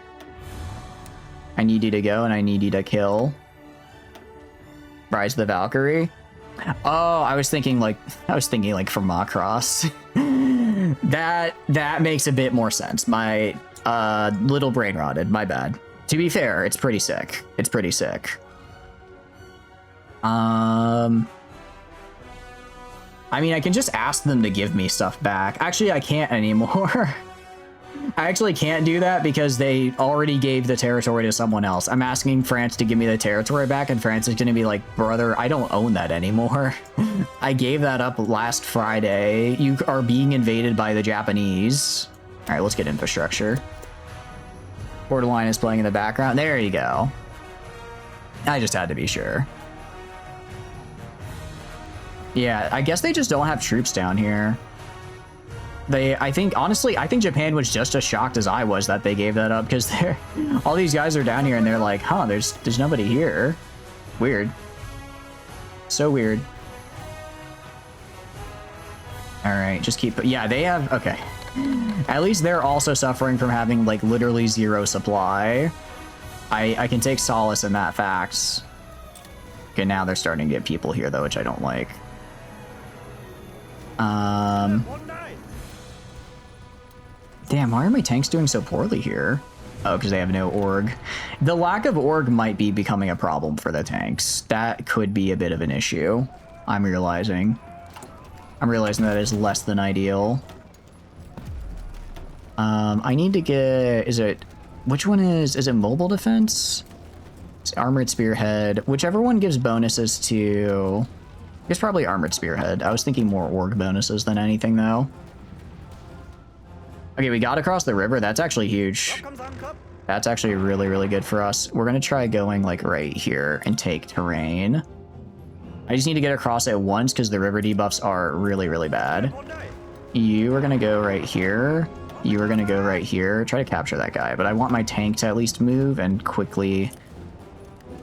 Rise of the Valkyrie. Oh, I was thinking like for Macross. That makes a bit more sense. My little brain rotted. My bad. To be fair, it's pretty sick. It's pretty sick. I mean, I can just ask them to give me stuff back. Actually, I can't anymore. I actually can't do that because they already gave the territory to someone else. I'm asking France to give me the territory back, and France is going to be like, brother, I don't own that anymore. I gave that up last Friday. You are being invaded by the Japanese. All right, let's get infrastructure. Borderline is playing in the background. There you go. I just had to be sure. Yeah, I guess they just don't have troops down here. I think Japan was just as shocked as I was that they gave that up, because all these guys are down here and they're like, huh, there's nobody here. Weird. So weird. All right, just keep, yeah, they have, okay. At least they're also suffering from having like literally zero supply. I can take solace in that fact. Okay, now they're starting to get people here though, which I don't like. Damn, why are my tanks doing so poorly here? Oh, because they have no org. The lack of org might be becoming a problem for the tanks. That could be a bit of an issue. I'm realizing that is less than ideal. I need to get, which one is it mobile defense? It's armored spearhead. Whichever one gives bonuses to, it's probably armored spearhead. I was thinking more org bonuses than anything though. Okay, we got across the river. That's actually huge. That's actually really, really good for us. We're going to try going like right here and take terrain. I just need to get across at once because the river debuffs are really, really bad. You are going to go right here. You are going to go right here. Try to capture that guy. But I want my tank to at least move and quickly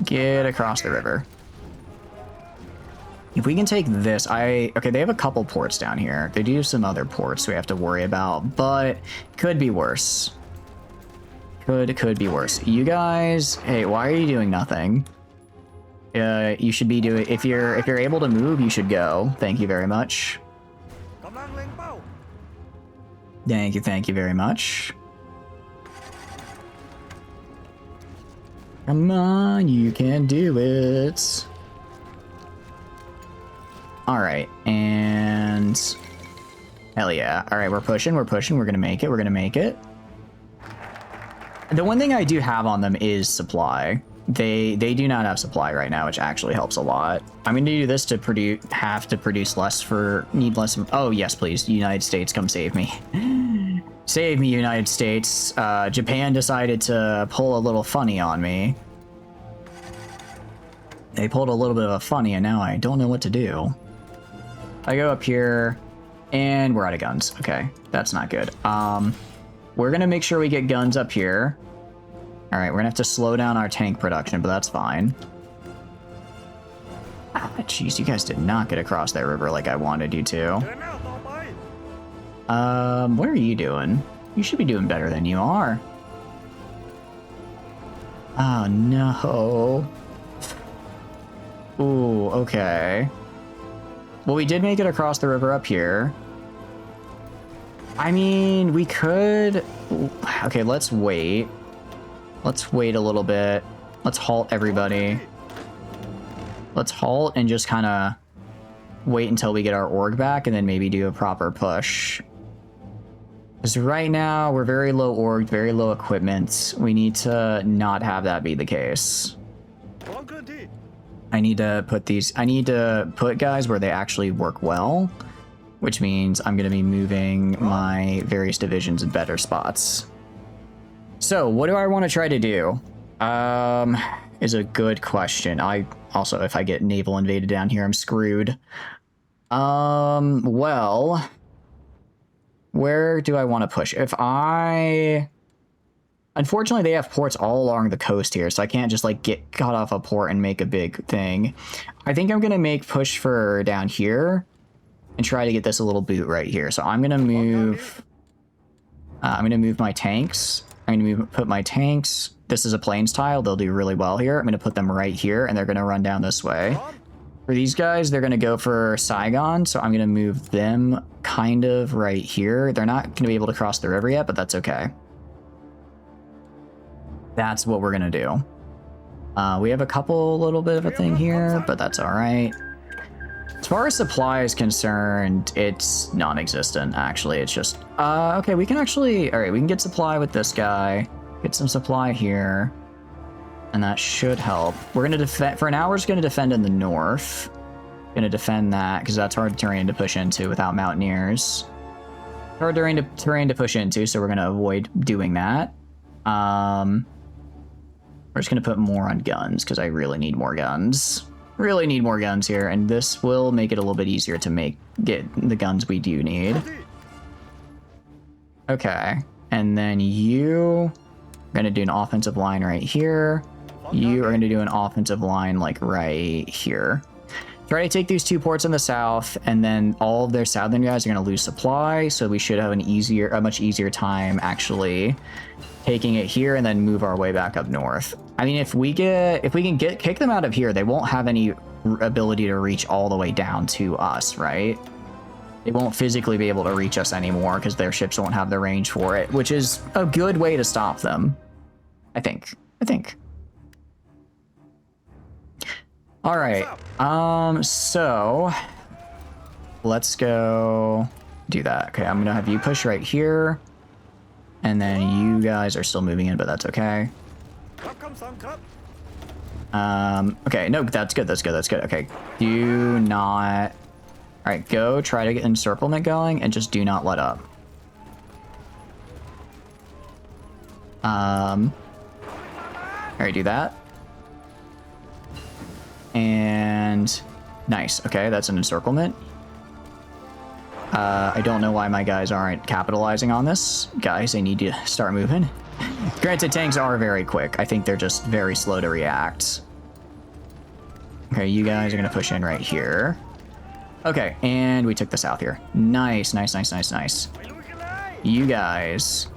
get across the river. If we can take this, okay, they have a couple ports down here. They do have some other ports we have to worry about, but could be worse. Could be worse. You guys, hey, why are you doing nothing? You should be doing, if you're able to move, you should go. Thank you very much. Thank you very much. Come on, you can do it. All right, and hell yeah. All right, we're pushing. We're gonna make it. The one thing I do have on them is supply. They do not have supply right now, which actually helps a lot. I'm gonna do this to produce less need less. Oh yes, please, United States, come save me. Save me, United States. Japan decided to pull a little funny on me. They pulled a little bit of a funny, and now I don't know what to do. I go up here, and we're out of guns. Okay, that's not good. We're gonna make sure we get guns up here. All right, we're gonna have to slow down our tank production, but that's fine. Ah, jeez, you guys did not get across that river like I wanted you to. What are you doing? You should be doing better than you are. Oh, no. Ooh, okay. Well, we did make it across the river up here. I mean, we could... Okay, let's wait. Let's wait a little bit. Let's halt everybody. Let's halt and just kind of wait until we get our org back and then maybe do a proper push. Because right now, we're very low org, very low equipment. We need to not have that be the case. I need to put guys where they actually work well, which means I'm going to be moving my various divisions in better spots. So what do I want to try to do? Is a good question. Also, if I get naval invaded down here, I'm screwed. Well, where do I want to push? Unfortunately, they have ports all along the coast here, so I can't just like get cut off a port and make a big thing. I think I'm gonna make push for down here and try to get this a little boot right here. So I'm gonna move. I'm gonna move my tanks. I'm gonna put my tanks. This is a plains tile. They'll do really well here. I'm gonna put them right here, and they're gonna run down this way. For these guys, they're going to go for Saigon, so I'm going to move them kind of right here. They're not going to be able to cross the river yet, but that's okay. That's what we're going to do. We have a little bit of a thing here, but that's all right. As far as supply is concerned, it's non-existent, actually. It's just, okay, we can actually, all right, we can get supply with this guy, get some supply here. And that should help. We're going to defend, for now, we're just going to defend in the north. Going to defend that, because that's hard terrain to push into without mountaineers. Hard terrain to push into, so we're going to avoid doing that. We're just going to put more on guns, because I really need more guns. Really need more guns here, and this will make it a little bit easier to get the guns we do need. Okay, and then you are going to do an offensive line right here. You are going to do an offensive line like right here. Try to take these 2 ports in the south, and then all of their southern guys are going to lose supply, so we should have a much easier time actually taking it here and then move our way back up north. I mean, if we can kick them out of here, they won't have any ability to reach all the way down to us, right? They won't physically be able to reach us anymore because their ships won't have the range for it, which is a good way to stop them. I think. All right. So let's go do that. Okay, I'm going to have you push right here. And then you guys are still moving in, but that's okay. Okay, no, that's good. Okay, do not... All right, go try to get encirclement going and just do not let up. All right, do that. And nice. Okay, that's an encirclement. I don't know why my guys aren't capitalizing on this. Guys, they need to start moving. Granted, tanks are very quick. I think they're just very slow to react. Okay, you guys are going to push in right here. Okay, and we took the south here. Nice. You guys,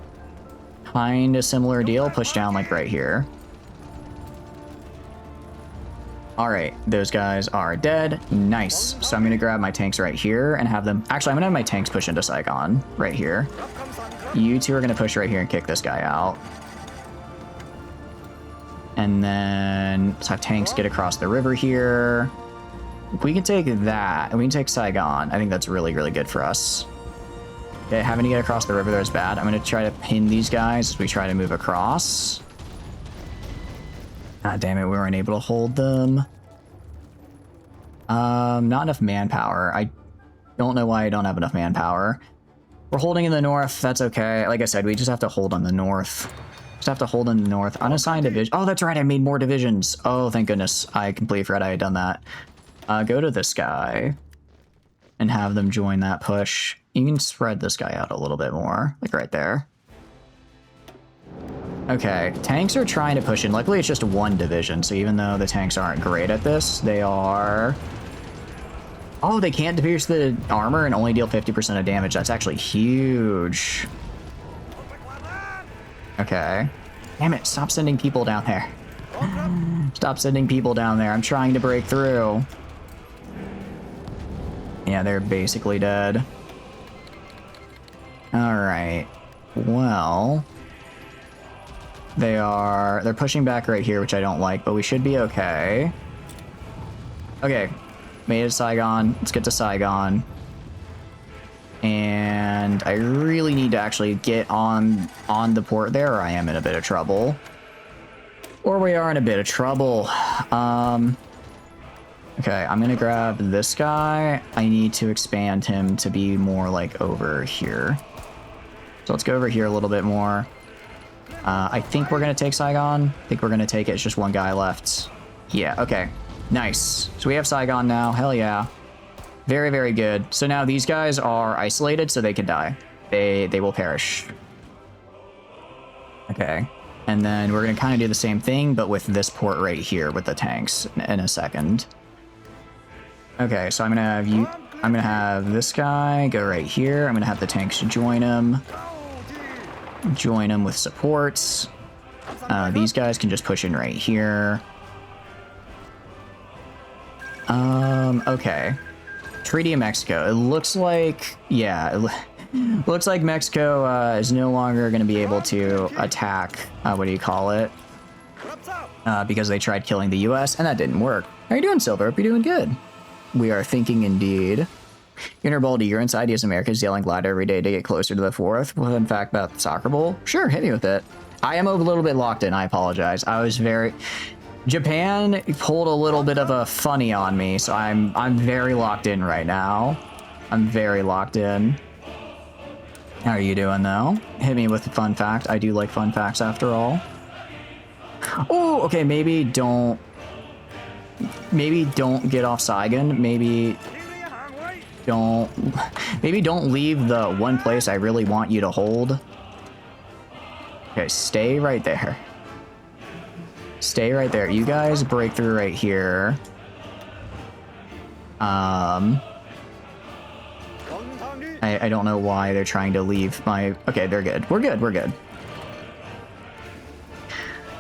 kind of similar deal. Push down like right here. All right, those guys are dead. Nice. So I'm going to grab my tanks right here and have them... Actually, I'm going to have my tanks push into Saigon right here. You two are going to push right here and kick this guy out. And then let's have tanks get across the river here. If we can take that, and we can take Saigon, I think that's really, really good for us. Okay, having to get across the river there is bad. I'm going to try to pin these guys as we try to move across. Ah, damn it, we weren't able to hold them. Not enough manpower. I don't know why I don't have enough manpower. We're holding in the north. That's okay. Like I said, we just have to hold on the north. Just have to hold in the north. Unassigned division. Oh, that's right. I made more divisions. Oh, thank goodness. I completely forgot I had done that. Go to this guy and have them join that push. You can spread this guy out a little bit more, like right there. Okay, tanks are trying to push in. Luckily, it's just one division, so even though the tanks aren't great at this, they are... Oh, they can't pierce the armor and only deal 50% of damage. That's actually huge. Okay. Damn it, stop sending people down there. Stop sending people down there. I'm trying to break through. Yeah, they're basically dead. Alright. Well... They're pushing back right here, which I don't like, but we should be okay. Okay. Made it to Saigon. Let's get to Saigon. And I really need to actually get on the port there, or I am in a bit of trouble. Or we are in a bit of trouble. Okay, I'm gonna grab this guy. I need to expand him to be more like over here. So let's go over here a little bit more. I think we're gonna take Saigon. I think we're gonna take it. It's just one guy left. Yeah, okay. Nice. So we have Saigon now. Hell yeah. Very, very good. So now these guys are isolated, so they can die. They will perish. Okay. And then we're gonna kind of do the same thing, but with this port right here with the tanks in a second. Okay, so I'm gonna have this guy go right here. I'm gonna have the tanks join him. Join him with supports. These guys can just push in right here. Okay. Treaty of Mexico. It looks like, yeah, looks like Mexico is no longer going to be able to attack, what do you call it? Because they tried killing the US, and that didn't work. How are you doing, Silver? Hope you're doing good. We are thinking indeed. Interbaldy, you're inside. Yes, America's yelling loud every day to get closer to the 4th. Well, in fact, about the soccer bowl? Sure, hit me with it. I am a little bit locked in. I apologize. I was very... Japan pulled a little bit of a funny on me, so I'm very locked in right now. I'm very locked in. How are you doing, though? Hit me with a fun fact. I do like fun facts, after all. Oh, okay, maybe don't get off Saigon. Maybe don't leave the one place I really want you to hold. Okay, stay right there. Stay right there. You guys break through right here. I don't know why they're trying to leave my... Okay, they're good. We're good. We're good.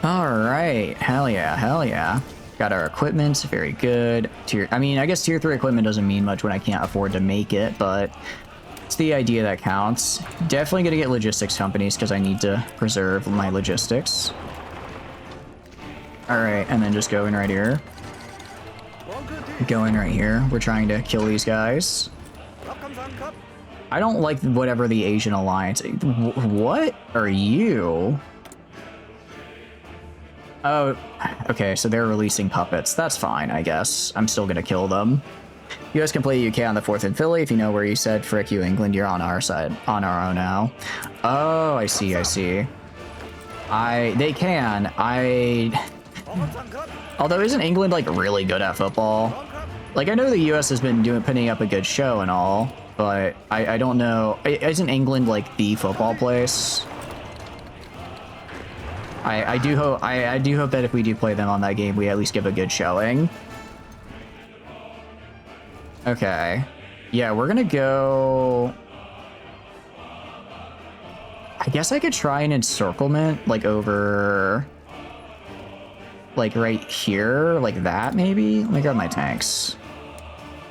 All right. Hell yeah. Hell yeah. Got our equipment. Very good. I mean, I guess tier 3 equipment doesn't mean much when I can't afford to make it, but it's the idea that counts. Definitely going to get logistics companies because I need to preserve my logistics. All right. And then just go in right here. Go in right here. We're trying to kill these guys. I don't like whatever the Asian alliance... What are you? Oh, okay, so they're releasing puppets. That's fine, I guess. I'm still gonna kill them. You guys can play UK on the 4th in Philly. If you know where you said, frick you, England, you're on our side. On our own now. Oh, I see, I see. They can. Although, isn't England, like, really good at football? Like, I know the US has been putting up a good show and all, but I don't know. Isn't England, like, the football place? I do hope that if we do play them on that game, we at least give a good showing. Okay. Yeah, we're gonna go... I guess I could try an encirclement, like, over... Like, right here? Like that, maybe? Let me grab my tanks.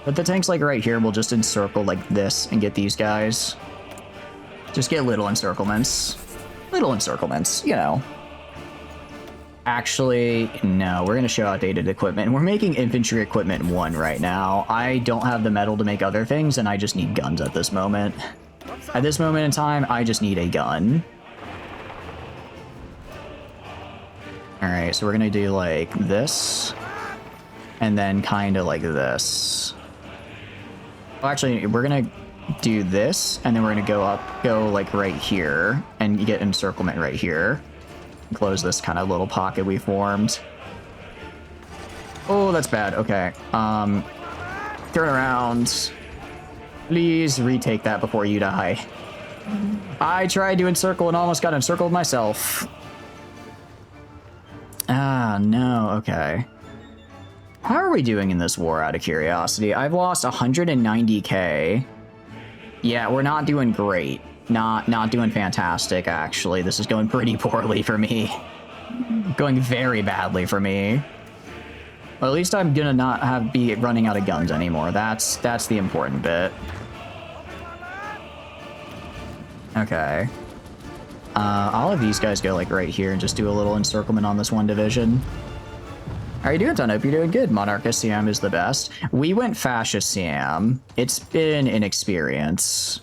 But the tanks, like, right here will just encircle, like, this and get these guys. Just get little encirclements. Little encirclements, you know. Actually, no, we're going to show outdated equipment. We're making infantry equipment 1 right now. I don't have the metal to make other things, and I just need guns at this moment. At this moment in time, I just need a gun. Alright, so we're going to do like this. And then kind of like this. Well, actually, we're going to do this, and then we're going to go like right here, and get encirclement right here. Close this kind of little pocket we formed. Oh, that's bad. Okay. Turn around. Please retake that before you die. I tried to encircle and almost got encircled myself. Ah, no. Okay. How are we doing in this war, out of curiosity? I've lost 190k. Yeah, we're not doing great. Not doing fantastic, actually. This is going pretty poorly for me. Going very badly for me. Well, at least I'm gonna not be running out of guns anymore. That's the important bit. Okay. I'll have these guys go like right here and just do a little encirclement on this one division. How are you doing, Ton? Hope you're doing good. Monarchist Siam is the best. We went Fascist Siam. It's been an experience.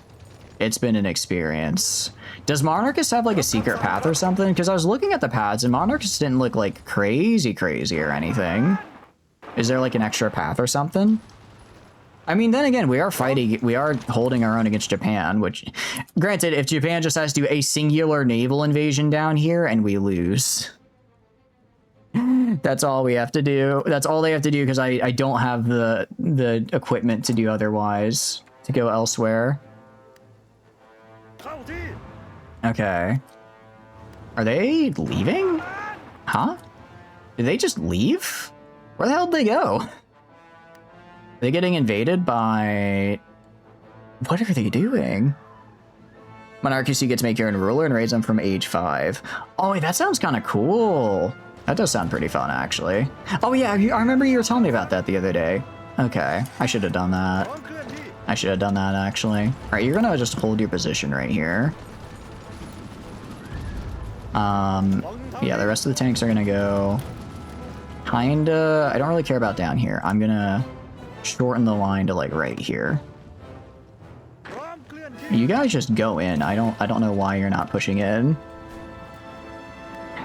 It's been an experience. Does Monarchist have like a secret path or something? Because I was looking at the paths and Monarchist didn't look like crazy or anything. Is there like an extra path or something? I mean, then again, we are fighting, we are holding our own against Japan, which, granted, if Japan just has to do a singular naval invasion down here and we lose. That's all we have to do. That's all they have to do because I don't have the equipment to do otherwise, to go elsewhere. Okay. Are they leaving? Huh? Did they just leave? Where the hell did they go? Are they getting invaded by... What are they doing? Monarchist, you get to make your own ruler and raise them from age 5. Oh, wait, that sounds kind of cool. That does sound pretty fun, actually. Oh, yeah, I remember you were telling me about that the other day. Okay, I should have done that. I should have done that, actually. All right, you're gonna just hold your position right here. Yeah, the rest of the tanks are gonna go kinda... I don't really care about down here. I'm gonna shorten the line to, like, right here. You guys just go in. I don't know why you're not pushing in.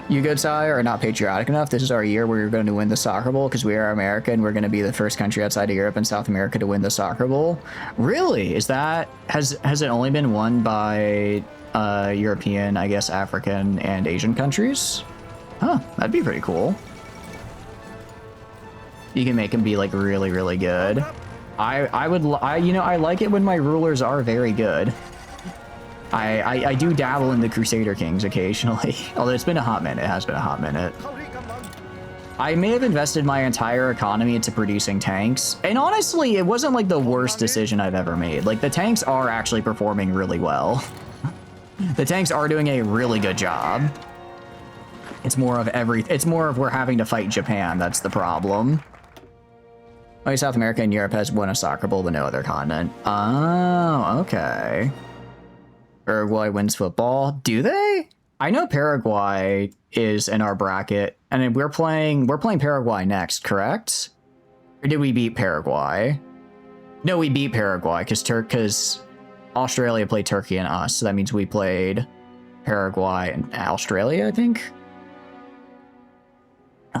You good, sire, are not patriotic enough. This is our year where we're going to win the soccer bowl because we are America and we're going to be the first country outside of Europe and South America to win the soccer bowl. Really? Is that... Has it only been won by European, I guess, African, and Asian countries? Huh, that'd be pretty cool. You can make them be, like, really, really good. I like it when my rulers are very good. I do dabble in the Crusader Kings occasionally, although it's been a hot minute. It has been a hot minute. I may have invested my entire economy into producing tanks, and honestly, it wasn't like the worst decision I've ever made. Like, the tanks are actually performing really well. The tanks are doing a really good job. It's more of we're having to fight Japan. That's the problem. Only South America and Europe has won a soccer bowl, but no other continent. Oh, okay. Uruguay wins football. Do they? I know Paraguay is in our bracket, and we're playing Paraguay next, correct? Or did we beat Paraguay? No, we beat Paraguay because Australia played Turkey and us, so that means we played Paraguay and Australia, I think.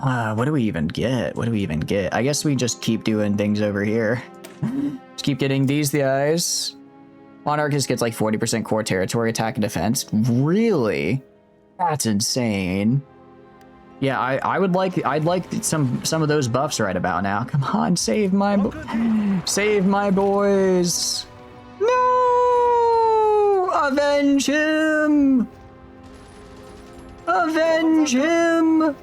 What do we even get? What do we even get? I guess we just keep doing things over here. Just keep getting these guys. Monarchist gets like 40% core territory attack and defense. Really? That's insane. Yeah, I'd like some of those buffs right about now. Come on, save my boys. No! Avenge him! Avenge him!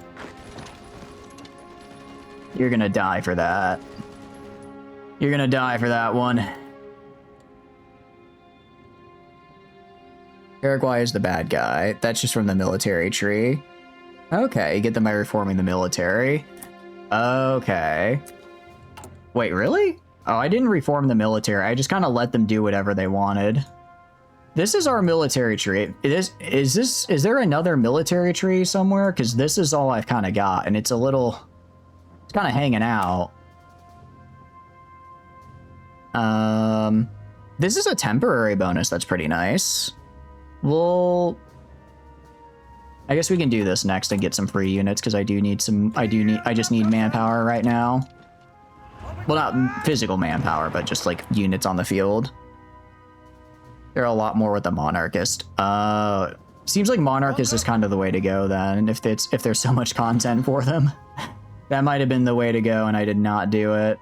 You're gonna die for that. You're gonna die for that one. Paraguay is the bad guy. That's just from the military tree. Okay, you get them by reforming the military. Okay. Wait, really? Oh, I didn't reform the military. I just kind of let them do whatever they wanted. This is our military tree. Is there another military tree somewhere? Because this is all I've kind of got, and it's kind of hanging out. This is a temporary bonus. That's pretty nice. Well, I guess we can do this next and get some free units because I just need manpower right now. Well, not physical manpower, but just like units on the field. There are a lot more with the Monarchist. Seems like Monarchist is kind of the way to go then, if there's so much content for them. That might have been the way to go, and I did not do it.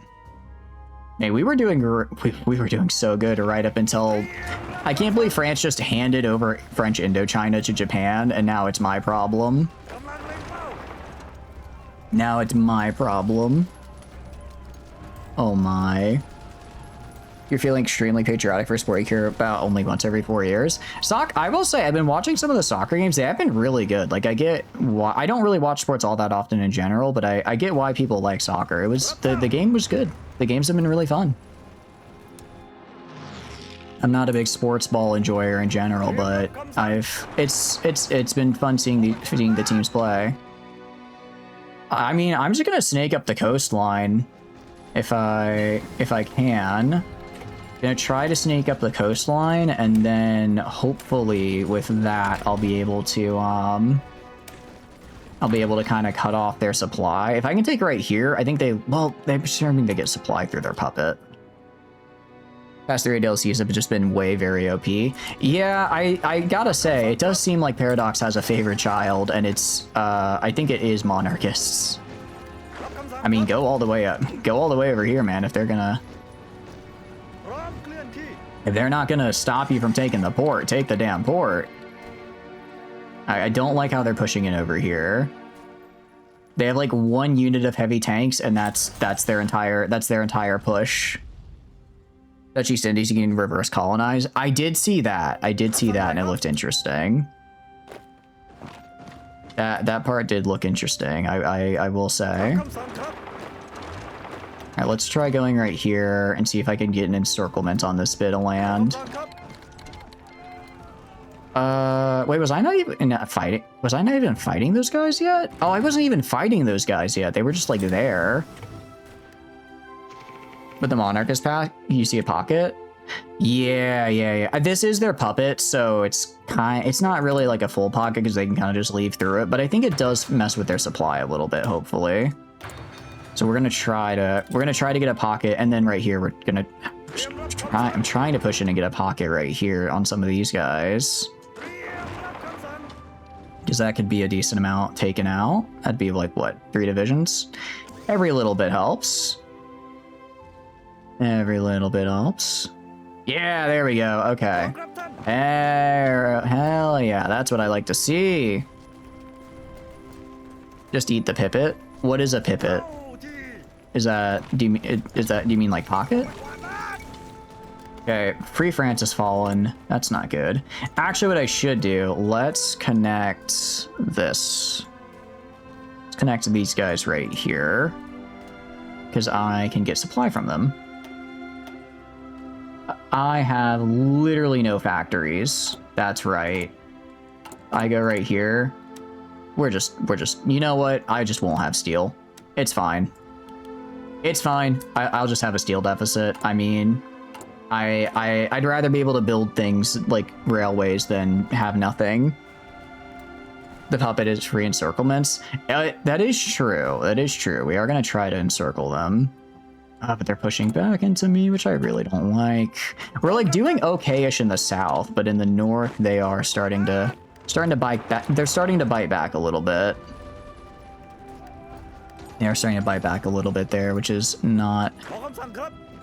Hey, we were doing so good right up until... I can't believe France just handed over French Indochina to Japan, and now it's my problem. Now it's my problem. Oh my. You're feeling extremely patriotic for a sport you care about only once every 4 years. I will say, I've been watching some of the soccer games. They have been really good. Like, I get why... I don't really watch sports all that often in general, but I get why people like soccer. It was... The game was good. The games have been really fun. I'm not a big sports ball enjoyer in general, but it's been fun seeing the teams play. I mean, I'm just gonna snake up the coastline if I can. Gonna try to snake up the coastline, and then hopefully with that I'll be able to kind of cut off their supply. If I can take right here, I think they're starting to get supply through their puppet. Past 3 DLCs have just been very OP. Yeah, I gotta say, it does seem like Paradox has a favorite child, and it's I think it is Monarchists. I mean, go all the way up. Go all the way over here, man, if they're not gonna stop you from taking the port, take the damn port. I don't like how they're pushing it over here. They have like 1 unit of heavy tanks, and that's their entire push. Dutch East Indies, you can reverse colonize. I did see that, and it looked interesting. That part did look interesting, I will say. All right, let's try going right here and see if I can get an encirclement on this bit of land. Wait, was I not even fighting? Was I not even fighting those guys yet? Oh, I wasn't even fighting those guys yet. They were just like there. But the monarch is packed. You see a pocket? Yeah. This is their puppet, so it's not really like a full pocket because they can kind of just leave through it. But I think it does mess with their supply a little bit, hopefully. So we're gonna try to get a pocket, and then right here I'm trying to push in and get a pocket right here on some of these guys. Because that could be a decent amount taken out. That'd be like, what, 3 divisions? Every little bit helps. Every little bit helps. Yeah, there we go. Okay. Hell yeah, that's what I like to see. Just eat the pipit. What is a pipit? Is that, do you mean like pocket? Okay, Free France has fallen. That's not good. Actually, what I should do, let's connect this. Let's connect these guys right here. Because I can get supply from them. I have literally no factories. That's right. I go right here. We're just, you know what? I just won't have steel. It's fine. It's fine. I'll just have a steel deficit. I mean, I'd rather be able to build things like railways than have nothing. The puppet is free encirclements. That is true. That is true. We are going to try to encircle them. But they're pushing back into me, which I really don't like. We're like doing okay-ish in the south, but in the north they are starting to bite back. They're starting to bite back a little bit. They are starting to bite back a little bit there, which is not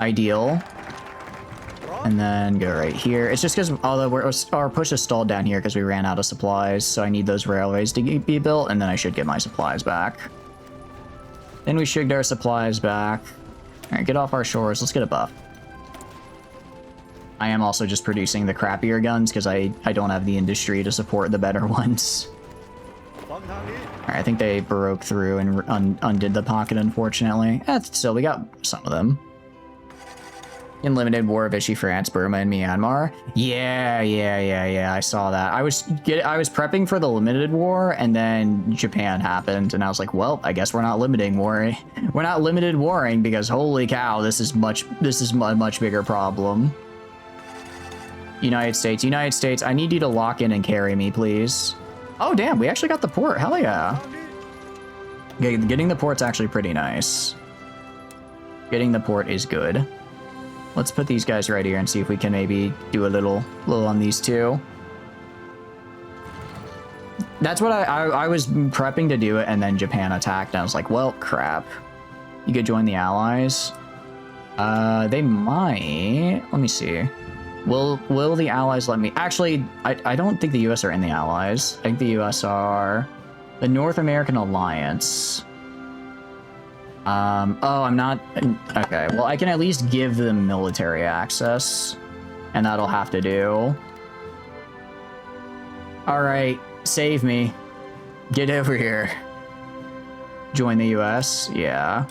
ideal. And then go right here. It's just because although our push is stalled down here because we ran out of supplies, so I need those railways to be built, and then I should get my supplies back. Then we should get our supplies back. All right, get off our shores. Let's get a buff. I am also just producing the crappier guns because I don't have the industry to support the better ones. All right, I think they broke through and undid the pocket, unfortunately. Still, we got some of them. In limited war, Vichy, France, Burma, and Myanmar. Yeah. I saw that. I was prepping for the limited war, and then Japan happened, and I was like, well, I guess we're not limiting warring. We're not limited warring because holy cow, this is a much bigger problem. United States, I need you to lock in and carry me, please. Oh damn, we actually got the port. Hell yeah. Okay, getting the port's actually pretty nice. Getting the port is good. Let's put these guys right here and see if we can maybe do a little on these two. That's what I was prepping to do it, and then Japan attacked, and I was like, well, crap. You could join the Allies. They might. Let me see. Will the Allies let me? Actually, I don't think the U.S. are in the Allies. I think the U.S. are the North American Alliance. Oh, I'm not. Okay, well, I can at least give them military access, and that'll have to do. All right, save me. Get over here. Join the U.S. Yeah.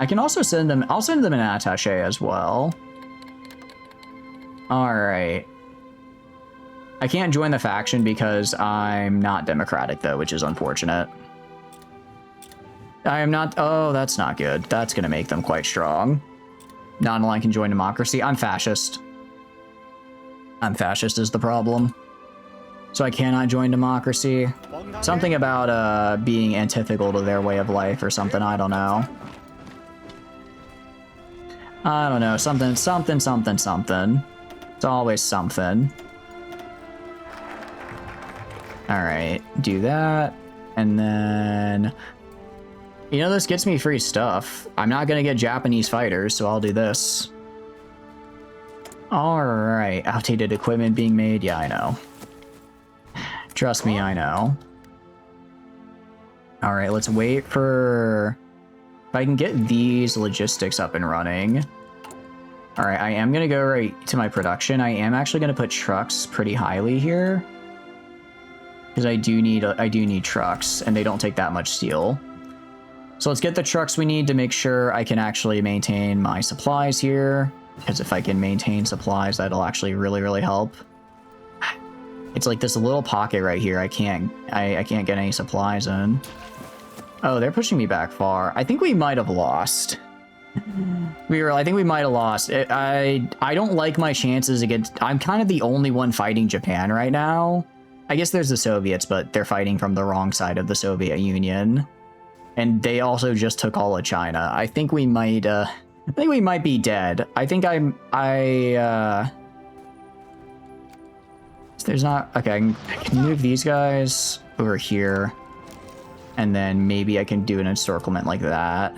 I can also send them. I'll send them an attaché as well. All right. I can't join the faction because I'm not democratic, though, which is unfortunate. I am not. Oh, that's not good. That's going to make them quite strong. Non-aligned can join democracy. I'm fascist. I'm fascist is the problem. So I cannot join democracy. Something about being antithetical to their way of life or something. I don't know. I don't know. Something. It's always something. All right. Do that. And then... You know, this gets me free stuff. I'm not gonna get Japanese fighters, so I'll do this. Alright, outdated equipment being made. Yeah, I know. Trust me, I know. Alright, let's wait for... If I can get these logistics up and running. Alright, I am gonna go right to my production. I am actually gonna put trucks pretty highly here. Because I do need trucks, and they don't take that much steel. So let's get the trucks we need to make sure I can actually maintain my supplies here. Because if I can maintain supplies, that'll actually really, really help. It's like this little pocket right here. I can't get any supplies in. Oh, they're pushing me back far. I think we might have lost. I think we might have lost. I don't like my chances against... I'm kind of the only one fighting Japan right now. I guess there's the Soviets, but they're fighting from the wrong side of the Soviet Union. And they also just took all of China. I think we might be dead. I think there's not... Okay, I can move these guys over here. And then maybe I can do an encirclement like that.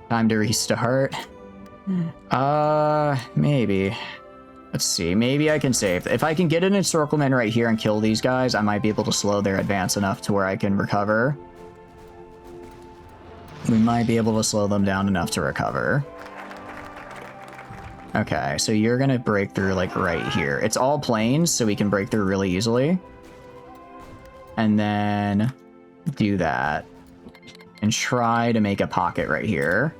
Time to restart. Maybe. Let's see. Maybe I can save. If I can get an encirclement right here and kill these guys, I might be able to slow their advance enough to where I can recover. We might be able to slow them down enough to recover. Okay, so you're gonna break through like right here. It's all plains, so we can break through really easily. And then do that. And try to make a pocket right here.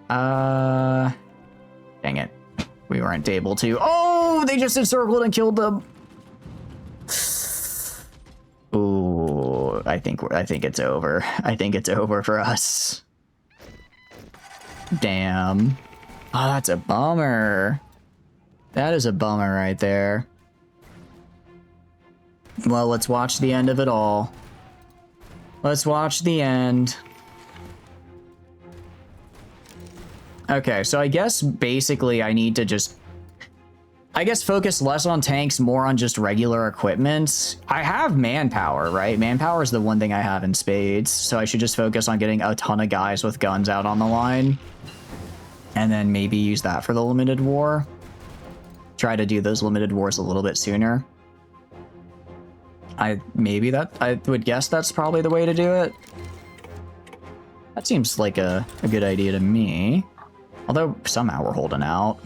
Dang it. We weren't able to. Oh, they just encircled and killed them. Ooh, I think it's over. I think it's over for us. Damn. Oh, that's a bummer. That is a bummer right there. Well, let's watch the end of it all. Let's watch the end. Okay, so I guess basically I need to just... I guess focus less on tanks, more on just regular equipment. I have manpower, right? Manpower is the one thing I have in spades, so I should just focus on getting a ton of guys with guns out on the line. And then maybe use that for the limited war. Try to do those limited wars a little bit sooner. I would guess that's probably the way to do it. That seems like a good idea to me. Although somehow we're holding out.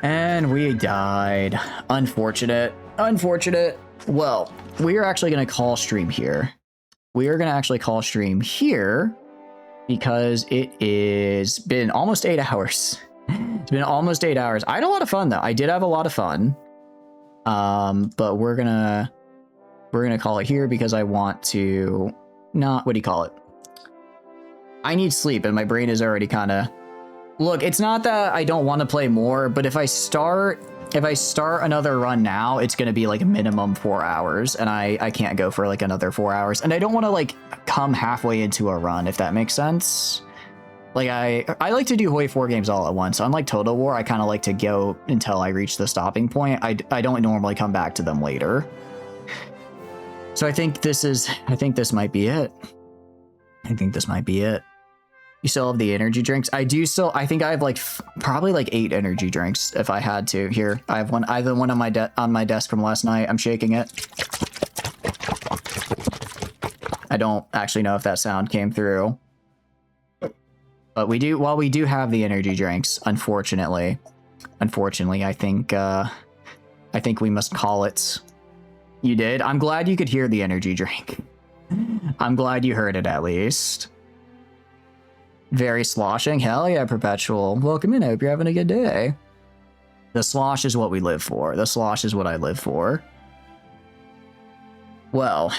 And we died. Unfortunate. Unfortunate. Well, we are actually going to call stream here. We are going to actually call stream here because it is been almost 8 hours. It's been almost 8 hours. I had a lot of fun though. I did have a lot of fun. But we're gonna call it here because I want to not, what do you call it? I need sleep and my brain is already kind of, look, it's not that I don't want to play more, but if I start another run now, it's going to be like a minimum 4 hours and I can't go for like another 4 hours. And I don't want to like come halfway into a run, if that makes sense. Like I like to do Hoi 4 games all at once. So unlike Total War, I kind of like to go until I reach the stopping point. I don't normally come back to them later. So I think this might be it. I think this might be it. You still have the energy drinks? I think I have like probably like 8 energy drinks if I had to. Here, I have one. I have the one on my desk from last night. I'm shaking it. I don't actually know if that sound came through. But we do have the energy drinks, unfortunately. Unfortunately, I think we must call it. You did? I'm glad you could hear the energy drink. I'm glad you heard it at least. Very sloshing. Hell yeah, Perpetual. Welcome in. I hope you're having a good day. The slosh is what we live for. The slosh is what I live for. Well,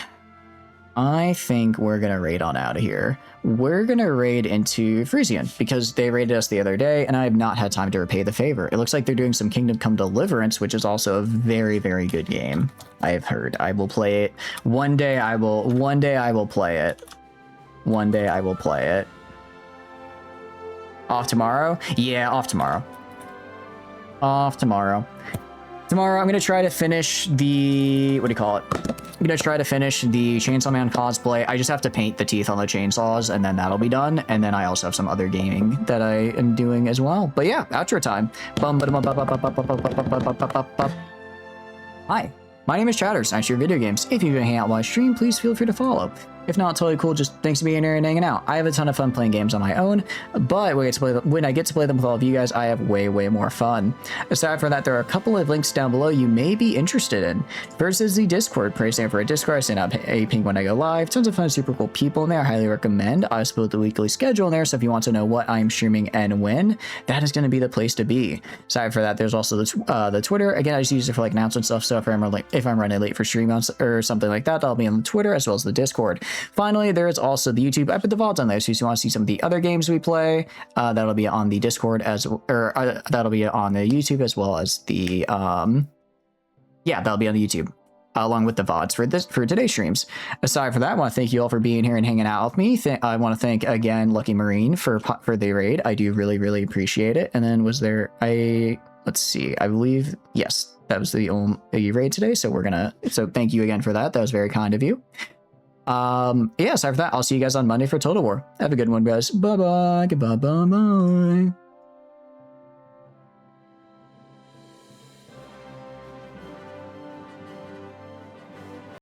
I think we're going to raid on out of here. We're going to raid into Frisian because they raided us the other day and I have not had time to repay the favor. It looks like they're doing some Kingdom Come Deliverance, which is also a very, very good game. I have heard. I will play it. One day I will play it. One day I will play it. Off tomorrow? Yeah, off tomorrow. Off tomorrow. Tomorrow I'm going to try to finish the... What do you call it? I'm going to try to finish the Chainsaw Man cosplay. I just have to paint the teeth on the chainsaws and then that'll be done. And then I also have some other gaming that I am doing as well. But yeah, outro time. Hi, my name is Chatters. I share video games. If you want to hang out while I stream, please feel free to follow. If not, totally cool. Just thanks for being here and hanging out. I have a ton of fun playing games on my own, but when I get to play them with all of you guys, I have way more fun. Aside from that, there are a couple of links down below you may be interested in. First is the Discord. Praise for a Discord. I send out a ping when I go live. Tons of fun, super cool people in there. I highly recommend. I also put the weekly schedule in there, so if you want to know what I'm streaming and when, that is going to be the place to be. Aside from that, there's also the Twitter. Again, I just use it for like announcement stuff. So if I'm running late for stream or something like that, I'll be on the Twitter as well as the Discord. Finally, there is also the YouTube. I put the VODs on there, so if you want to see some of the other games we play, that'll be on the Discord that'll be on the YouTube as well as the that'll be on the YouTube along with the VODs for today's streams. Aside from that, I want to thank you all for being here and hanging out with me. I want to thank again Lucky Marine for the raid. I do really appreciate it. And then let's see, I believe, yes, that was the only raid today. So thank you again for that. That was very kind of you. Aside from that, I'll see you guys on Monday for Total War. Have a good one, guys. Bye.